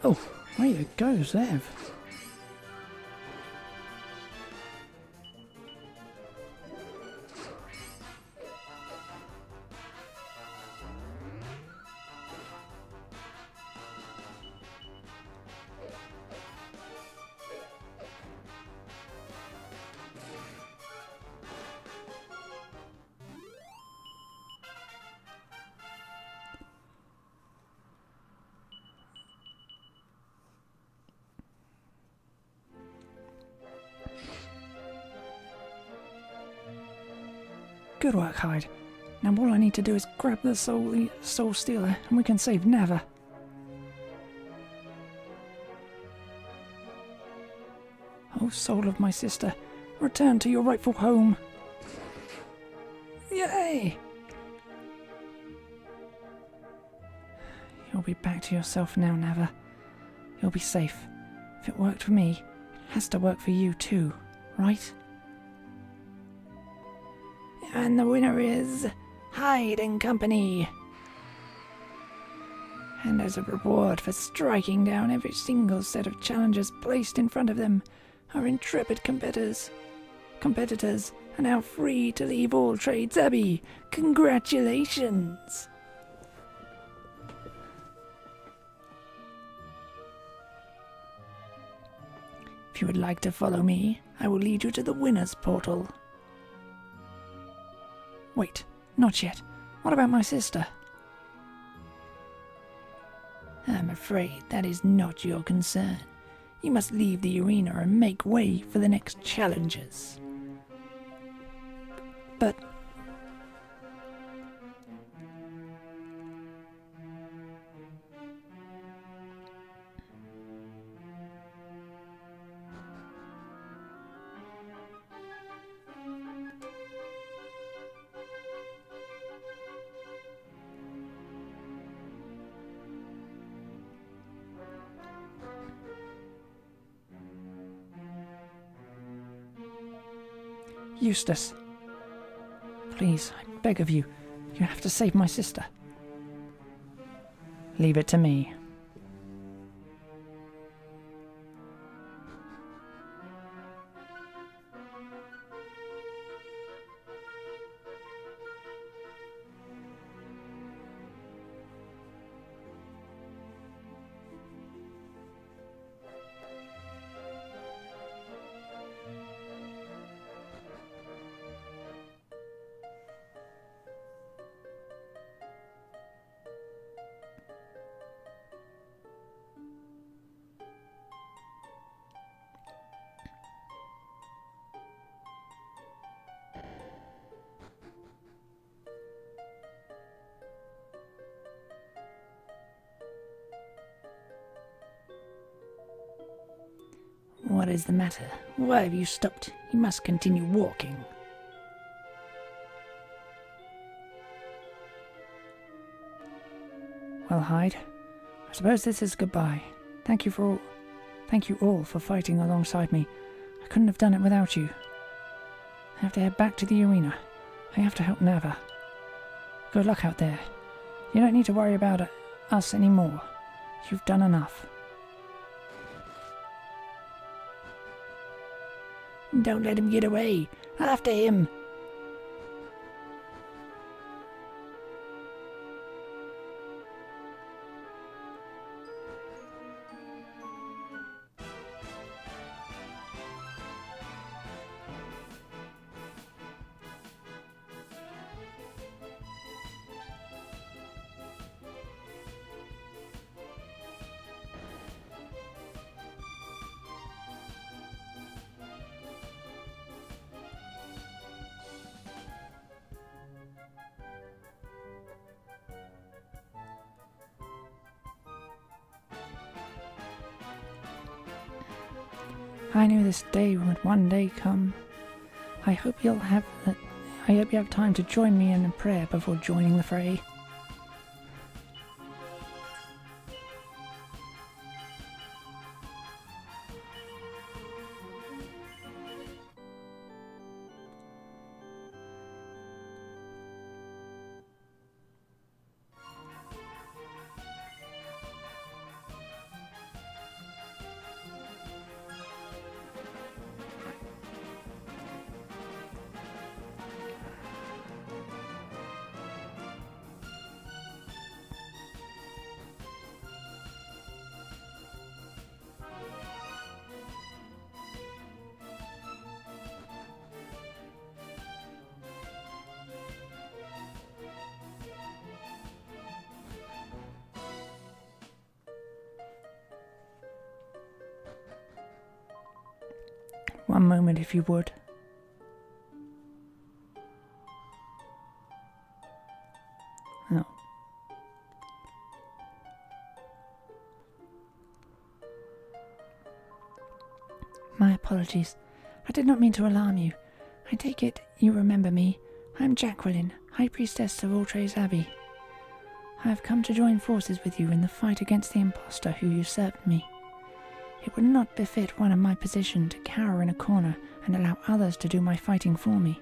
[SPEAKER 1] Oh, way to go, Zev. Good work, Hyde. Now all I need to do is grab the soul stealer and we can save Nava. Oh, soul of my sister, return to your rightful home. Yay! You'll be back to yourself now, Nava. You'll be safe. If it worked for me, it has to work for you too, right? And the winner is Hyde and Company. And as a reward for striking down every single set of challenges placed in front of them, our intrepid competitors are now free to leave All Trades Abbey. Congratulations! If you would like to follow me, I will lead you to the winner's portal. Wait, not yet. What about my sister?
[SPEAKER 2] I'm afraid that is not your concern. You must leave the arena and make way for the next challengers.
[SPEAKER 1] But... Eustace, please, I beg of you, you have to save my sister.
[SPEAKER 2] Leave it to me. What is the matter? Why have you stopped? You must continue walking.
[SPEAKER 1] Well, Hyde, I suppose this is goodbye. Thank you all for fighting alongside me. I couldn't have done it without you. I have to head back to the arena. I have to help Nava. Good luck out there. You don't need to worry about us anymore. You've done enough.
[SPEAKER 2] Don't let him get away. After him.
[SPEAKER 1] I knew this day would one day come. I hope you have time to join me in a prayer before joining the fray. One moment, if you would. Oh. My apologies. I did not mean to alarm you. I take it you remember me. I am Jacqueline, High Priestess of Autrey's Abbey. I have come to join forces with you in the fight against the impostor who usurped me. It would not befit one in my position to cower in a corner and allow others to do my fighting for me.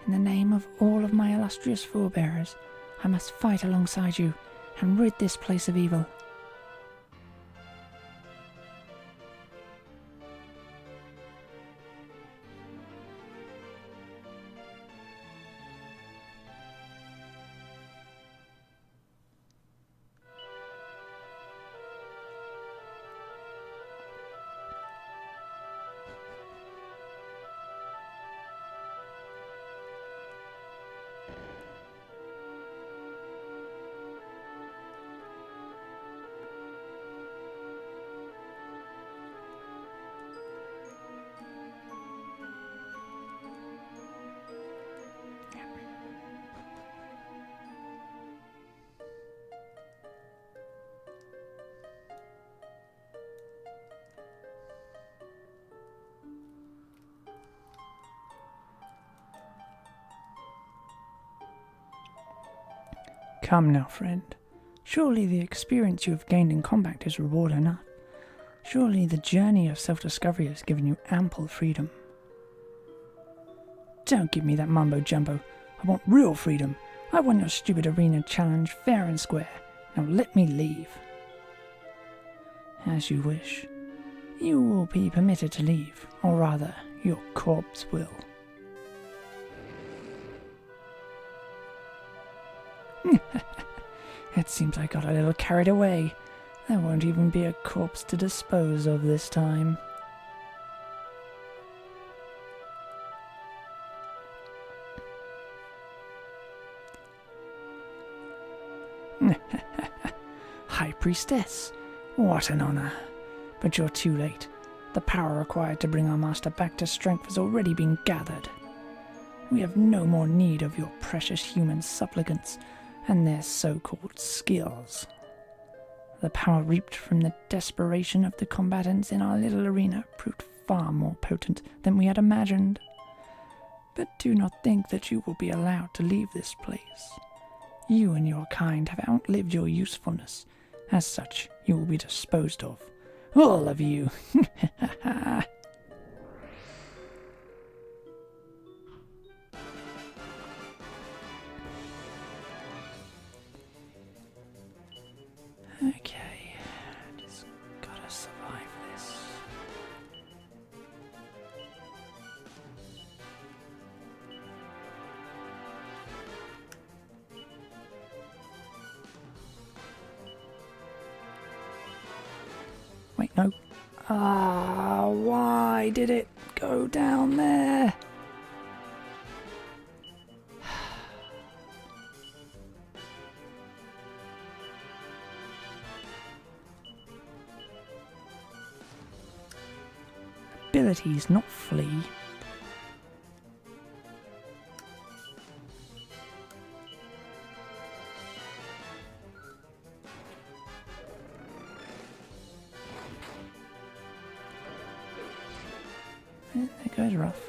[SPEAKER 1] In the name of all of my illustrious forebearers, I must fight alongside you and rid this place of evil. Come now, friend. Surely the experience you have gained in combat is reward enough. Surely the journey of self-discovery has given you ample freedom. Don't give me that mumbo-jumbo. I want real freedom. I want your stupid arena challenge fair and square. Now let me leave. As you wish. You will be permitted to leave, or rather, your corpse will. It seems I got a little carried away. There won't even be a corpse to dispose of this time. High Priestess, what an honor. But you're too late. The power required to bring our master back to strength has already been gathered. We have no more need of your precious human supplicants and their so-called skills. The power reaped from the desperation of the combatants in our little arena proved far more potent than we had imagined. But do not think that you will be allowed to leave this place. You and your kind have outlived your usefulness. As such, you will be disposed of. All of you. Okay, just gotta survive this. Wait, no. Why did it go down there? Abilities, not flee. There goes rough.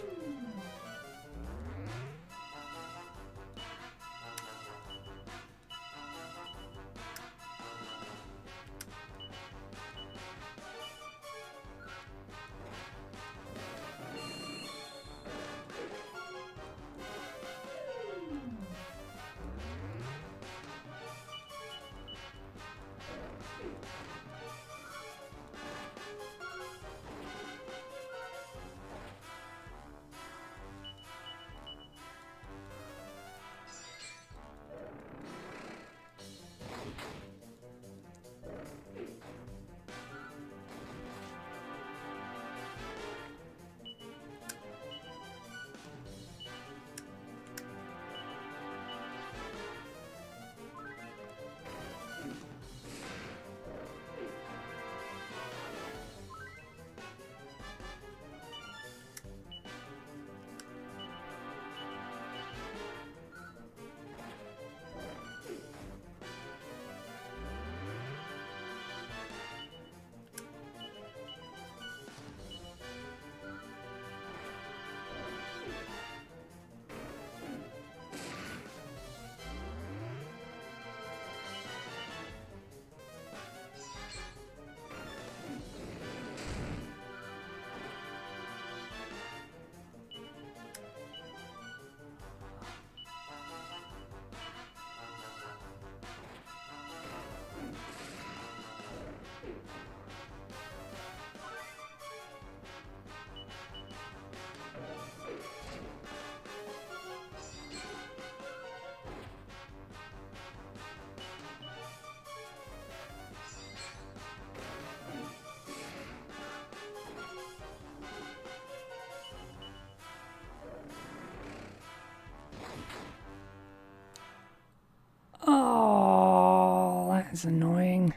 [SPEAKER 1] Oh, that's annoying.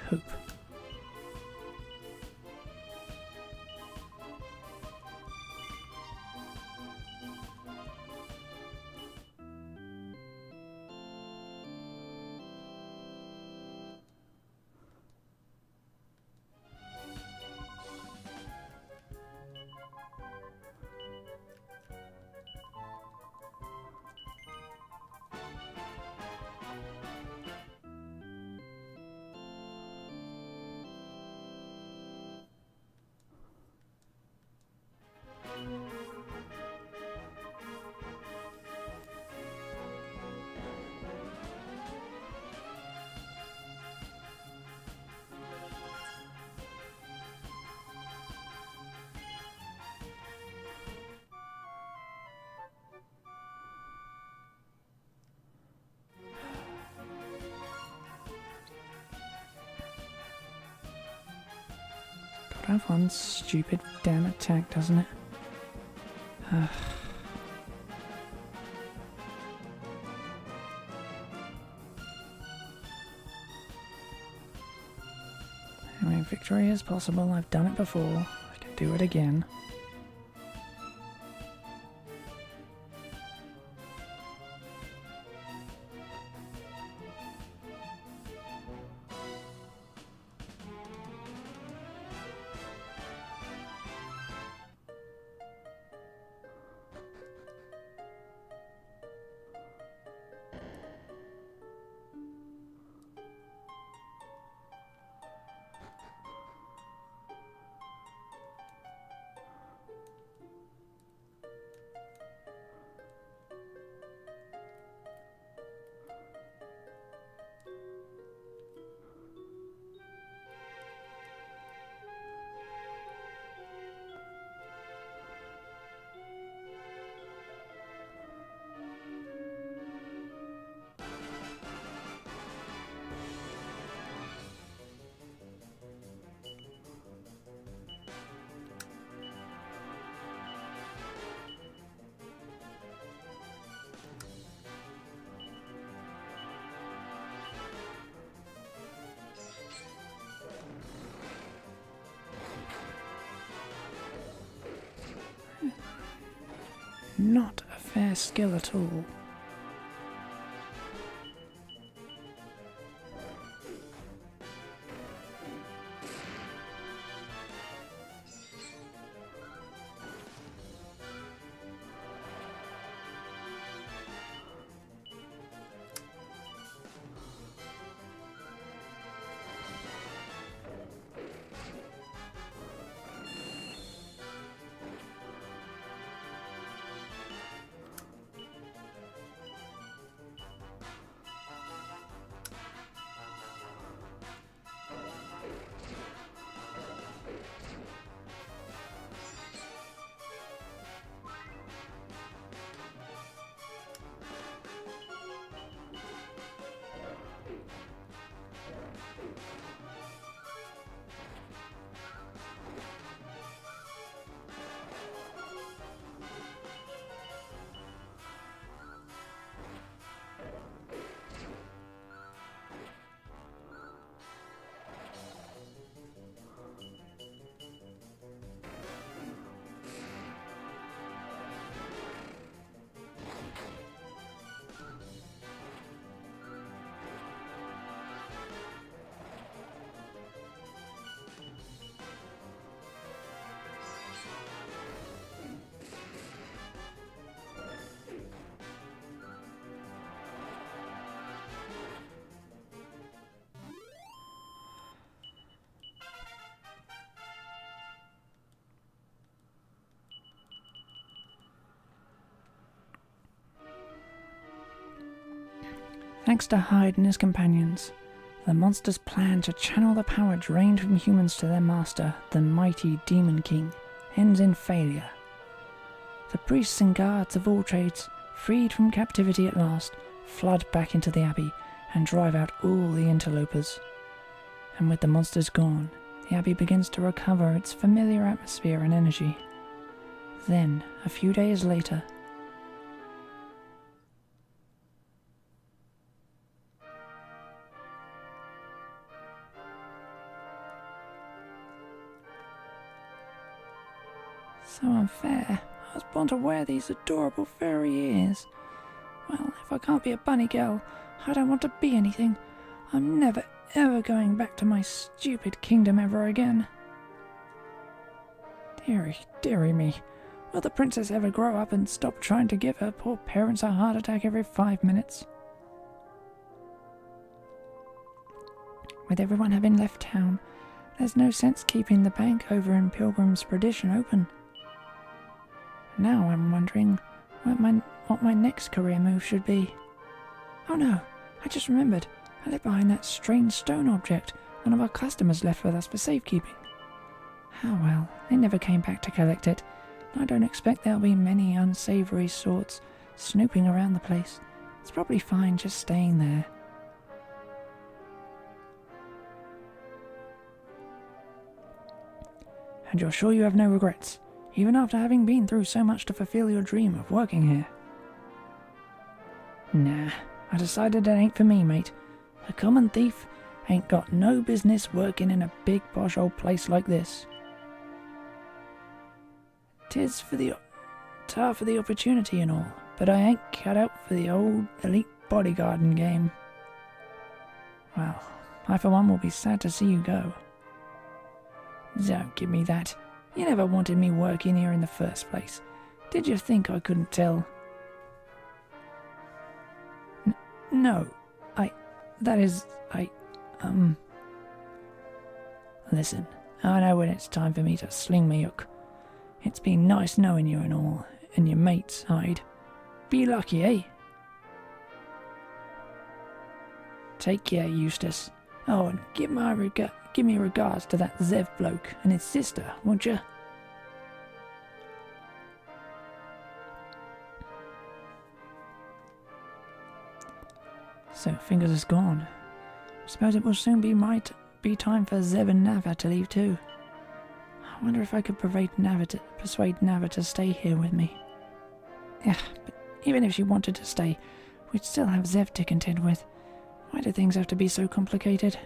[SPEAKER 1] Poop. Got to have one stupid damn attack, doesn't it? Anyway, victory is possible. I've done it before. I can do it again. Not a fair skill at all. Thanks to Hyde and his companions, the monsters' plan to channel the power drained from humans to their master, the mighty Demon King, ends in failure. The priests and guards of all trades, freed from captivity at last, flood back into the abbey and drive out all the interlopers. And with the monsters gone, the abbey begins to recover its familiar atmosphere and energy. Then, a few days later, so unfair. I was born to wear these adorable furry ears. Well, if I can't be a bunny girl, I don't want to be anything. I'm never ever going back to my stupid kingdom ever again. Dearie, dearie me. Will the princess ever grow up and stop trying to give her poor parents a heart attack every 5 minutes? With everyone having left town, there's no sense keeping the bank over in Pilgrim's Perdition open. Now I'm wondering what my next career move should be. Oh no, I just remembered. I left behind that strange stone object one of our customers left with us for safekeeping. Oh well, they never came back to collect it. I don't expect there'll be many unsavory sorts snooping around the place. It's probably fine just staying there.
[SPEAKER 2] And you're sure you have no regrets, even after having been through so much to fulfill your dream of working here? Nah, I decided it ain't for me, mate. A common thief ain't got no business working in a big posh old place like this. Tar for the opportunity and all, but I ain't cut out for the old elite bodyguarding game. Well, I for one will be sad to see you go. Don't give me that. You never wanted me working here in the first place. Did you think I couldn't tell? No, Listen, I know when it's time for me to sling my hook. It's been nice knowing you and all, and your mates, Hyde. Be lucky, eh? Take care, Eustace. Oh, and give me regards to that Zev bloke and his sister, won't you? So, Fingers is gone. Suppose it will soon be time for Zev and Nava to leave too. I wonder if I could persuade Nava to stay here with me. Yeah, but even if she wanted to stay, we'd still have Zev to contend with. Why do things have to be so complicated?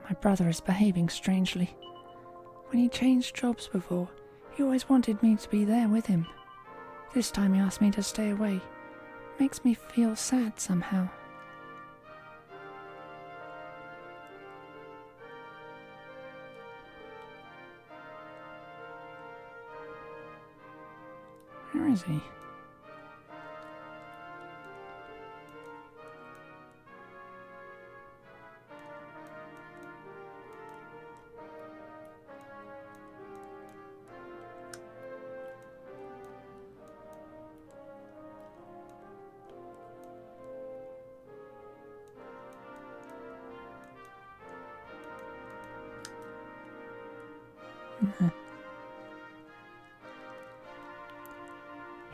[SPEAKER 2] My brother is behaving strangely. When he changed jobs before, he always wanted me to be there with him. This time he asked me to stay away. Makes me feel sad somehow. Where is he?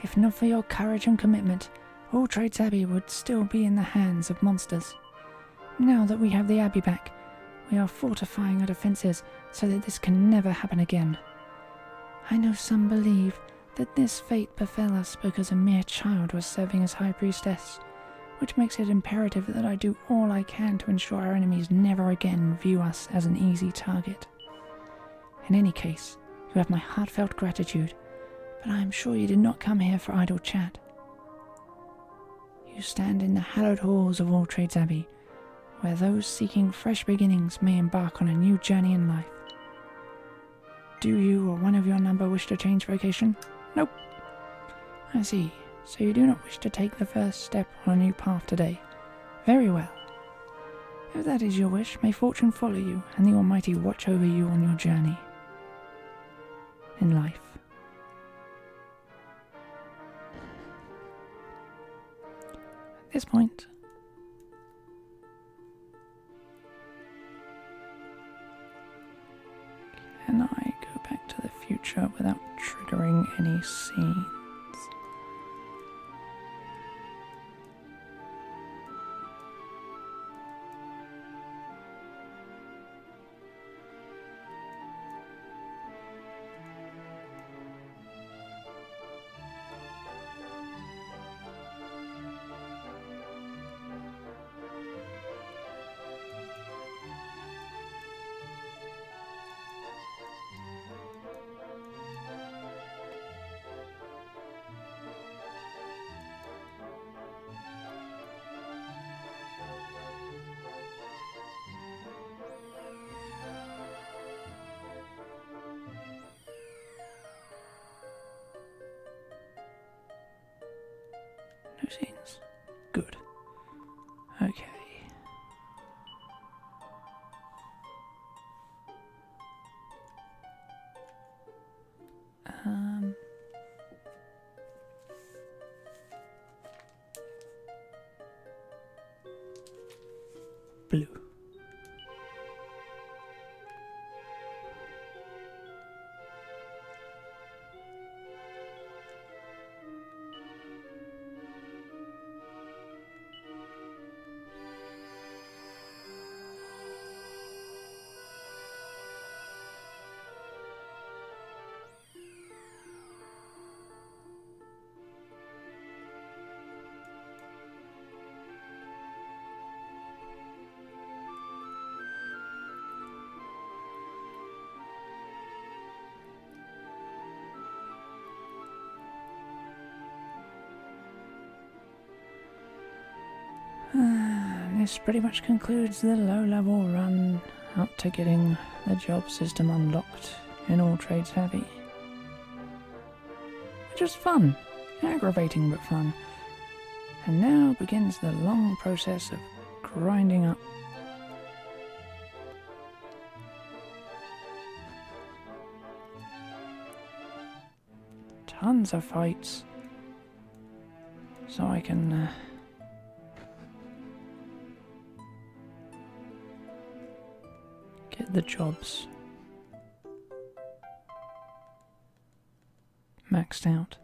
[SPEAKER 2] If not for your courage and commitment, All Trades Abbey would still be in the hands of monsters. Now that we have the Abbey back, we are fortifying our defences so that this can never happen again. I know some believe that this fate befell us because a mere child was serving as High Priestess, which makes it imperative that I do all I can to ensure our enemies never again view us as an easy target. In any case, you have my heartfelt gratitude, but I am sure you did not come here for idle chat. You stand in the hallowed halls of All Trades Abbey, where those seeking fresh beginnings may embark on a new journey in life. Do you or one of your number wish to change vocation? Nope. I see. So you do not wish to take the first step on a new path today. Very well. If that is your wish, may fortune follow you, and the Almighty watch over you on your journey in life. At this point, can I go back to the future without triggering any scenes? No scenes. Good. Okay. Blue. This pretty much concludes the low-level run up to getting the job system unlocked in All Trades Abbey. Which is fun. Aggravating but fun. And now begins the long process of grinding up tons of fights so I can get the jobs maxed out,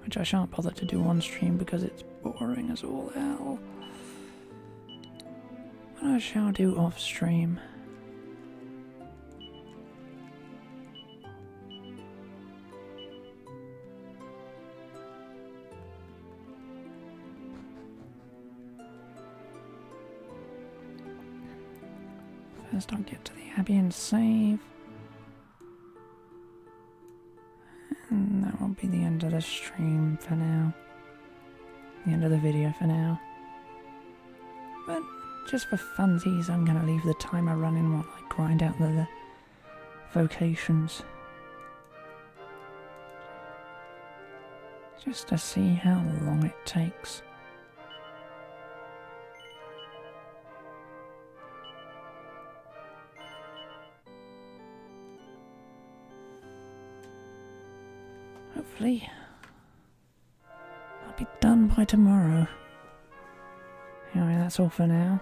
[SPEAKER 2] which I shan't bother to do on stream because it's boring as all hell, but I shall do off stream. First I'll get to the Abbey and save. And that will be the end of the stream for now. The end of the video for now. But just for funsies, I'm going to leave the timer running while I grind out the vocations. Just to see how long it takes. Hopefully, I'll be done by tomorrow. Anyway, that's all for now.